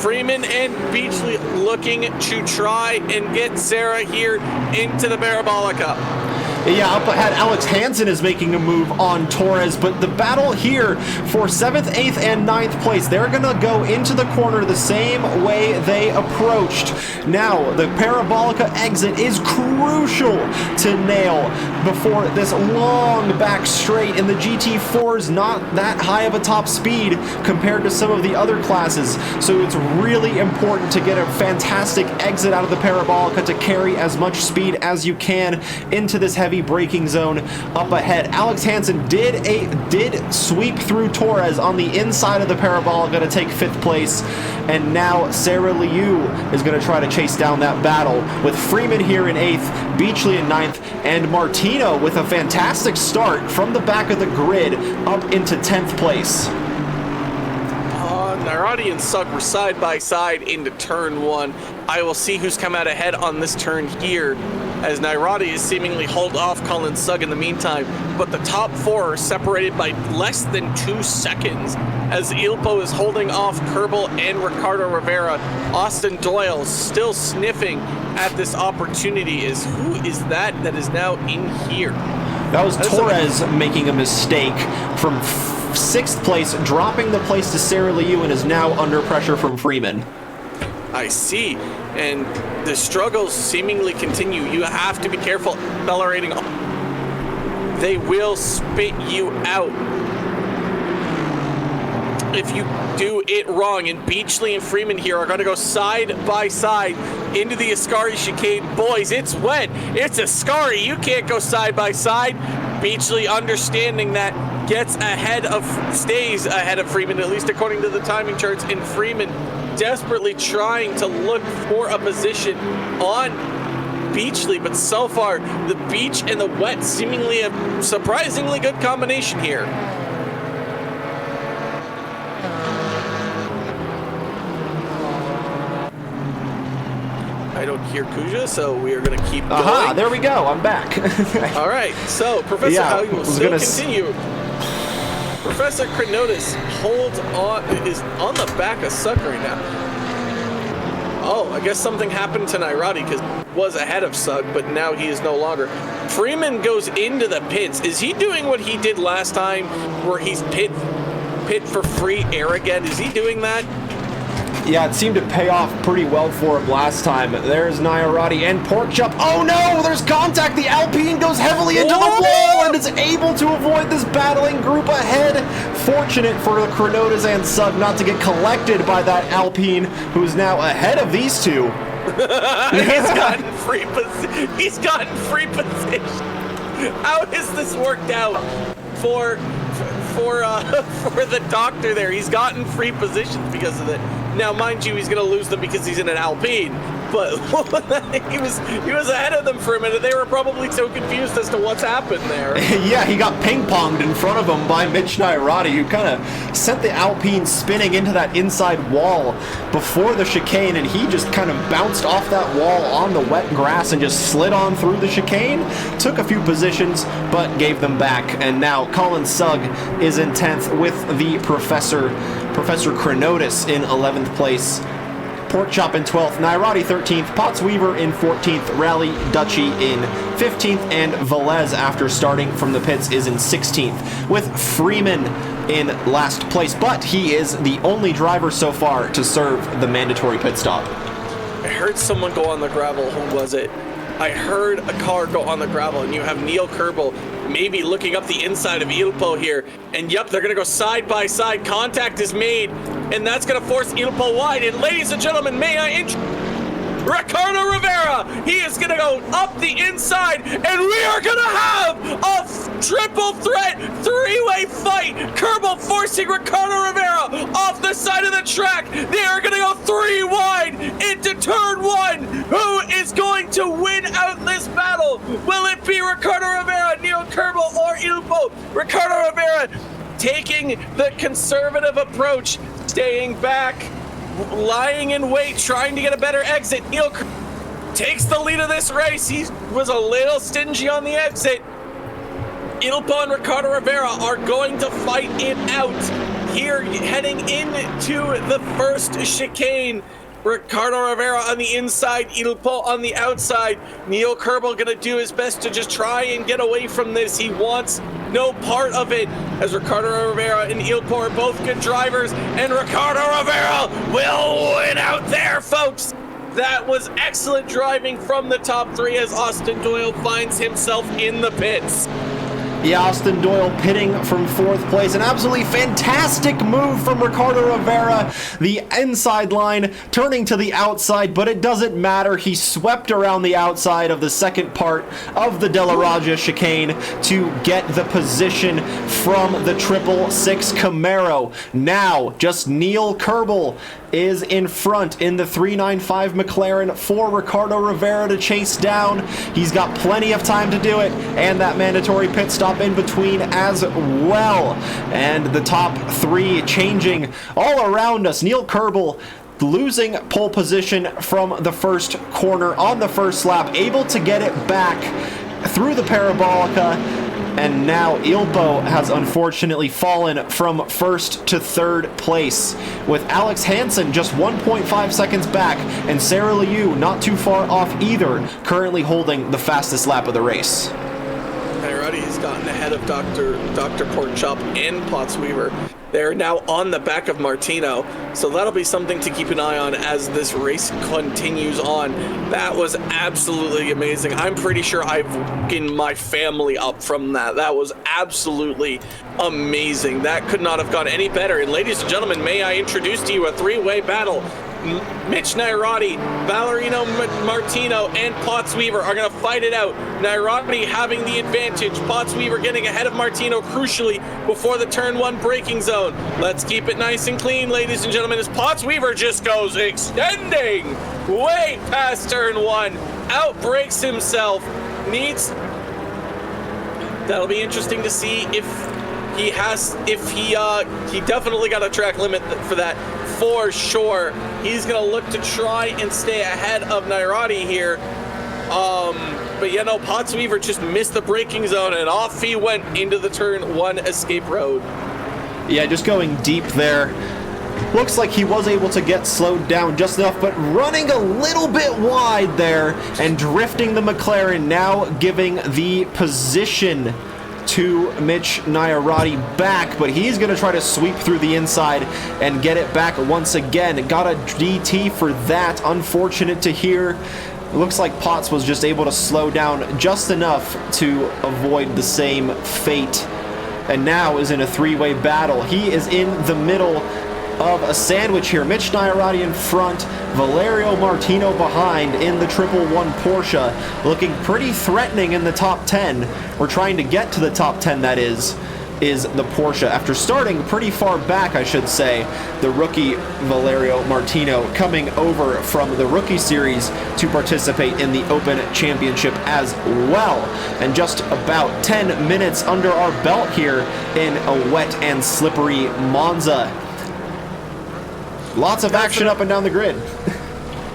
Freeman and Beachley looking to try and get Sarah here into the Parabolica. Yeah, up ahead, Alex Hansen is making a move on Torres, but the battle here for 7th, 8th, and 9th place, they're going to go into the corner the same way they approached. Now, the Parabolica exit is crucial to nail before this long back straight, and the GT4 is not that high of a top speed compared to some of the other classes, so it's really important to get a fantastic exit out of the Parabolica to carry as much speed as you can into this heavy braking zone up ahead. Alex Hansen did sweep through Torres on the inside of the Parabolica to take 5th place, and now Sarah Liu is going to try to chase down that battle with Freeman here in 8th, Beachley in 9th, and Martino with a fantastic start from the back of the grid up into 10th place. Nairati and Sugg were side by side into turn 1. I will see who's come out ahead on this turn here, as Nairati is seemingly hold off Colin Sugg in the meantime, but the top 4 are separated by less than 2 seconds, as Ilpo is holding off Kerbal and Ricardo Rivera. Austin Doyle still sniffing at this opportunity. Who is that is now in here? That was Torres making a mistake from 6th place, dropping the place to Sarah Liu, and is now under pressure from Freeman. I see, and the struggles seemingly continue. You have to be careful accelerating. They will spit you out if you do it wrong, and Beachley and Freeman here are going to go side by side into the Ascari chicane. Boys, it's wet. It's Ascari. You can't go side by side. Beachley, understanding that, stays ahead of Freeman, at least according to the timing charts, and Freeman desperately trying to look for a position on Beachley, but so far the beach and the wet seemingly a surprisingly good combination here. I don't hear Kuja, so we are going to keep going. Aha, there we go. I'm back. All right, so Professor Howie will still continue. Professor Krenotis is on the back of Sugg right now. Oh, I guess something happened to Nairati, because he was ahead of Sugg, but now he is no longer. Freeman goes into the pits. Is he doing what he did last time, where he's pit for free air again? Is he doing that? Yeah, it seemed to pay off pretty well for him last time. There's Nairati and Porkchop. Oh no, there's contact. The Alpine goes heavily into the wall and is able to avoid this battling group ahead. Fortunate for the Krenotis and Sugg not to get collected by that Alpine, who's now ahead of these two. He's gotten free position. How has this worked out for the doctor there? He's gotten free positions because of it. Now, mind you, he's going to lose them because he's in an Alpine, but he was ahead of them for a minute. They were probably so confused as to what's happened there. Yeah, he got ping-ponged in front of him by Mitch Nairati, who kind of sent the Alpine spinning into that inside wall before the chicane, and he just kind of bounced off that wall on the wet grass and just slid on through the chicane, took a few positions, but gave them back. And now Colin Sugg is in 10th with the Professor Krenotis in 11th place. Porkchop in 12th, Nairati 13th, Potts Weaver in 14th, Rally Dutchy in 15th, and Velez, after starting from the pits, is in 16th, with Freeman in last place, but he is the only driver so far to serve the mandatory pit stop. I heard someone go on the gravel. Who was it? I heard a car go on the gravel, and you have Neil Kerbel maybe looking up the inside of Ilpo here. And yep, they're going to go side by side. Contact is made, and that's going to force Ilpo wide. And ladies and gentlemen, may I Ricardo Rivera, he is going to go up the inside, and we are going to have a triple threat three-way fight. Kerbel forcing Ricardo Rivera off the side of the track. They are going to go three wide into turn one. Who is going to win out this battle? Will it be Ricardo Rivera, Neil Kerbel, or Ilpo? Ricardo Rivera taking the conservative approach, staying back, lying in wait, trying to get a better exit. Neil takes the lead of this race. He was a little stingy on the exit. Ilpo and Ricardo Rivera are going to fight it out here, heading into the first chicane. Ricardo Rivera on the inside, Ilpo on the outside. Neil Kerbel gonna do his best to just try and get away from this. He wants no part of it, as Ricardo Rivera and Ilpo are both good drivers, and Ricardo Rivera will win out there, folks. That was excellent driving from the top three as Austin Doyle finds himself in the pits. Yeah, Austin Doyle pitting from fourth place. An absolutely fantastic move from Ricardo Rivera. The inside line turning to the outside, but it doesn't matter. He swept around the outside of the second part of the De La Raja chicane to get the position from the 666 Camaro. Now, just Neil Kerbel is in front in the 395 McLaren for Ricardo Rivera to chase down. He's got plenty of time to do it, and that mandatory pit stop in between as well. And the top three changing all around us. Neil Kerbel losing pole position from the first corner on the first lap, able to get it back through the parabolica. And now Ilpo has unfortunately fallen from first to third place, with Alex Hansen just 1.5 seconds back, and Sarah Liu not too far off either, currently holding the fastest lap of the race. He's gotten ahead of Dr. Porkchop and Pottsweaver. They're now on the back of Martino, so that'll be something to keep an eye on as this race continues on. That was absolutely amazing. I'm pretty sure I've woken my family up from that. That was absolutely amazing. That could not have gone any better. And ladies and gentlemen, may I introduce to you a three-way battle. Mitch Nairati, Valerino Martino, and Pottsweaver are going to fight it out. Nairati having the advantage. Pottsweaver getting ahead of Martino crucially before the turn one braking zone. Let's keep it nice and clean, ladies and gentlemen, as Pottsweaver just goes extending way past turn one. Outbrakes himself. That'll be interesting to see if he definitely got a track limit for that. For sure, he's gonna look to try and stay ahead of Nairati here. But you know, Pottsweaver just missed the braking zone, and off he went into the turn one escape road. Yeah, just going deep there. Looks like he was able to get slowed down just enough, but running a little bit wide there and drifting the McLaren, now giving the position to Mitch Nairati back, but he's going to try to sweep through the inside and get it back once again. Got a DT for that. Unfortunate to hear. It looks like Potts was just able to slow down just enough to avoid the same fate, and now is in a three-way battle. He is in the middle of a sandwich here. Mitch Nairati in front, Valerio Martino behind in the 111 Porsche, looking pretty threatening in the top 10. We're trying to get to the top 10, that is the Porsche. After starting pretty far back, I should say, the rookie Valerio Martino coming over from the rookie series to participate in the Open Championship as well. And just about 10 minutes under our belt here in a wet and slippery Monza. Lots of action up and down the grid.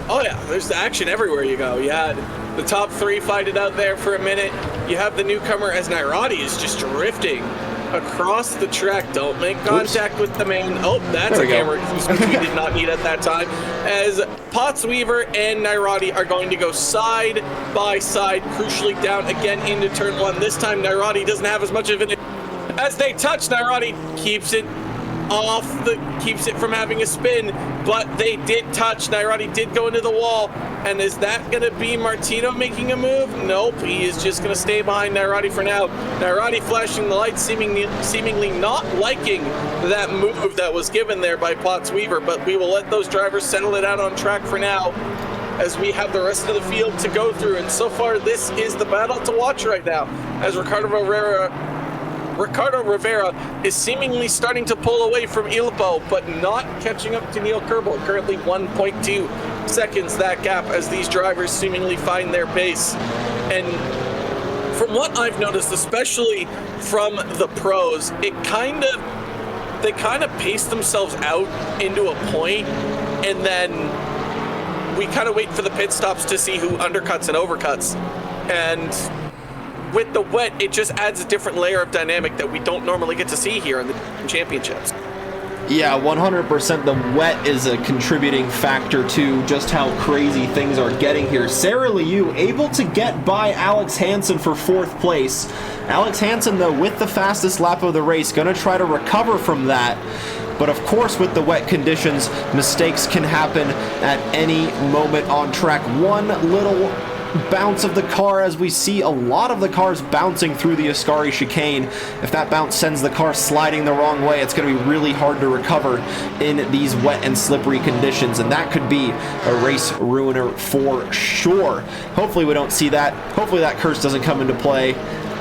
Oh yeah, there's action everywhere you go. You had the top three fight it out there for a minute. You have the newcomer as Nairati is just drifting across the track. Don't make contact with the main. Oh, that's a camera which we did not need at that time. As Pottsweaver and Nairati are going to go side by side, crucially down again into turn one. This time Nairati doesn't have as much of an. As they touch, Nairati keeps it keeps it from having a spin, but they did touch. Nairati did go into the wall, and is that going to be Martino making a move? Nope, he is just going to stay behind Nairati for now. Nairati flashing the lights, seemingly not liking that move that was given there by Potts Weaver, but we will let those drivers settle it out on track for now, as we have the rest of the field to go through. And so far, this is the battle to watch right now, as Ricardo Rivera is seemingly starting to pull away from Ilpo, but not catching up to Neil Kerbel. Currently 1.2 seconds that gap, as these drivers seemingly find their pace. And from what I've noticed, especially from the pros, they kind of pace themselves out into a point, and then we kind of wait for the pit stops to see who undercuts and overcuts. And with the wet, it just adds a different layer of dynamic that we don't normally get to see here in the championships. Yeah, 100% the wet is a contributing factor to just how crazy things are getting here. Sarah Liu able to get by Alex Hansen for 4th place. Alex Hansen, though, with the fastest lap of the race, going to try to recover from that. But of course, with the wet conditions, mistakes can happen at any moment on track. One little bounce of the car, as we see a lot of the cars bouncing through the Ascari chicane. If that bounce sends the car sliding the wrong way, it's going to be really hard to recover in these wet and slippery conditions, and that could be a race ruiner for sure. Hopefully we don't see that. Hopefully that curse doesn't come into play.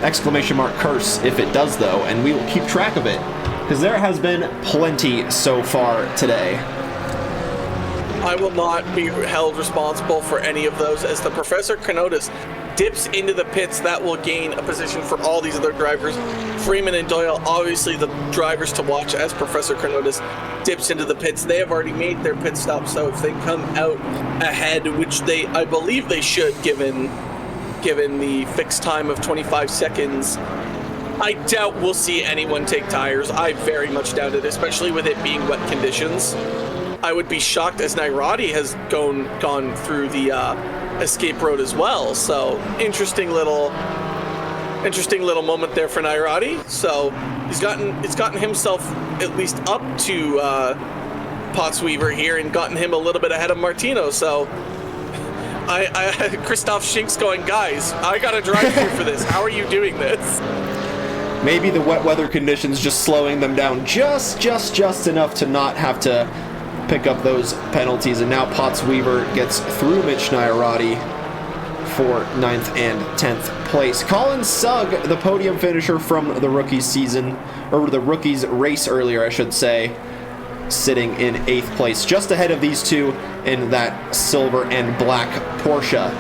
Exclamation mark curse if it does, though, and we will keep track of it, because there has been plenty so far today. I will not be held responsible for any of those, as the Professor Kenotis dips into the pits. That will gain a position for all these other drivers. Freeman and Doyle, obviously the drivers to watch, as Professor Kenotis dips into the pits. They have already made their pit stop, so if they come out ahead, which I believe they should, given the fixed time of 25 seconds, I doubt we'll see anyone take tires. I very much doubt it, especially with it being wet conditions. I would be shocked, as Nairati has gone through the escape road as well. So interesting little moment there for Nairati. So he's gotten himself at least up to Potts Weaver here, and gotten him a little bit ahead of Martino. So Christoph Schink's going, guys, I gotta drive through for this. How are you doing this? Maybe the wet weather conditions just slowing them down just enough to not have to pick up those penalties. And now Potts Weaver gets through Mitch Nairati for 9th and 10th place. Colin Sugg, the podium finisher from the rookie season, or the rookies race earlier, I should say, sitting in 8th place, just ahead of these two in that silver and black Porsche.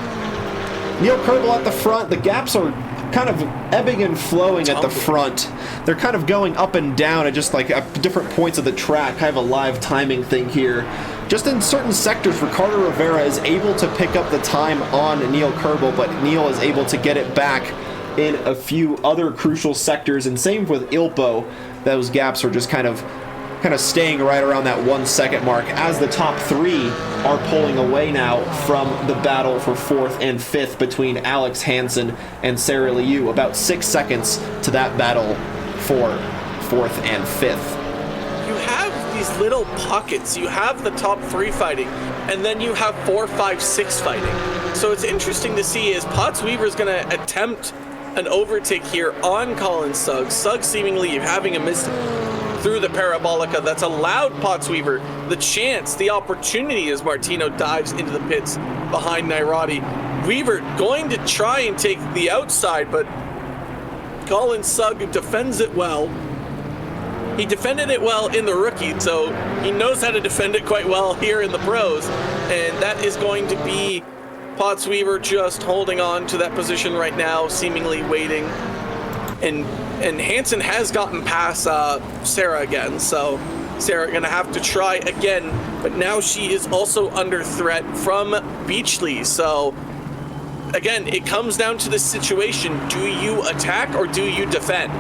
Neil Kerbel at the front. The gaps are kind of ebbing and flowing at the front. They're kind of going up and down at just like at different points of the track. I have a live timing thing here. Just in certain sectors, Ricardo Rivera is able to pick up the time on Neil Kerbel, but Neil is able to get it back in a few other crucial sectors, and same with Ilpo. Those gaps are just kind of staying right around that 1 second mark, as the top three are pulling away now from the battle for 4th and 5th between Alex Hansen and Sarah Liu. About 6 seconds to that battle for 4th and 5th. You have these little pockets. You have the top three fighting, and then you have 4, 5, 6 fighting. So it's interesting to see, as Potts Weaver is going to attempt an overtake here on Colin Sugg. Sugg seemingly having a miss through the parabolica that's allowed Potts Weaver the chance, the opportunity, as Martino dives into the pits behind Nairati. Weaver going to try and take the outside, but Colin Sugg defends it well. He defended it well in the rookie, so he knows how to defend it quite well here in the pros, and that is going to be Potts Weaver just holding on to that position right now, seemingly waiting. And Hansen has gotten past Sarah again, so Sarah gonna have to try again, but now she is also under threat from Beachley. So again, it comes down to this situation. Do you attack or do you defend?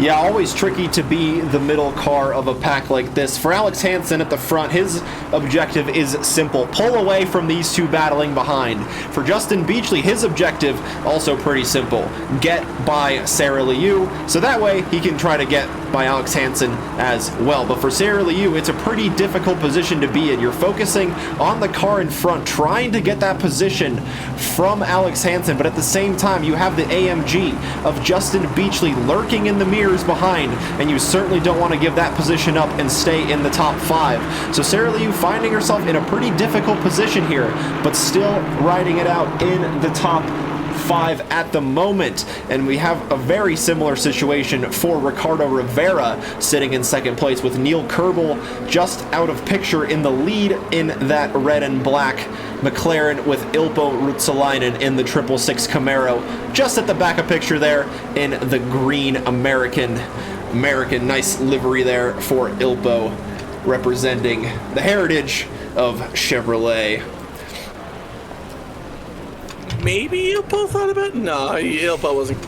Yeah, always tricky to be the middle car of a pack like this. For Alex Hansen at the front, his objective is simple: pull away from these two battling behind. For Justin Beachley, his objective also pretty simple: get by Sarah Liu, so that way he can try to get by Alex Hansen as well. But for Sarah Liu, it's a pretty difficult position to be in. You're focusing on the car in front, trying to get that position from Alex Hansen, but at the same time, you have the AMG of Justin Beachley lurking in the mirrors behind, and you certainly don't want to give that position up and stay in the top 5. So Sarah Liu finding herself in a pretty difficult position here, but still riding it out in the top 5 at the moment. And we have a very similar situation for Ricardo Rivera sitting in second place, with Neil Kerbel just out of picture in the lead in that red and black McLaren, with Ilpo Ruotsalainen in the 666 Camaro just at the back of picture there in the green American. Nice livery there for Ilpo, representing the heritage of Chevrolet. Maybe Ilpo thought about it? No, Ilpo wasn't.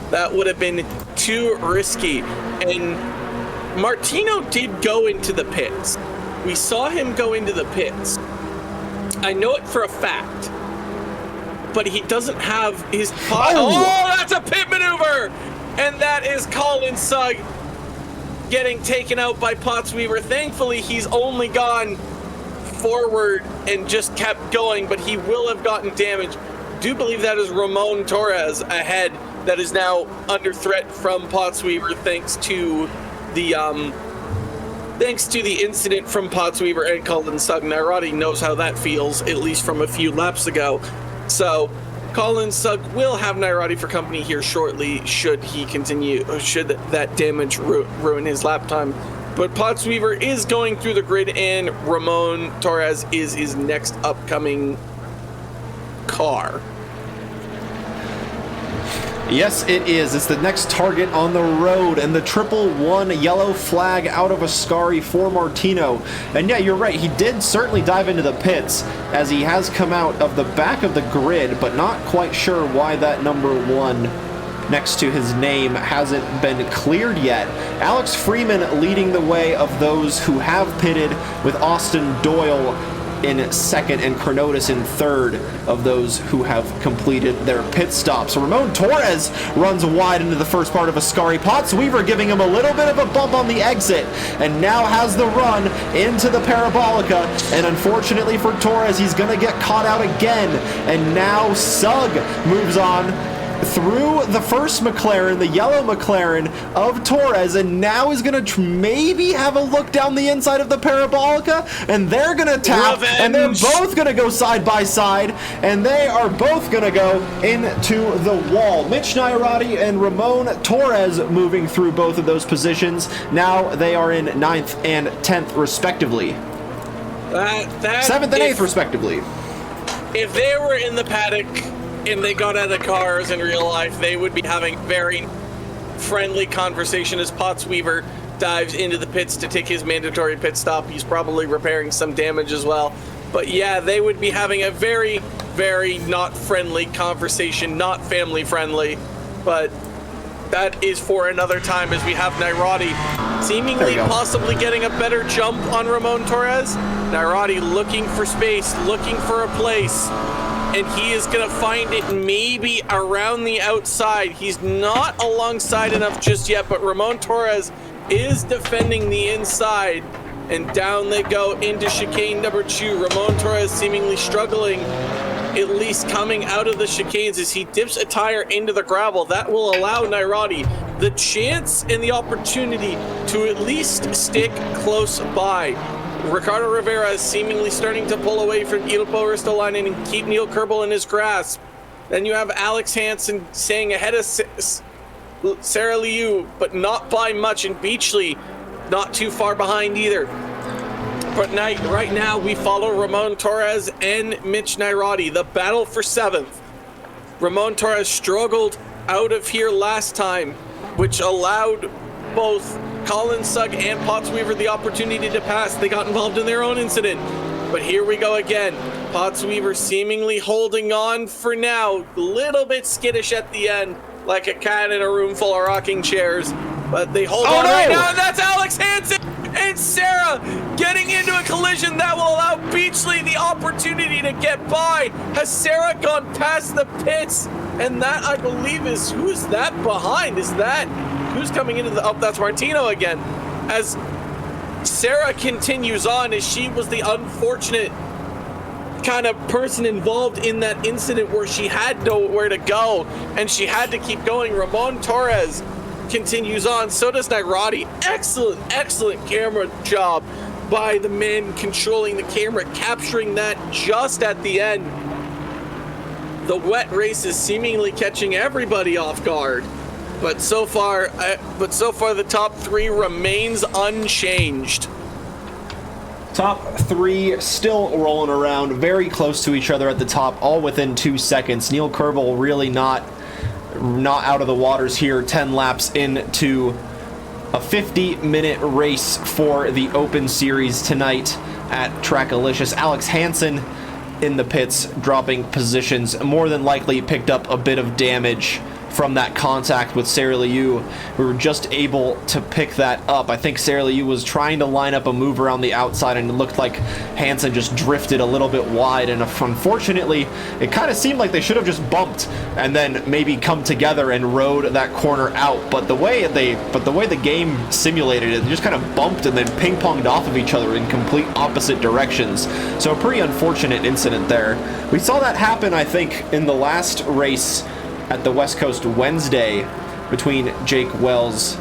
That would have been too risky. And Martino did go into the pits. We saw him go into the pits. I know it for a fact. But he doesn't have his... Oh, that's a pit maneuver! And that is Colin Sugg getting taken out by Pottsweaver. Thankfully, he's only gone forward and just kept going, but he will have gotten damage. Do believe that is Ramon Torres ahead, that is now under threat from Pottsweaver thanks to the incident from Pottsweaver and Colin Sugg. Nairati knows how that feels, at least from a few laps ago. So Colin Sugg will have Nairati for company here shortly, should he continue, or should that damage ruin his lap time. But Pottsweaver is going through the grid, and Ramon Torres is his next upcoming car. Yes, it is. It's the next target on the road, and the 111 yellow flag out of Ascari for Martino. And yeah, you're right. He did certainly dive into the pits, as he has come out of the back of the grid, but not quite sure why that number 1 next to his name hasn't been cleared yet. Alex Freeman leading the way of those who have pitted, with Austin Doyle in second and Chronotis in third of those who have completed their pit stops. Ramon Torres runs wide into the first part of Ascari. Pottsweaver giving him a little bit of a bump on the exit, and now has the run into the Parabolica. And unfortunately for Torres, he's going to get caught out again. And now Sugg moves on through the first McLaren, the yellow McLaren of Torres, and now is going to maybe have a look down the inside of the Parabolica, and they're going to tap, Revenge. and they're both going to go side by side, and they are both going to go into the wall. Mitch Nairati and Ramon Torres moving through both of those positions. Now they are in 9th and 10th respectively. 7th and 8th respectively. If they were in the paddock and they got out of cars in real life, they would be having very friendly conversation as Pottsweaver dives into the pits to take his mandatory pit stop. He's probably repairing some damage as well. But yeah, they would be having a very, very not friendly conversation, not family friendly. But that is for another time, as we have Nairati seemingly possibly getting a better jump on Ramon Torres. Nairati looking for space, looking for a place, and he is going to find it maybe around the outside. He's not alongside enough just yet, but Ramon Torres is defending the inside, and down they go into chicane number 2. Ramon Torres seemingly struggling, at least coming out of the chicanes as he dips a tire into the gravel. That will allow Nairati the chance and the opportunity to at least stick close by. Ricardo Rivera is seemingly starting to pull away from Ilpo Ruotsalainen and keep Neil Kerbel in his grasp. Then you have Alex Hansen staying ahead of Sarah Liu, but not by much, and Beachley not too far behind either. But right now we follow Ramon Torres and Mitch Nairati, the battle for 7th. Ramon Torres struggled out of here last time, which allowed both Colin Sugg and Pottsweaver the opportunity to pass. They got involved in their own incident. But here we go again. Pottsweaver seemingly holding on for now. A little bit skittish at the end, like a cat in a room full of rocking chairs. But they hold on right now, and that's Alex Hansen! and Sarah getting into a collision that will allow Beachley the opportunity to get by. Has Sarah gone past the pits? And that, I believe, is, who's that behind? Is that, who's coming into the, oh, that's Martino again. As Sarah continues on, as she was the unfortunate kind of person involved in that incident where she had nowhere to go and she had to keep going. Ramon Torres continues on, so does Nairati. Excellent camera job by the man controlling the camera, capturing that just at the end. The wet race is seemingly catching everybody off guard, but so far the top 3 remains unchanged. Top 3 still rolling around, very close to each other at the top, all within 2 seconds. Neil Kerbel really not out of the waters here, 10 laps into a 50-minute race for the Open Series tonight at Trackalicious. Alex Hansen in the pits, dropping positions, more than likely picked up a bit of damage from that contact with Sarah Liu. We were just able to pick that up. I think Sarah Liu was trying to line up a move around the outside, and it looked like Hansen just drifted a little bit wide, and unfortunately it kind of seemed like they should have just bumped and then maybe come together and rode that corner out. But the way the game simulated it, they just kind of bumped and then ping-ponged off of each other in complete opposite directions. So a pretty unfortunate incident there. We saw that happen, I think, in the last race at the West Coast Wednesday between Jake Wells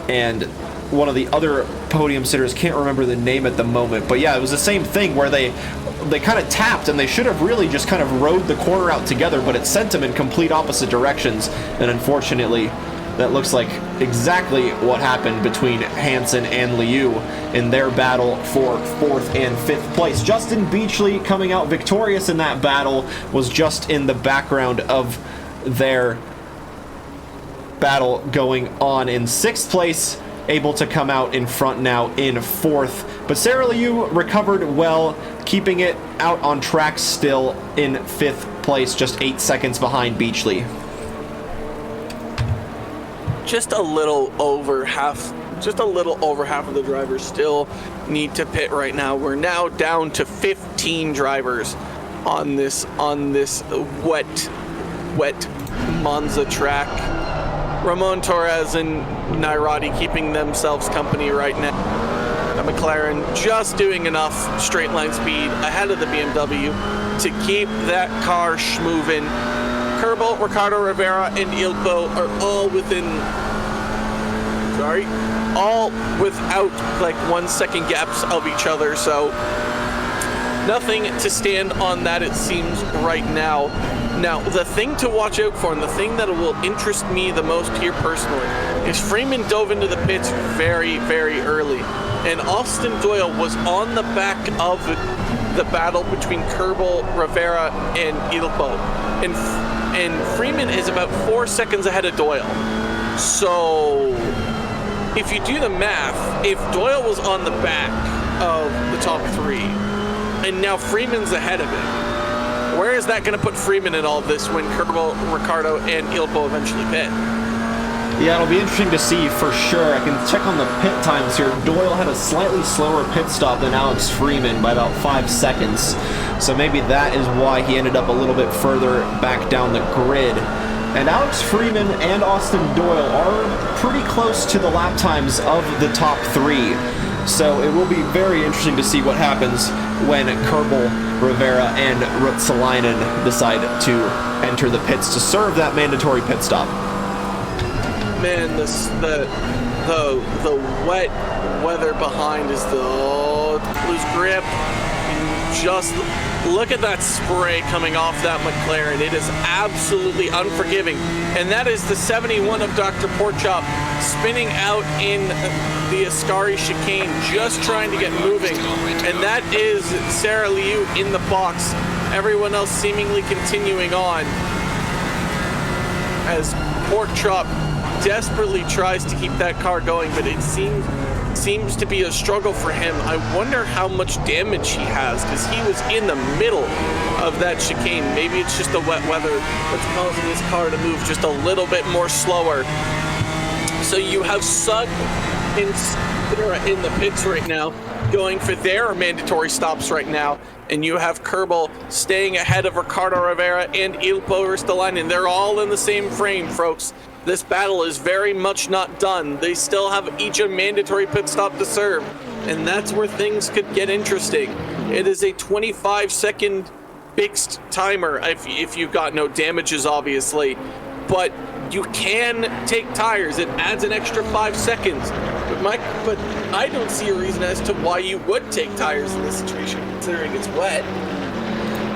and one of the other podium sitters. Can't remember the name at the moment, but yeah, it was the same thing where they kind of tapped and they should have really just kind of rode the corner out together, but it sent them in complete opposite directions, and unfortunately that looks like exactly what happened between Hansen and Liu in their battle for 4th and 5th place. Justin Beachley coming out victorious in that battle was just in the background of their battle going on in 6th place, able to come out in front now in 4th. But Sarah Liu recovered well, keeping it out on track still in 5th place, just 8 seconds behind Beachley. Just a little over half of the drivers still need to pit right now. We're now down to 15 drivers on this wet Monza track. Ramon Torres and Nairati keeping themselves company right now. McLaren just doing enough straight line speed ahead of the BMW to keep that car schmoving. Kerbel, Ricardo Rivera, and Ilpo are all without like 1 second gaps of each other, so nothing to stand on that, it seems, right now. Now, the thing to watch out for, and the thing that will interest me the most here personally, is Freeman dove into the pits very, very early, and Austin Doyle was on the back of the battle between Kerbel, Rivera, and Ilpo, and Freeman is about 4 seconds ahead of Doyle. So if you do the math, if Doyle was on the back of the top 3, and now Freeman's ahead of him, where is that going to put Freeman in all this when Kerbel, Ricardo, and Ilpo eventually pit? Yeah, it'll be interesting to see for sure. I can check on the pit times here. Doyle had a slightly slower pit stop than Alex Freeman by about 5 seconds. So maybe that is why he ended up a little bit further back down the grid. And Alex Freeman and Austin Doyle are pretty close to the lap times of the top 3. So it will be very interesting to see what happens when Kerbel, Rivera, and Ruotsalainen decide to enter the pits to serve that mandatory pit stop. Man, the wet weather behind is lose grip. Just look at that spray coming off that McLaren. It is absolutely unforgiving. And that is the 71 of Dr. Porkchop spinning out in the Ascari chicane, just trying to get moving. And that is Sarah Liu in the box. Everyone else seemingly continuing on as Porkchop desperately tries to keep that car going, but it seems to be a struggle for him. I wonder how much damage he has, because he was in the middle of that chicane. Maybe it's just the wet weather that's causing his car to move just a little bit more slower. So you have Sugg Rivera in the pits right now, going for their mandatory stops right now, and you have Kerbal staying ahead of Ricardo Rivera and Ilpo Ristolainen. They're all in the same frame, folks. This battle is very much not done. They still have each a mandatory pit stop to serve, and that's where things could get interesting. It is a 25-second fixed timer if you've got no damages, obviously, but you can take tires. It adds an extra 5 seconds. But I don't see a reason as to why you would take tires in this situation, considering it's wet.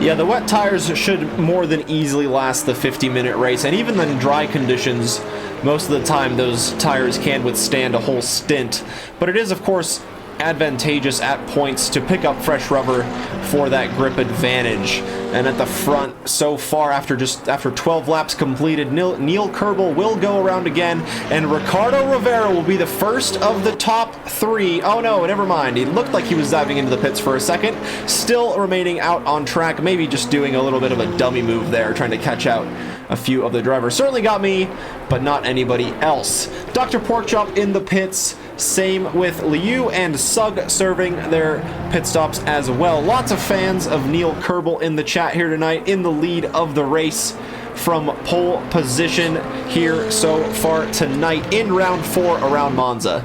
Yeah, the wet tires should more than easily last the 50-minute race, and even in dry conditions, most of the time those tires can withstand a whole stint. But it is, of course, advantageous at points to pick up fresh rubber for that grip advantage. And at the front, so far, after 12 laps completed, Neil Kerbal will go around again, and Ricardo Rivera will be the first of the top 3. Oh no, never mind. He looked like he was diving into the pits for a second, still remaining out on track, maybe just doing a little bit of a dummy move there, trying to catch out a few of the drivers. Certainly got me, but not anybody else. Dr. Porkchop in the pits. Same with Liu and Sug serving their pit stops as well. Lots of fans of Neil Kerbal in the chat here tonight, in the lead of the race from pole position here so far tonight in round 4 around Monza.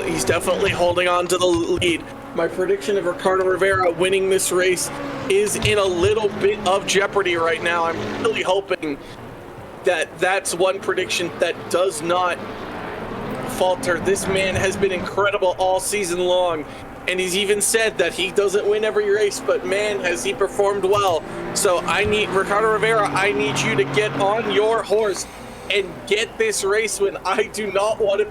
He's definitely holding on to the lead. My prediction of Ricardo Rivera winning this race is in a little bit of jeopardy right now. I'm really hoping that that's one prediction that does not falter. This man has been incredible all season long, and he's even said that he doesn't win every race, but man, has he performed well. So I need Ricardo Rivera, I need you to get on your horse and get this race win. I do not want to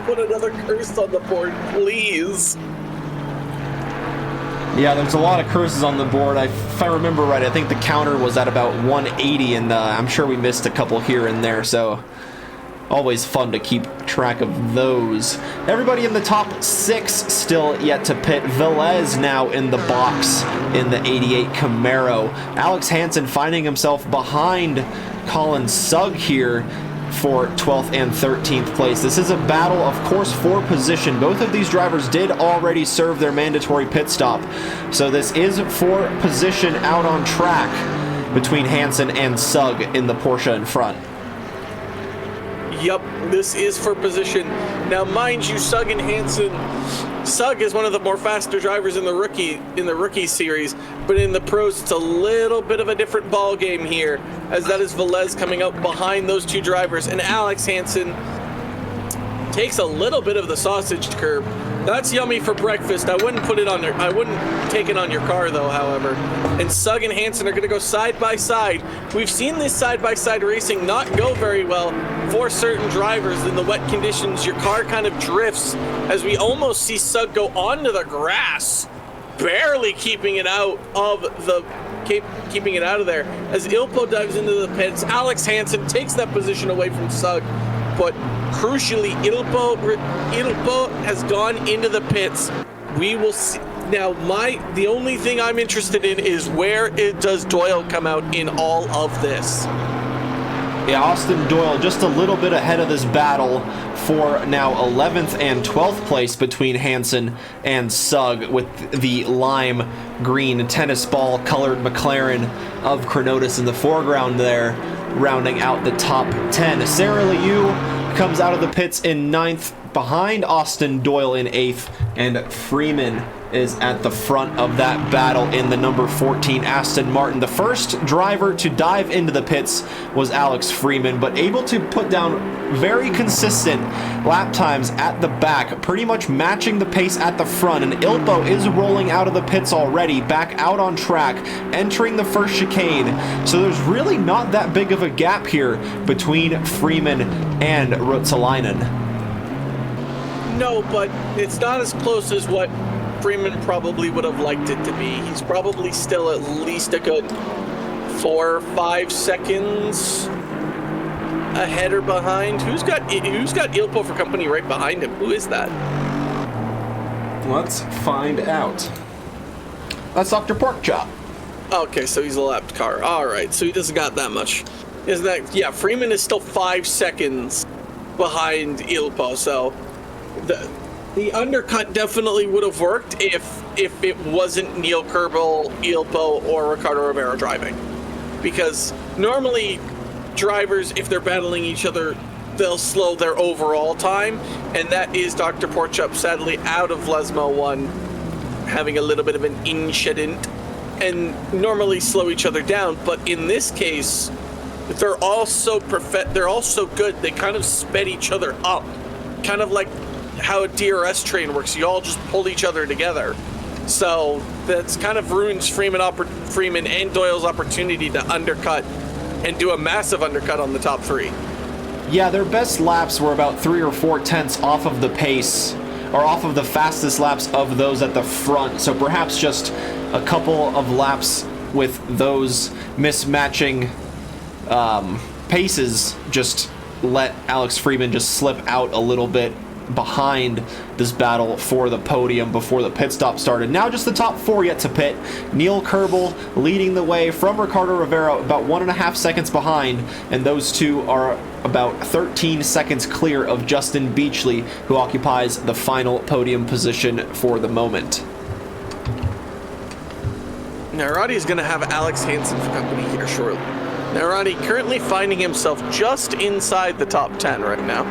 put another curse on the board, please. Yeah, there's a lot of curses on the board. If I remember right, I think the counter was at about 180, and I'm sure we missed a couple here and there, so always fun to keep track of those. Everybody in the top 6 still yet to pit. Velez now in the box in the 88 Camaro. Alex Hansen finding himself behind Colin Sugg here for 12th and 13th place. This is a battle, of course, for position. Both of these drivers did already serve their mandatory pit stop, so this is for position out on track between Hansen and Sugg in the Porsche in front. Yep, this is for position. Now, mind you, Sugg and Hansen. Sugg is one of the more faster drivers in the rookie series, but in the pros, it's a little bit of a different ball game here, as that is Velez coming up behind those two drivers, and Alex Hansen takes a little bit of the sausage curb. That's yummy for breakfast. I wouldn't take it on your car though, however. And Sugg and Hansen are gonna go side by side. We've seen this side by side racing not go very well for certain drivers. In the wet conditions, your car kind of drifts, as we almost see Sugg go onto the grass, barely keeping it out of there. As Ilpo dives into the pits, Alex Hansen takes that position away from Sugg, but crucially, Ilpo has gone into the pits. We will see. Now, the only thing I'm interested in is where does Doyle come out in all of this? Yeah, Austin Doyle just a little bit ahead of this battle for now 11th and 12th place between Hansen and Sugg, with the lime green tennis ball colored McLaren of Chronotis in the foreground there, rounding out the top 10. Sarah Liu comes out of the pits in 9th, behind Austin Doyle in 8th, and Freeman is at the front of that battle in the number 14 Aston Martin. The first driver to dive into the pits was Alex Freeman, but able to put down very consistent lap times at the back, pretty much matching the pace at the front. And Ilpo is rolling out of the pits already, back out on track, entering the first chicane. So there's really not that big of a gap here between Freeman and Ruotsalainen. No, but it's not as close as what Freeman probably would have liked it to be. He's probably still at least a good 4 or 5 seconds ahead or behind. Who's got Ilpo for company right behind him? Who is that? Let's find out. That's Dr. Porkchop. Okay, so he's a lapped car. All right, so he doesn't got that much. Isn't that? Yeah, Freeman is still 5 seconds behind Ilpo. So the undercut definitely would have worked if it wasn't Neil Kerbel, Ilpo, or Ricardo Rivera driving. Because normally drivers, if they're battling each other, they'll slow their overall time, and that is Dr. Porchop sadly out of Lesmo 1, having a little bit of an incident, and normally slow each other down. But in this case, they're all so they're all so good, they kind of sped each other up, kind of like how a DRS train works. You all just pull each other together. So that's kind of ruins Freeman and Doyle's opportunity to undercut and do a massive undercut on the top 3. Yeah, their best laps were about 3 or 4 tenths off of the pace, or off of the fastest laps of those at the front. So perhaps just a couple of laps with those mismatching paces just let Alex Freeman just slip out a little bit behind this battle for the podium before the pit stop started. Now just the top 4 yet to pit. Neil Kerbel leading the way from Ricardo Rivera, about 1.5 seconds behind, and those two are about 13 seconds clear of Justin Beachley, who occupies the final podium position for the moment. Nairati is going to have Alex Hansen for company here shortly. Nairati currently finding himself just inside the top 10 right now.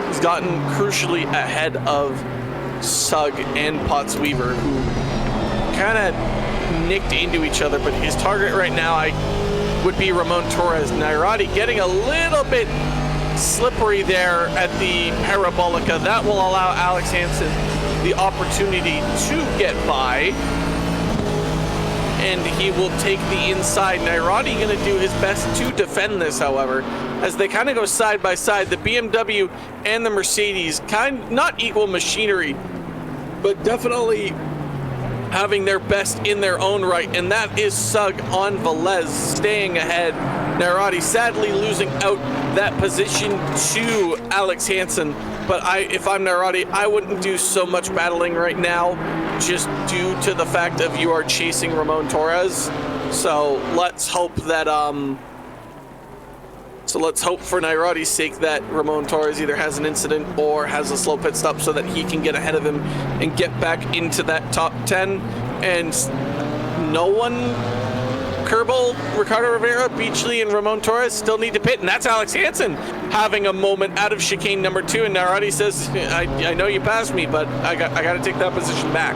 He's gotten crucially ahead of Sugg and Potts Weaver, who kind of nicked into each other, but his target right now would be Ramon Torres. Nairati getting a little bit slippery there at the Parabolica. That will allow Alex Hansen the opportunity to get by, and he will take the inside. Nairati going to do his best to defend this, however, as they kind of go side by side. The BMW and the Mercedes, not equal machinery, but definitely having their best in their own right, and that is Sugg on Velez staying ahead. Nairati sadly losing out that position to Alex Hansen, but if I'm Nairati, I wouldn't do so much battling right now, just due to the fact of you are chasing Ramon Torres. So let's hope that let's hope for Nairati's sake that Ramon Torres either has an incident or has a slow pit stop so that he can get ahead of him and get back into that top 10. And no one, Kerbel, Ricardo Rivera, Beachley, and Ramon Torres still need to pit, and that's Alex Hansen having a moment out of chicane number 2, and Nairati says, I know you passed me, but I got to take that position back.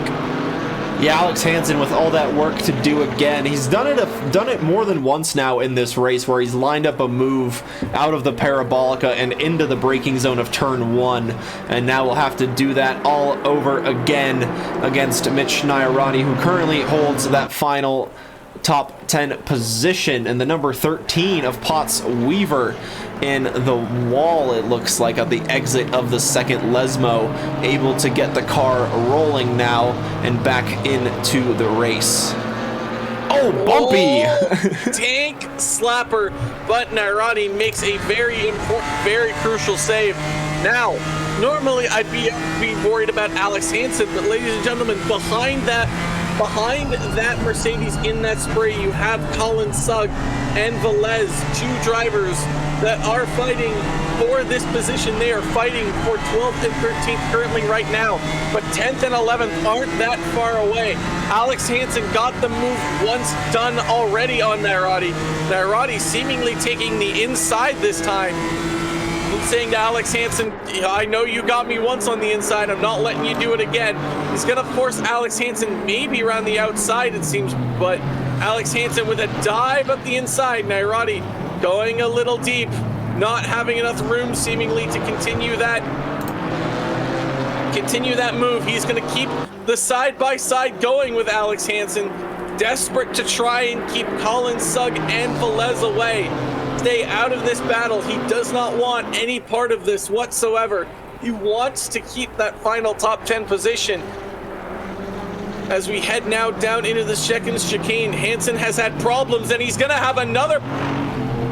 Yeah, Alex Hansen with all that work to do again. He's done it more than once now in this race, where he's lined up a move out of the Parabolica and into the braking zone of turn 1, and now we'll have to do that all over again against Mitch Nairati, who currently holds that final top 10 position, and the number 13 of Potts Weaver in the wall, it looks like, at the exit of the second Lesmo, able to get the car rolling now and back into the race. Oh, bumpy! Tank slapper, but Nairati makes a very important, very crucial save. Now, normally I'd be worried about Alex Hansen, but ladies and gentlemen, behind that Mercedes in that spray, you have Colin Sugg and Velez, 2 drivers that are fighting for this position. They are fighting for 12th and 13th currently right now, but 10th and 11th aren't that far away. Alex Hansen got the move once done already on Nairati. Nairati seemingly taking the inside this time, saying to Alex Hansen, I know you got me once on the inside, I'm not letting you do it again. He's gonna force Alex Hansen maybe around the outside, it seems, but Alex Hansen with a dive up the inside. Nairati going a little deep, not having enough room seemingly to continue that move. He's gonna keep the side-by-side going with Alex Hansen, desperate to try and keep Colin Sugg and Velez away. Stay out of this battle. He does not want any part of this whatsoever. He wants to keep that final top 10 position. As we head now down into the second chicane, Hansen has had problems, and he's gonna have another.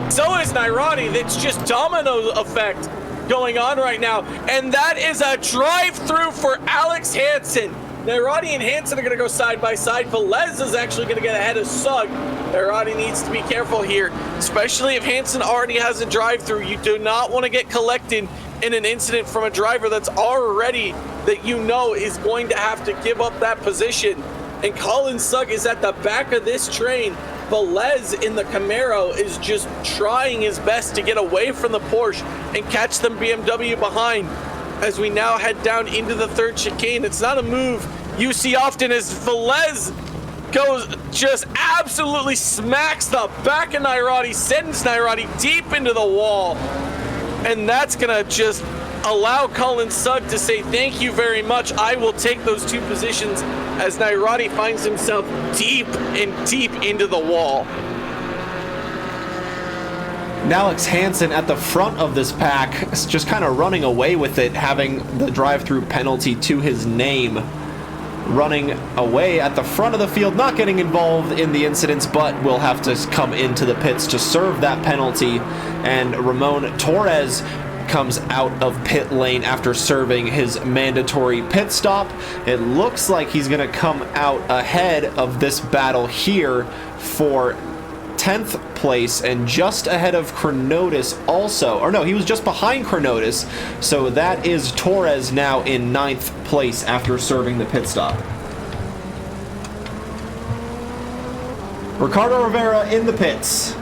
So is Nairati. That's just domino effect going on right now, and that is a drive-through for Alex Hansen. Nairati and Hansen are going to go side by side. Velez is actually going to get ahead of Sugg. Nairati needs to be careful here, especially if Hansen already has a drive-through. You do not want to get collected in an incident from a driver that's already, that you know is going to have to give up that position. And Colin Sugg is at the back of this train. Velez in the Camaro is just trying his best to get away from the Porsche and catch them BMW behind. As we now head down into the third chicane, it's not a move you see often as Velez just absolutely smacks the back of Nairati, sends Nairati deep into the wall. And that's gonna just allow Colin Sugg to say thank you very much. I will take those two positions as Nairati finds himself deep and deep into the wall. Now Alex Hansen at the front of this pack, just kind of running away with it, having the drive-through penalty to his name. Running away at the front of the field, not getting involved in the incidents, but will have to come into the pits to serve that penalty. And Ramon Torres comes out of pit lane after serving his mandatory pit stop. It looks like he's going to come out ahead of this battle here for 10th place and just ahead of Chronotis also. Or no, he was just behind Chronotis. So that is Torres now in 9th place after serving the pit stop. Ricardo Rivera in the pits.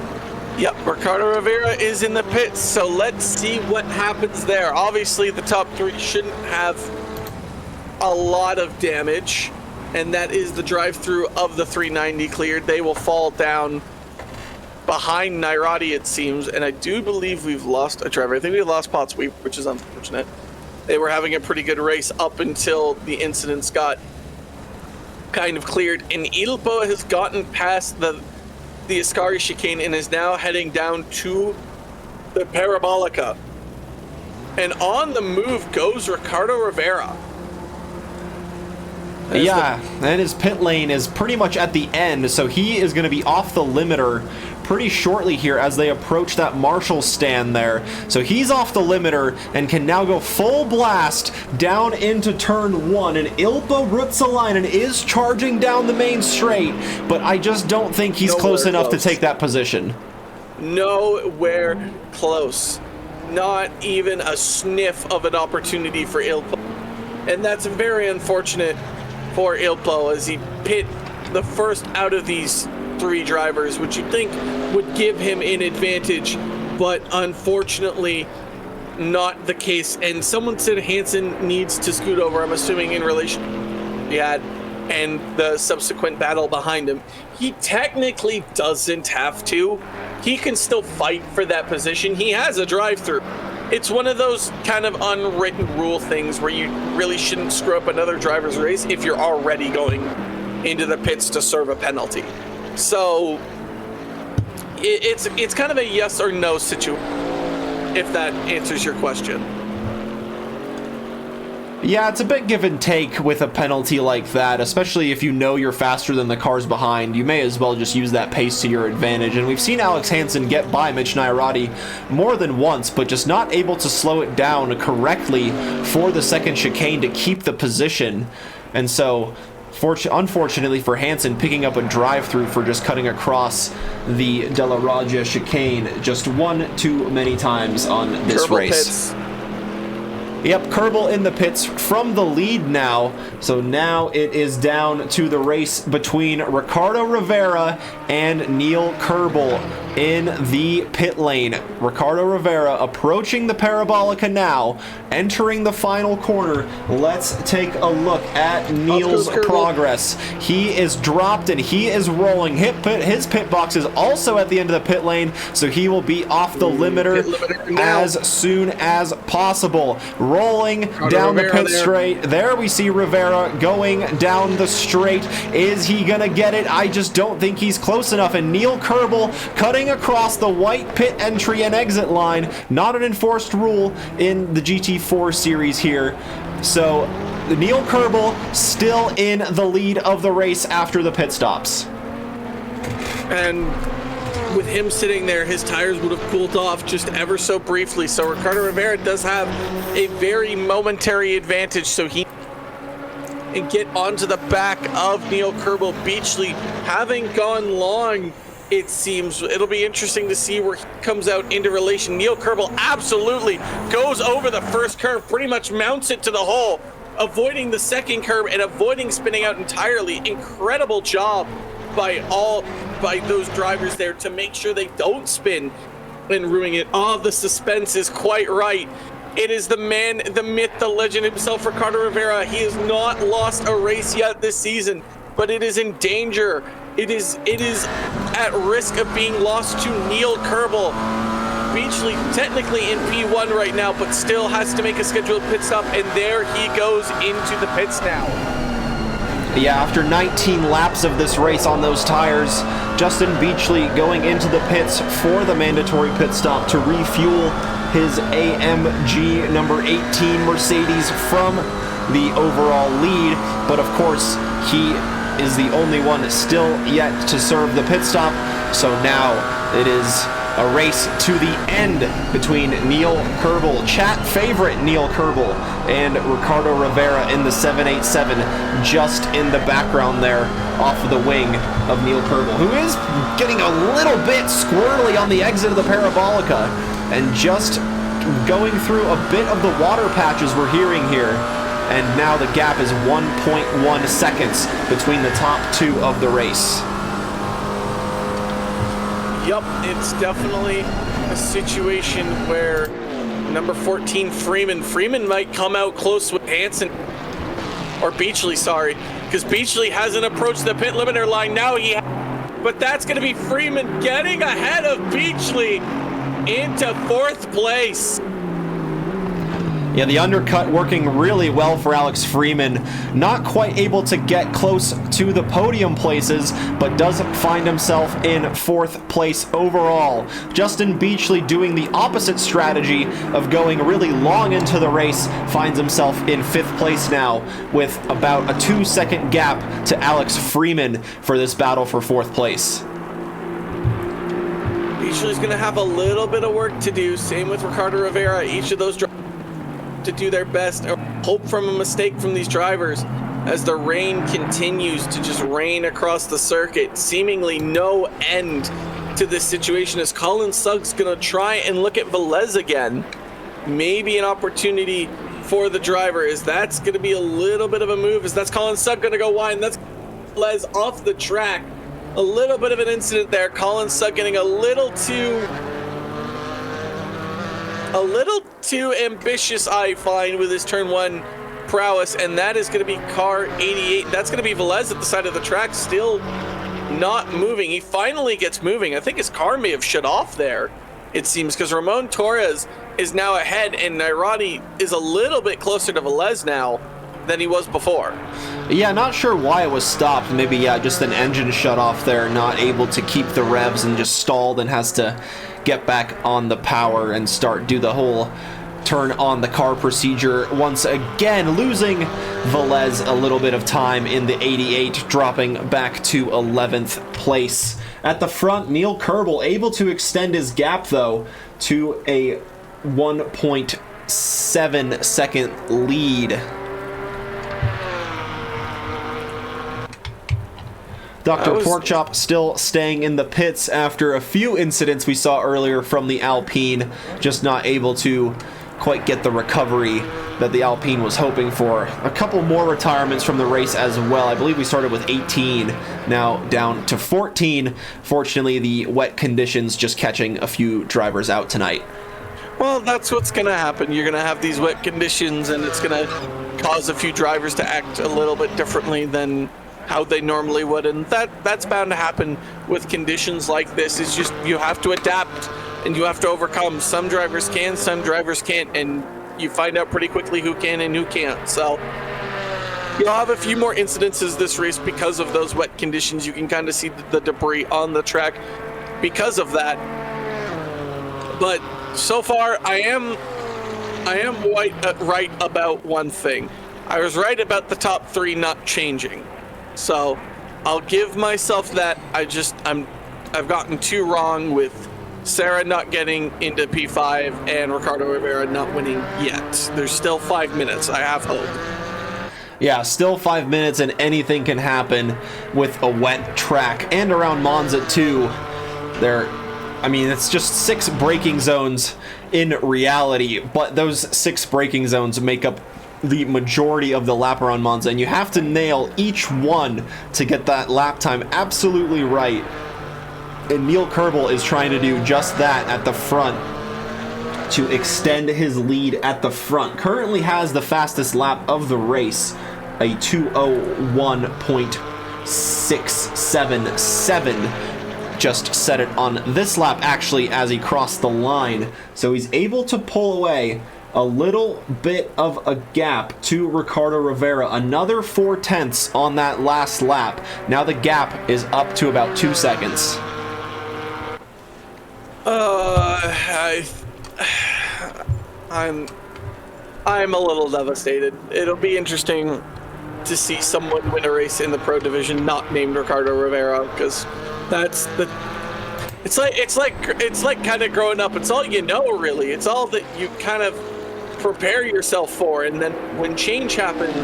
Yep, Ricardo Rivera is in the pits, so let's see what happens there. Obviously, the top three shouldn't have a lot of damage, and that is the drive-through of the 390 cleared. They will fall down behind Nairati, it seems, and I do believe we've lost a driver. I think we lost Pot Sweep, which is unfortunate. They were having a pretty good race up until the incidents got kind of cleared, and Ilpo has gotten past the Ascari chicane and is now heading down to the Parabolica. And on the move goes Ricardo Rivera. And his pit lane is pretty much at the end, so he is going to be off the limiter pretty shortly here as they approach that Marshall stand there. So he's off the limiter and can now go full blast down into turn 1. And Ilpo Ruotsalainen is charging down the main straight, but I just don't think he's close enough to take that position. Nowhere close. Not even a sniff of an opportunity for Ilpo. And that's very unfortunate for Ilpo as he pit the first out of these three drivers, which you'd think would give him an advantage, but unfortunately not the case. And someone said Hansen needs to scoot over, I'm assuming in relation to Yad and the subsequent battle behind him. He technically doesn't have to. He can still fight for that position. He has a drive-through. It's one of those kind of unwritten rule things where you really shouldn't screw up another driver's race if you're already going into the pits to serve a penalty. So it's kind of a yes or no situation, if that answers your question. Yeah, it's a bit give and take with a penalty like that, especially if you know you're faster than the cars behind. You may as well just use that pace to your advantage. And we've seen Alex Hansen get by Mitch Nairati more than once, but just not able to slow it down correctly for the second chicane to keep the position. And so unfortunately for Hansen, picking up a drive-through for just cutting across the De La Raja chicane just one too many times on this race. Pits. Yep, Kerbal in the pits from the lead now. So now it is down to the race between Ricardo Rivera and Neil Kerbal in the pit lane. Ricardo Rivera approaching the Parabolica now, entering the final corner. Let's take a look at Neil's progress. He is dropped and he is rolling. His pit box is also at the end of the pit lane, so he will be off the limiter as soon as possible. Rolling down the pit straight. There we see Rivera going down the straight. Is he gonna get it? I just don't think he's close enough. And Neil Kerbal cutting across the white pit entry and exit line. Not an enforced rule in the GT4 series here. So Neil Kerbal still in the lead of the race after the pit stops. And with him sitting there, his tires would have cooled off just ever so briefly. So Ricardo Rivera does have a very momentary advantage. So he can get onto the back of Neil Kerbal. Beachley, having gone long it seems. It'll be interesting to see where he comes out into relation. Neil Kerbel absolutely goes over the first curve, pretty much mounts it to the hole, avoiding the second curve and avoiding spinning out entirely. Incredible job by those drivers there to make sure they don't spin and ruin it. Oh, the suspense is quite right. It is the man, the myth, the legend himself, Ricardo Rivera. He has not lost a race yet this season, but it is in danger. It is at risk of being lost to Neil Kerbel. Beachley technically in P1 right now, but still has to make a scheduled pit stop, and there he goes into the pits now. Yeah, after 19 laps of this race on those tires, Justin Beachley going into the pits for the mandatory pit stop to refuel his AMG number 18 Mercedes from the overall lead. But of course, he is the only one still yet to serve the pit stop. So now it is a race to the end between Neil Kerbel, chat favorite Neil Kerbel, and Ricardo Rivera in the 787, just in the background there off of the wing of Neil Kerbel, who is getting a little bit squirrely on the exit of the Parabolica and just going through a bit of the water patches we're hearing here. And now the gap is 1.1 seconds between the top two of the race. Yep, it's definitely a situation where number 14, Freeman might come out close with Hansen, or Beachley, sorry, because Beachley hasn't approached the pit limiter line. Now but that's going to be Freeman getting ahead of Beachley into fourth place. Yeah, the undercut working really well for Alex Freeman. Not quite able to get close to the podium places, but does find himself in fourth place overall. Justin Beachley doing the opposite strategy of going really long into the race, finds himself in fifth place now with about a 2-second gap to Alex Freeman for this battle for fourth place. Beachley's going to have a little bit of work to do. Same with Ricardo Rivera. Each of those drivers to do their best or hope from a mistake from these drivers as the rain continues to just rain across the circuit. Seemingly no end to this situation as Colin Suggs gonna try and look at Velez again. Maybe an opportunity for the driver, as that's gonna be a little bit of a move, as that's Colin Suggs gonna go wide, and that's Velez off the track. A little bit of an incident there. Colin Suggs getting a little too ambitious, I find, with his turn one prowess, and that is going to be car 88. That's going to be Velez at the side of the track, still not moving. He finally gets moving. I think his car may have shut off there, it seems, because Ramon Torres is now ahead, and Nairani is a little bit closer to Velez now than he was before. Yeah, not sure why it was stopped. Maybe, yeah, just an engine shut off there, not able to keep the revs and just stalled and has to get back on the power and do the whole turn on the car procedure once again, losing Velez a little bit of time in the 88, dropping back to 11th place. At the front, Neil Kerbel able to extend his gap, though, to a 1.7 second lead. Dr. Porkchop still staying in the pits after a few incidents we saw earlier from the Alpine, just not able to quite get the recovery that the Alpine was hoping for. A couple more retirements from the race as well. I believe we started with 18, now down to 14. Fortunately, the wet conditions just catching a few drivers out tonight. Well, that's what's going to happen. You're going to have these wet conditions, and it's going to cause a few drivers to act a little bit differently than how they normally would, and that's bound to happen with conditions like this. It's just, you have to adapt and you have to overcome. Some drivers can, some drivers can't, and you find out pretty quickly who can and who can't. So you'll have a few more incidences this race because of those wet conditions. You can kind of see the debris on the track because of that. But so far, I am right about one thing. I was right about the top three not changing. So I'll give myself that. I've gotten too wrong with Sarah not getting into P5 and Ricardo Rivera not winning yet. There's still 5 minutes. I have hope. Yeah, still 5 minutes and anything can happen with a wet track, and around Monza too. I mean, it's just 6 braking zones in reality, but those 6 braking zones make up the majority of the lap around Monza, and you have to nail each one to get that lap time absolutely right. And Neil Kerbel is trying to do just that at the front to extend his lead at the front. Currently has the fastest lap of the race, a 2:01.677. Just set it on this lap actually as he crossed the line. So he's able to pull away a little bit of a gap to Ricardo Rivera. Another 4/10 on that last lap. Now the gap is up to about 2 seconds. I'm a little devastated. It'll be interesting to see someone win a race in the Pro Division not named Ricardo Rivera, because that's the. It's like kind of growing up. It's all you know, really. It's all that you kind of prepare yourself for, and then when change happens,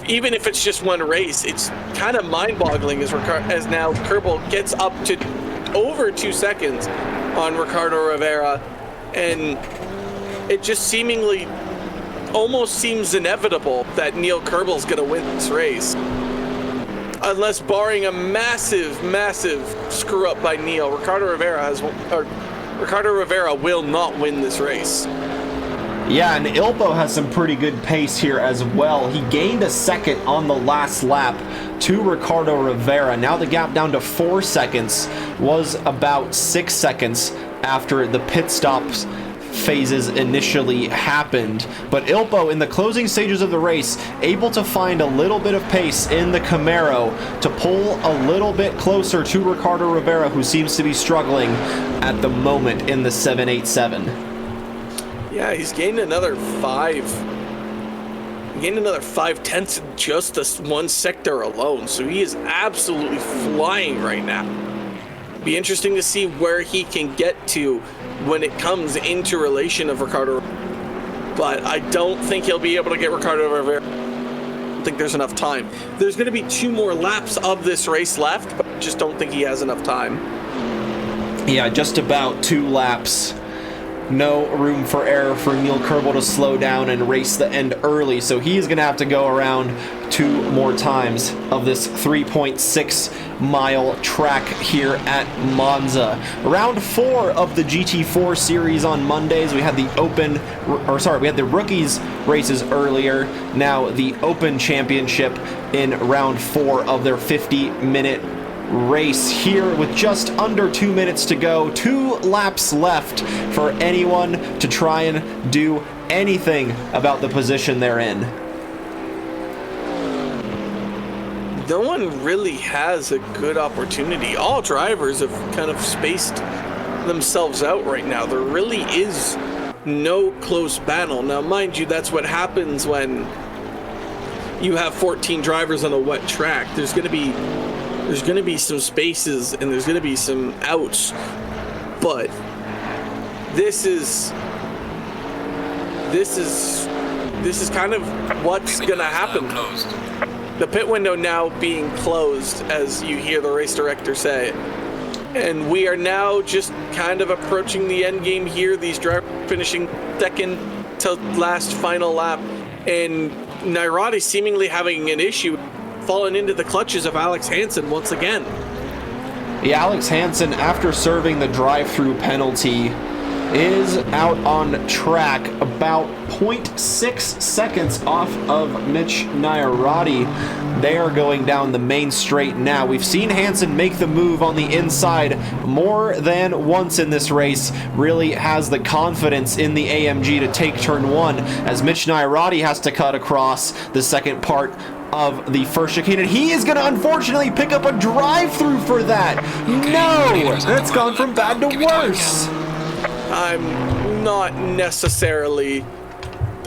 even if it's just one race, it's kind of mind-boggling as now Kerbel gets up to over 2 seconds on Ricardo Rivera, and it just seemingly almost seems inevitable that Neil Kerbel's going to win this race. Unless barring a massive screw up by Neil, Ricardo Rivera will not win this race. Yeah, and Ilpo has some pretty good pace here as well. He gained a second on the last lap to Ricardo Rivera. Now the gap down to 4 seconds, was about 6 seconds after the pit stops phases initially happened. But Ilpo, in the closing stages of the race, able to find a little bit of pace in the Camaro to pull a little bit closer to Ricardo Rivera, who seems to be struggling at the moment in the 787. Yeah, he's gained another 5/10 in just this one sector alone, so he is absolutely flying right now. Be interesting to see where he can get to when it comes into relation of Ricardo, but I don't think he'll be able to get Ricardo Rivera. I don't think there's enough time. There's going to be 2 more laps of this race left, but I just don't think he has enough time. Yeah, just about 2 laps. No room for error for Neil Kerbel to slow down and race the end early, so he's going to have to go around 2 more times of this 3.6 mile track here at Monza. Round 4 of the GT4 series on Mondays. We had the rookies races earlier. Now the Open Championship in round 4 of their 50-minute race here with just under 2 minutes to go. 2 laps left for anyone to try and do anything about the position they're in. No one really has a good opportunity. All drivers have kind of spaced themselves out right now. There really is no close battle. Now, mind you, that's what happens when you have 14 drivers on a wet track. There's going to be some spaces and there's going to be some outs, but this is kind of what's going to happen. The pit window now being closed, as you hear the race director say, and we are now just kind of approaching the end game here. These drivers finishing second to last final lap, and Nairati seemingly having an issue, fallen into the clutches of Alex Hansen once again. Yeah, Alex Hansen, after serving the drive-through penalty, is out on track about 0.6 seconds off of Mitch Nairati. They are going down the main straight now. We've seen Hansen make the move on the inside more than once in this race. Really has the confidence in the AMG to take turn 1, as Mitch Nairati has to cut across the second part of the first chicane, and he is going to unfortunately pick up a drive-through for that. No! That's gone from bad to worse. I'm not necessarily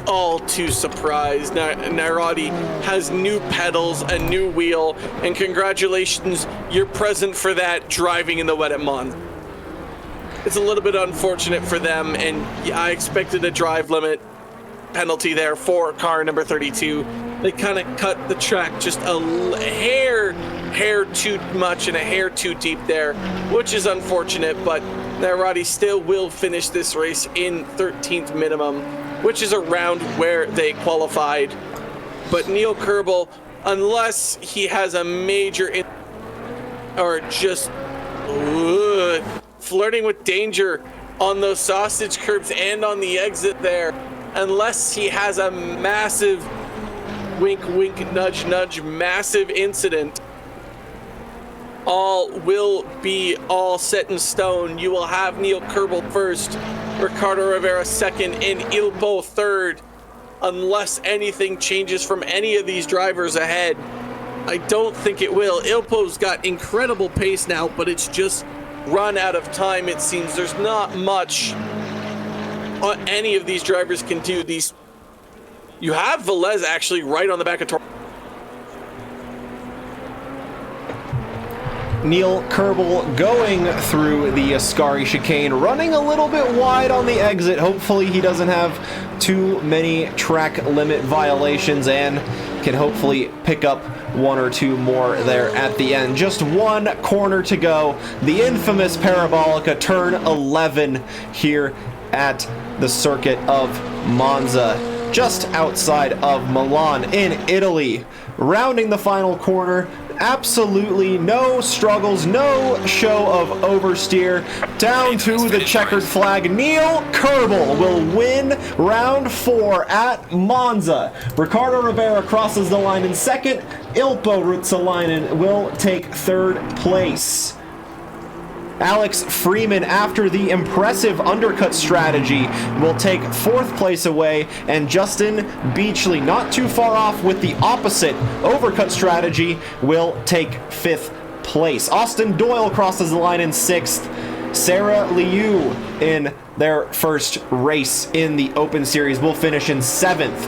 all too surprised. Nairati has new pedals, a new wheel, and congratulations, you're present for that driving in the wet at Monza. It's a little bit unfortunate for them, and I expected a drive limit penalty there for car number 32. They kind of cut the track just a hair hair too much and a hair too deep there, which is unfortunate, but Nairati still will finish this race in 13th minimum, which is around where they qualified. But Neil Kerbel, unless he has a major or just flirting with danger on those sausage curbs and on the exit there, unless he has a massive wink wink nudge nudge massive incident, all will be all set in stone. You will have Neil Kerbel first, Ricardo Rivera second, and Ilpo third, unless anything changes from any of these drivers ahead. I don't think it will. Ilpo's got incredible pace now, but it's just run out of time, it seems. There's not much any of these drivers can do. You have Velez actually right on the back of Torres. Neil Kerbel going through the Ascari chicane, running a little bit wide on the exit. Hopefully he doesn't have too many track limit violations and can hopefully pick up one or two more there at the end. Just one corner to go. The infamous Parabolica, turn 11 here at the circuit of Monza, just outside of Milan in Italy. Rounding the final corner, absolutely no struggles, no show of oversteer. Down to the checkered flag. Neil Kerbel will win round 4 at Monza. Ricardo Rivera crosses the line in second. Ilpo Ruotsalainen will take third place. Alex Freeman, after the impressive undercut strategy, will take fourth place away, and Justin Beachley, not too far off with the opposite overcut strategy, will take fifth place. Austin Doyle crosses the line in sixth. Sarah Liu, in their first race in the Open Series, will finish in seventh.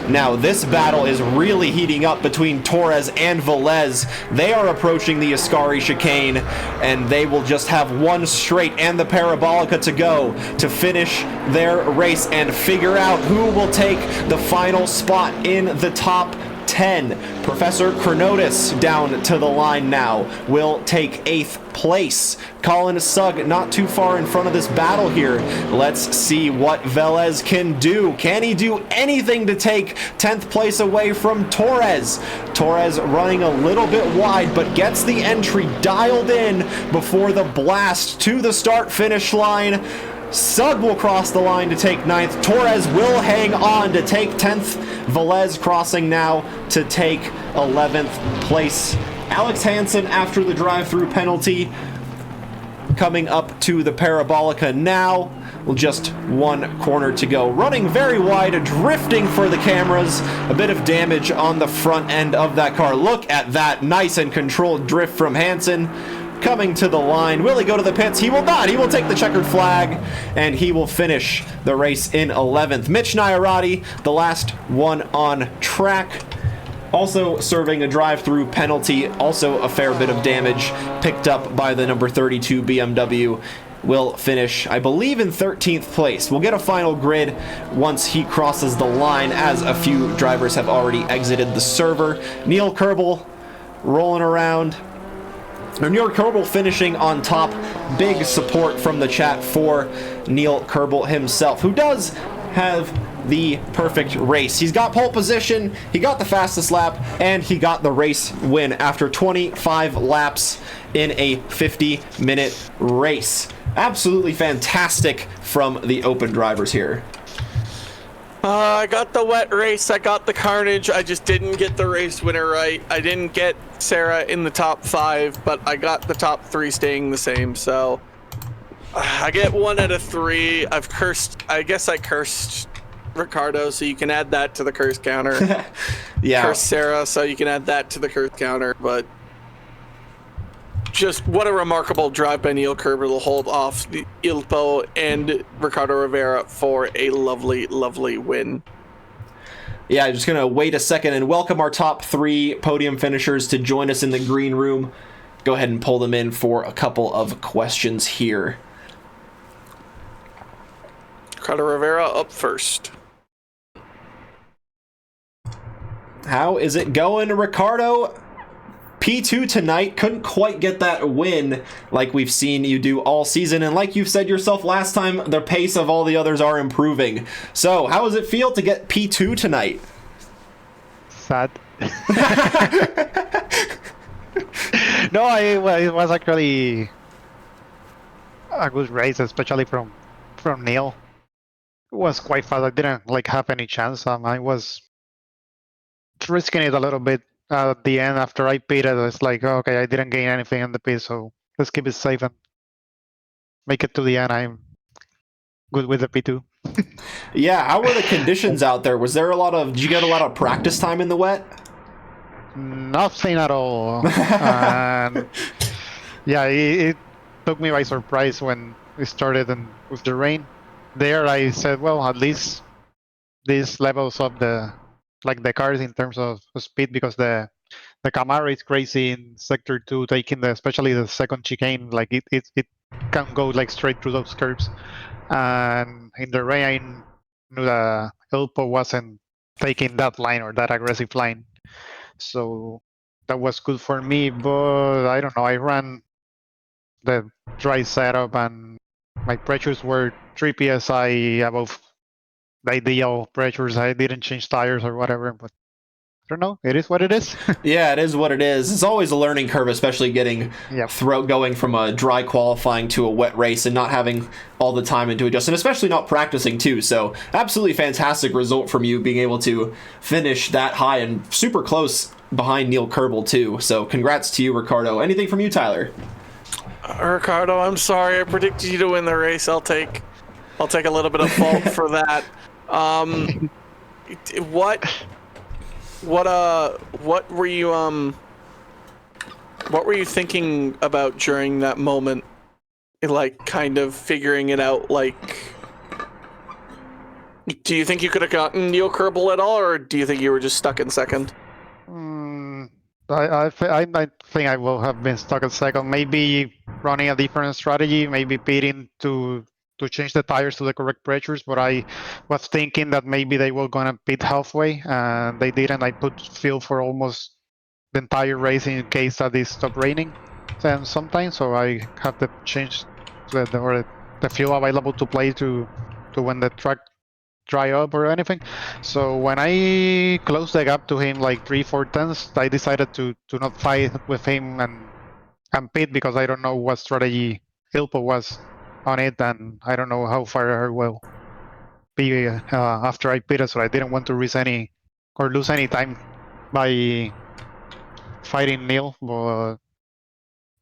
Now, this battle is really heating up between Torres and Velez. They are approaching the Ascari chicane, and they will just have one straight and the Parabolica to go to finish their race and figure out who will take the final spot in the top 10. Professor Chronotis down to the line now will take 8th place. Colin Sugg not too far in front of this battle here. Let's see what Velez can do. Can he do anything to take 10th place away from Torres? Torres running a little bit wide, but gets the entry dialed in before the blast to the start-finish line. Sugg will cross the line to take 9th. Torres will hang on to take 10th. Velez crossing now to take 11th place. Alex Hansen, after the drive-through penalty, coming up to the Parabolica now. Just one corner to go. Running very wide, drifting for the cameras. A bit of damage on the front end of that car. Look at that nice and controlled drift from Hansen. Coming to the line. Will he go to the pits? He will not. He will take the checkered flag, and he will finish the race in 11th. Mitch Nairati, the last one on track, also serving a drive-through penalty. Also a fair bit of damage picked up by the number 32 BMW. Will finish, I believe, in 13th place. We'll get a final grid once he crosses the line, as a few drivers have already exited the server. Neil Kerbel rolling around. Neil Kerbel finishing on top. Big support from the chat for Neil Kerbel himself, who does have the perfect race. He's got pole position, he got the fastest lap, and he got the race win after 25 laps in a 50-minute race. Absolutely fantastic from the Open drivers here. I got the wet race, I got the carnage, I just didn't get the race winner right. I didn't get Sarah in the top 5, but I got the top 3 staying the same, so I get 1 out of 3. I guess I cursed Ricardo, so you can add that to the curse counter. Yeah. Cursed Sarah, so you can add that to the curse counter, but just what a remarkable drive by Neil Kerbel to hold off the Ilpo and Ricardo Rivera for a lovely, lovely win. Yeah, just going to wait a second and welcome our top 3 podium finishers to join us in the green room. Go ahead and pull them in for a couple of questions here. Ricardo Rivera up first. How is it going, Ricardo? P2 tonight, couldn't quite get that win like we've seen you do all season. And like you've said yourself last time, the pace of all the others are improving. So how does it feel to get P2 tonight? Sad. No, it was actually a good race, especially from Neil. It was quite fast. I didn't like have any chance. I was risking it a little bit at the end after I pitted. It's like, okay, I didn't gain anything in the pit, so let's keep it safe and make it to the end. I'm good with the P2. Yeah, how were the conditions out there? Did you get a lot of practice time in the wet? Nothing at all. And yeah, it took me by surprise when it started and with the rain. There, I said, well, at least these levels of the cars in terms of speed, because the Camaro is crazy in sector 2, taking especially the second chicane. Like it can go like straight through those curves. And in the rain, I knew that Elpo wasn't taking that line or that aggressive line. So that was good for me, but I don't know. I ran the dry setup and my pressures were 3 psi above the ideal pressures. I didn't change tires or whatever, but I don't know. It is what it is. Yeah, it is what it is. It's always a learning curve, especially getting going from a dry qualifying to a wet race and not having all the time to adjust, and especially not practicing too. So absolutely fantastic result from you being able to finish that high and super close behind Neil Kerbel too. So congrats to you, Ricardo. Anything from you, Tyler? Ricardo, I'm sorry. I predicted you to win the race. I'll take a little bit of fault for that. What were you thinking about during that moment? Like, kind of figuring it out. Like, do you think you could have gotten Neil Kerbel at all, or do you think you were just stuck in second? I think I will have been stuck at second. Maybe running a different strategy, maybe pitting to change the tires to the correct pressures, but I was thinking that maybe they were gonna pit halfway, and they didn't. I put fuel for almost the entire race in case that it stopped raining. Then sometimes, so I have to change the fuel available to play to when the track dry up or anything. So when I closed the gap to him like 3-4 tenths, I decided to not fight with him and pit, because I don't know what strategy Ilpo was on it, and I don't know how far I will be after I pitted, so I didn't want to risk any or lose any time by fighting Neil. But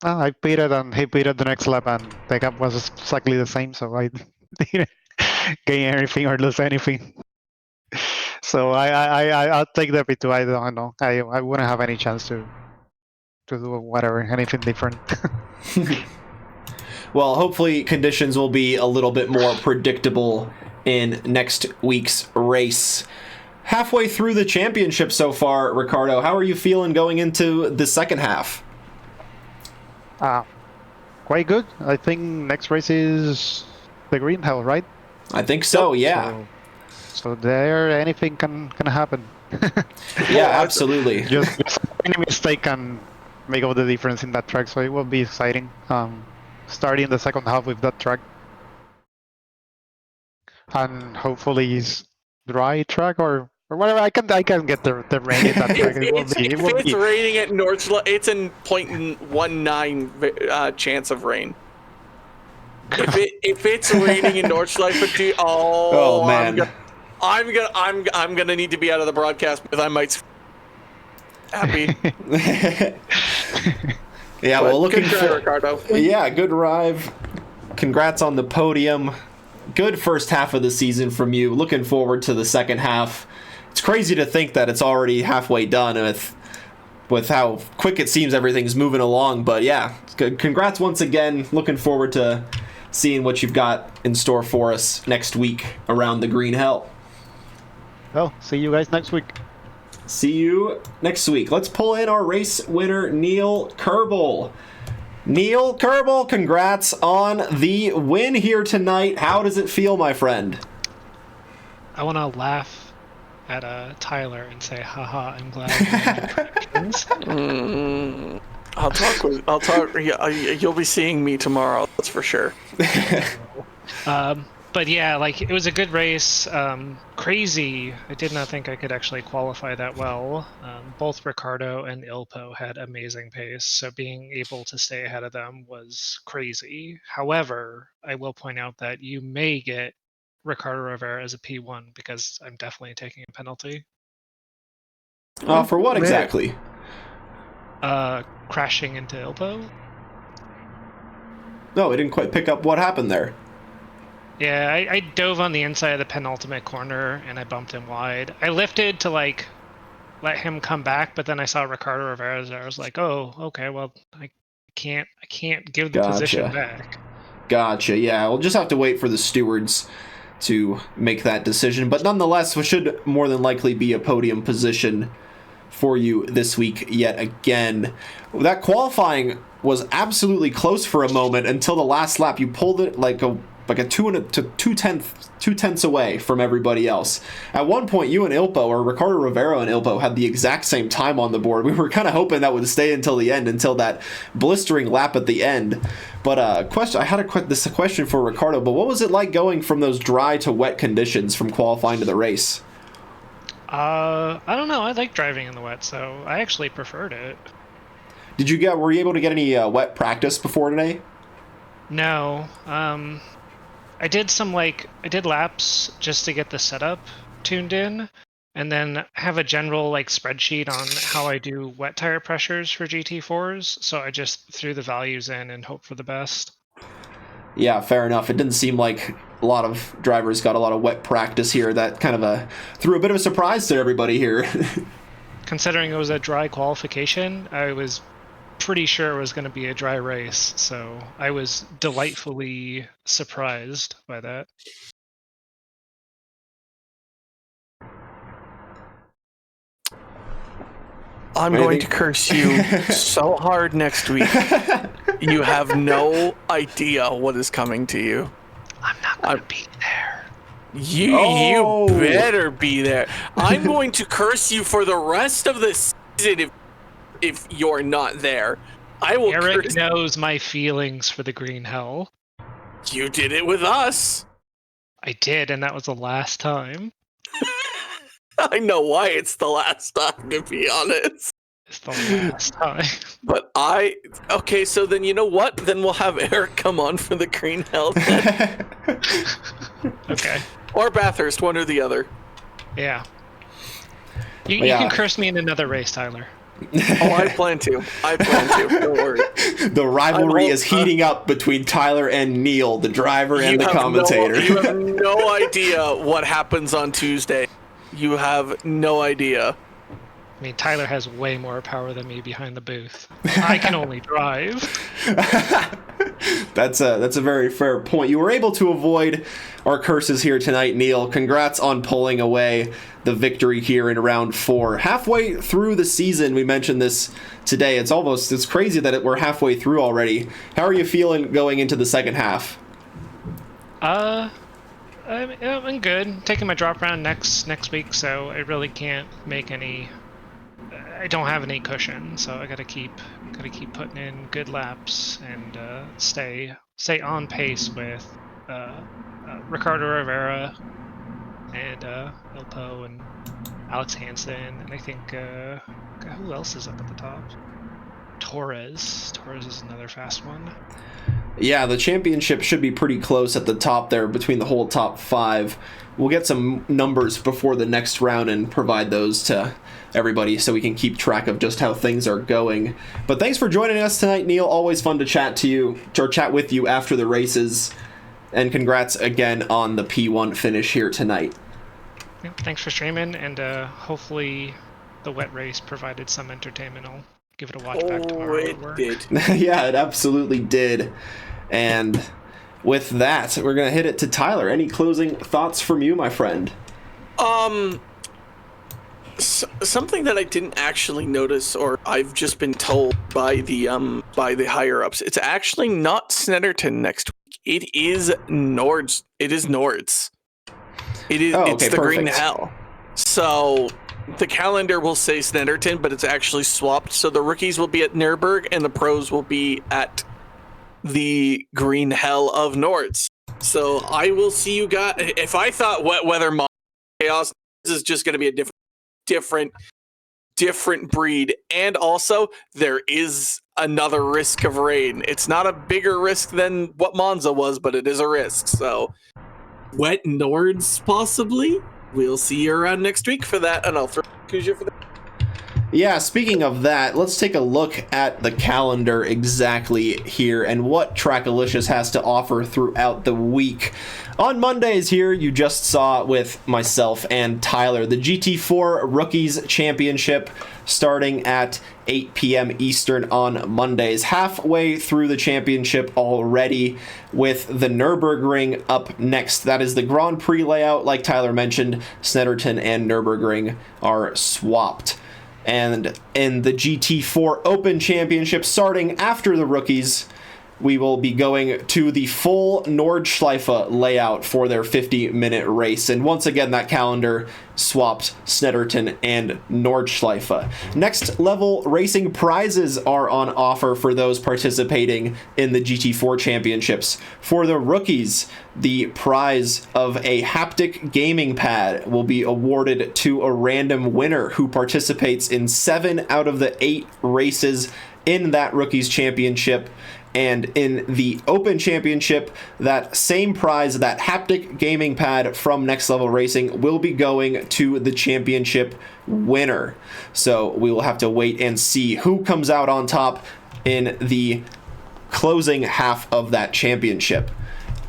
I pitted and he pitted the next lap, and the gap was exactly the same, so I didn't gain anything or lose anything. So I'll take the P2. I don't know. I wouldn't have any chance to do whatever, anything different. Well, hopefully conditions will be a little bit more predictable in next week's race. Halfway through the championship so far, Ricardo, how are you feeling going into the second half? Quite good. I think next race is the Green Hell, right? I think so, yeah. So there, anything can happen. Yeah, absolutely. Just any mistake can make all the difference in that track, so it will be exciting. Starting the second half with that track, and hopefully it's dry track or whatever. I can get the rain in that track. If it's raining at Nordschleife, it's a 0.19 chance of rain. If it's raining in Nordschleife, oh man, I'm gonna need to be out of the broadcast because I might. Happy. Yeah, well, looking for Ricardo. Yeah, good drive. Congrats on the podium. Good first half of the season from you. Looking forward to the second half. It's crazy to think that it's already halfway done with how quick it seems everything's moving along. But yeah, good. Congrats once again. Looking forward to seeing what you've got in store for us next week around the Green Hell. Well, see you guys next week. See you next week. Let's pull in our race winner, Neil Kerbel. Neil Kerbel, congrats on the win here tonight. How does it feel, my friend? I want to laugh at Tyler and say, haha, I'm glad you made your predictions. I'll talk. Yeah, you'll be seeing me tomorrow. That's for sure. But yeah, like, it was a good race. Crazy. I did not think I could actually qualify that well. Both Ricardo and Ilpo had amazing pace, so being able to stay ahead of them was crazy. However, I will point out that you may get Ricardo Rivera as a P1 because I'm definitely taking a penalty. For what exactly? Crashing into Ilpo. No, I didn't quite pick up what happened there. Yeah, I dove on the inside of the penultimate corner and I bumped him wide. I lifted to like let him come back, but then I saw Ricardo Rivera there. I was like, oh, okay, well, I can't give the position back. Gotcha. Yeah, we'll just have to wait for the stewards to make that decision. But nonetheless, it should more than likely be a podium position for you this week yet again. That qualifying was absolutely close for a moment until the last lap. You pulled it like a two tenths away from everybody else. At one point, you and Ilpo, or Ricardo Rivera and Ilpo, had the exact same time on the board. We were kind of hoping that would stay until the end, until that blistering lap at the end. But I had a question for Ricardo. But what was it like going from those dry to wet conditions from qualifying to the race? I don't know. I like driving in the wet, so I actually preferred it. Were you able to get any wet practice before today? No. I did laps just to get the setup tuned in, and then have a general like spreadsheet on how I do wet tire pressures for GT4s. So I just threw the values in and hope for the best. Yeah, fair enough. It didn't seem like a lot of drivers got a lot of wet practice here. That kind of threw a bit of a surprise to everybody here. Considering it was a dry qualification, I was pretty sure it was going to be a dry race, so I was delightfully surprised by that. I'm going to curse you so hard next week. You have no idea what is coming to you. I'm not going to be there. You better be there. I'm going to curse you for the rest of the season if you're not there. I will. Eric knows my feelings for the green hell. You did it with us. I did, and that was the last time. I know why it's the last time, to be honest. It's the last time. But okay, so then you know what? Then we'll have Eric come on for the green hell then. Okay. Or Bathurst, one or the other. Yeah. You can curse me in another race, Tyler. Oh, I plan to. Don't worry. The rivalry is heating up between Tyler and Neil, the driver and the commentator. You have no idea what happens on Tuesday. You have no idea. I mean, Tyler has way more power than me behind the booth. I can only drive. That's a very fair point. You were able to avoid our curses here tonight, Neil. Congrats on pulling away the victory here in round 4. Halfway through the season, we mentioned this today. It's crazy that we're halfway through already. How are you feeling going into the second half? I'm good. Taking my drop round next week, so I really can't make any. I don't have any cushion, so I gotta keep putting in good laps and stay on pace with Ricardo Rivera and Ilpo and Alex Hansen, and I think who else is up at the top? Torres is another fast one. Yeah, the championship should be pretty close at the top there between the whole top 5. We'll get some numbers before the next round and provide those to everybody so we can keep track of just how things are going. But thanks for joining us tonight, Neil. Always fun to chat with you after the races. And congrats again on the P1 finish here tonight. Yeah, thanks for streaming, and hopefully the wet race provided some entertainment. I'll give it a watch back tomorrow at work. It did. Yeah, it absolutely did. And with that, we're going to hit it to Tyler. Any closing thoughts from you, my friend? Something that I didn't actually notice, or I've just been told by the higher ups. It's actually not Snetterton next week. It is Nords. It's the perfect. Green Hell. So the calendar will say Snetterton, but it's actually swapped. So the rookies will be at Nürburgring and the pros will be at the green hell of Nords. So I will see you guys. If I thought wet weather chaos, this is just going to be a different breed. And also, there is another risk of rain. It's not a bigger risk than what Monza was, but it is a risk. So wet Nords, possibly. We'll see you around next week for that, and I'll throw Kuja for that. Yeah, speaking of that, let's take a look at the calendar exactly here and what Trackalicious has to offer throughout the week. On Mondays here, you just saw with myself and Tyler, the GT4 Rookies Championship starting at 8 p.m. Eastern on Mondays. Halfway through the championship already with the Nürburgring up next. That is the Grand Prix layout. Like Tyler mentioned, Snetterton and Nürburgring are swapped. And in the GT4 Open Championship, starting after the rookies, we will be going to the full Nordschleife layout for their 50-minute race. And once again, that calendar swapped Snetterton and Nordschleife. Next level racing prizes are on offer for those participating in the GT4 championships. For the rookies, the prize of a haptic gaming pad will be awarded to a random winner who participates in 7 out of the 8 races in that rookies championship. And in the Open Championship, that same prize, that haptic gaming pad from Next Level Racing, will be going to the championship winner. So we will have to wait and see who comes out on top in the closing half of that championship.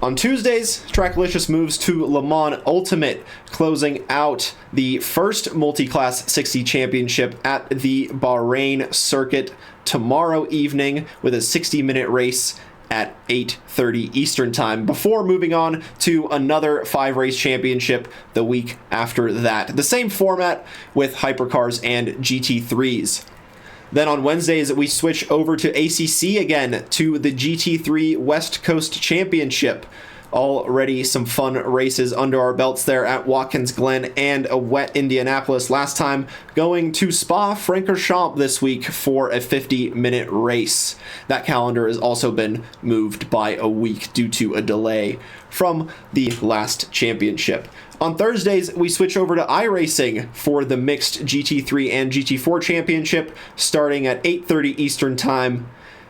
On Tuesdays, Trackalicious moves to Le Mans Ultimate, closing out the first Multiclass 60 championship at the Bahrain circuit tomorrow evening with a 60-minute race at 8:30 Eastern Time, before moving on to another 5-race championship the week after that. The same format with hypercars and GT3s. Then on Wednesdays, we switch over to ACC again, to the GT3 West Coast Championship. Already some fun races under our belts there at Watkins Glen and a wet Indianapolis last time, going to Spa-Francorchamps this week for a 50-minute race. That calendar has also been moved by a week due to a delay from the last championship. On Thursdays, we switch over to iRacing for the mixed GT3 and GT4 championship, starting at 8:30 Eastern Time.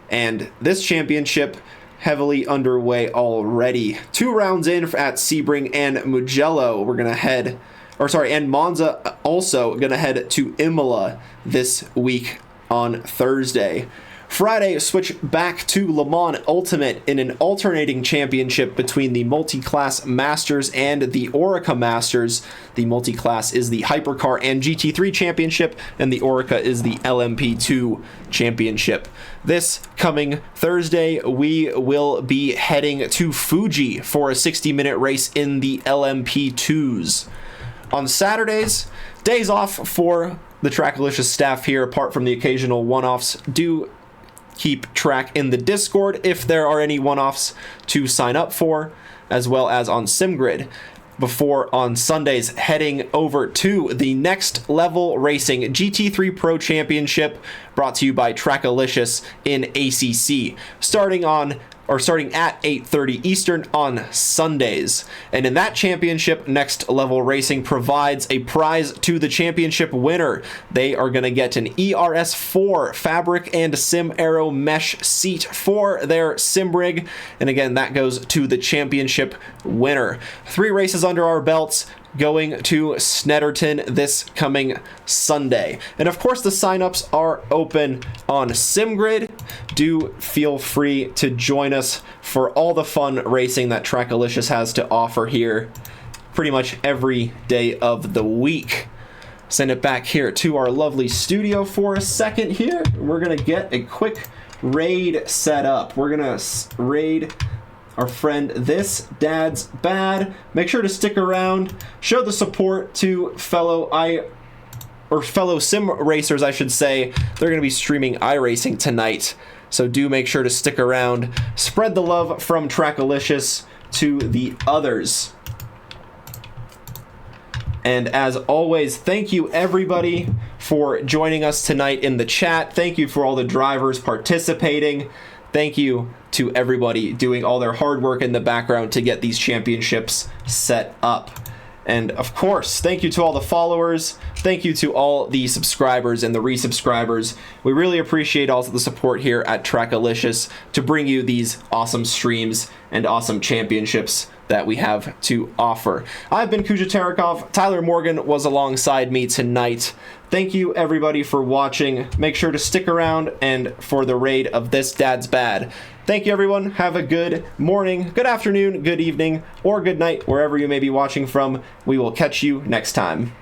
And this championship heavily underway already. 2 rounds in at Sebring and Mugello. We're going to head, and Monza also going to head to Imola this week on Thursday. Friday, switch back to Le Mans Ultimate in an alternating championship between the Multiclass Masters and the Orica Masters. The Multiclass is the Hypercar and GT3 Championship, and the Orica is the LMP2 Championship. This coming Thursday, we will be heading to Fuji for a 60-minute race in the LMP2s. On Saturdays, days off for the Trackalicious staff here, apart from the occasional one-offs. Do keep track in the Discord if there are any one-offs to sign up for, as well as on SimGrid. Before on Sundays, heading over to the Next Level Racing GT3 Pro Championship, brought to you by Trackalicious in ACC, starting at 8:30 Eastern on Sundays. And in that championship, Next Level Racing provides a prize to the championship winner. They are going to get an ERS4 fabric and Sim Aero mesh seat for their sim rig. And again, that goes to the championship winner. 3 races under our belts, going to Snetterton this coming Sunday. And of course, the signups are open on SimGrid. Do feel free to join us for all the fun racing that Trackalicious has to offer here pretty much every day of the week. Send it back here to our lovely studio for a second here. We're going to get a quick raid set up. We're going to raid our friend This Dad's Bad. Make sure to stick around. Show the support to fellow sim racers, I should say. They're going to be streaming iRacing tonight, so do make sure to stick around. Spread the love from Trackalicious to the others. And as always, thank you everybody for joining us tonight in the chat. Thank you for all the drivers participating. Thank you to everybody doing all their hard work in the background to get these championships set up. And of course, thank you to all the followers. Thank you to all the subscribers and the resubscribers. We really appreciate all of the support here at Trackalicious to bring you these awesome streams and awesome championships that we have to offer. I've been Kuja Terekov. Tyler Morgan was alongside me tonight. Thank you everybody for watching. Make sure to stick around and for the raid of This Dad's Bad. Thank you everyone. Have a good morning, good afternoon, good evening, or good night, wherever you may be watching from. We will catch you next time.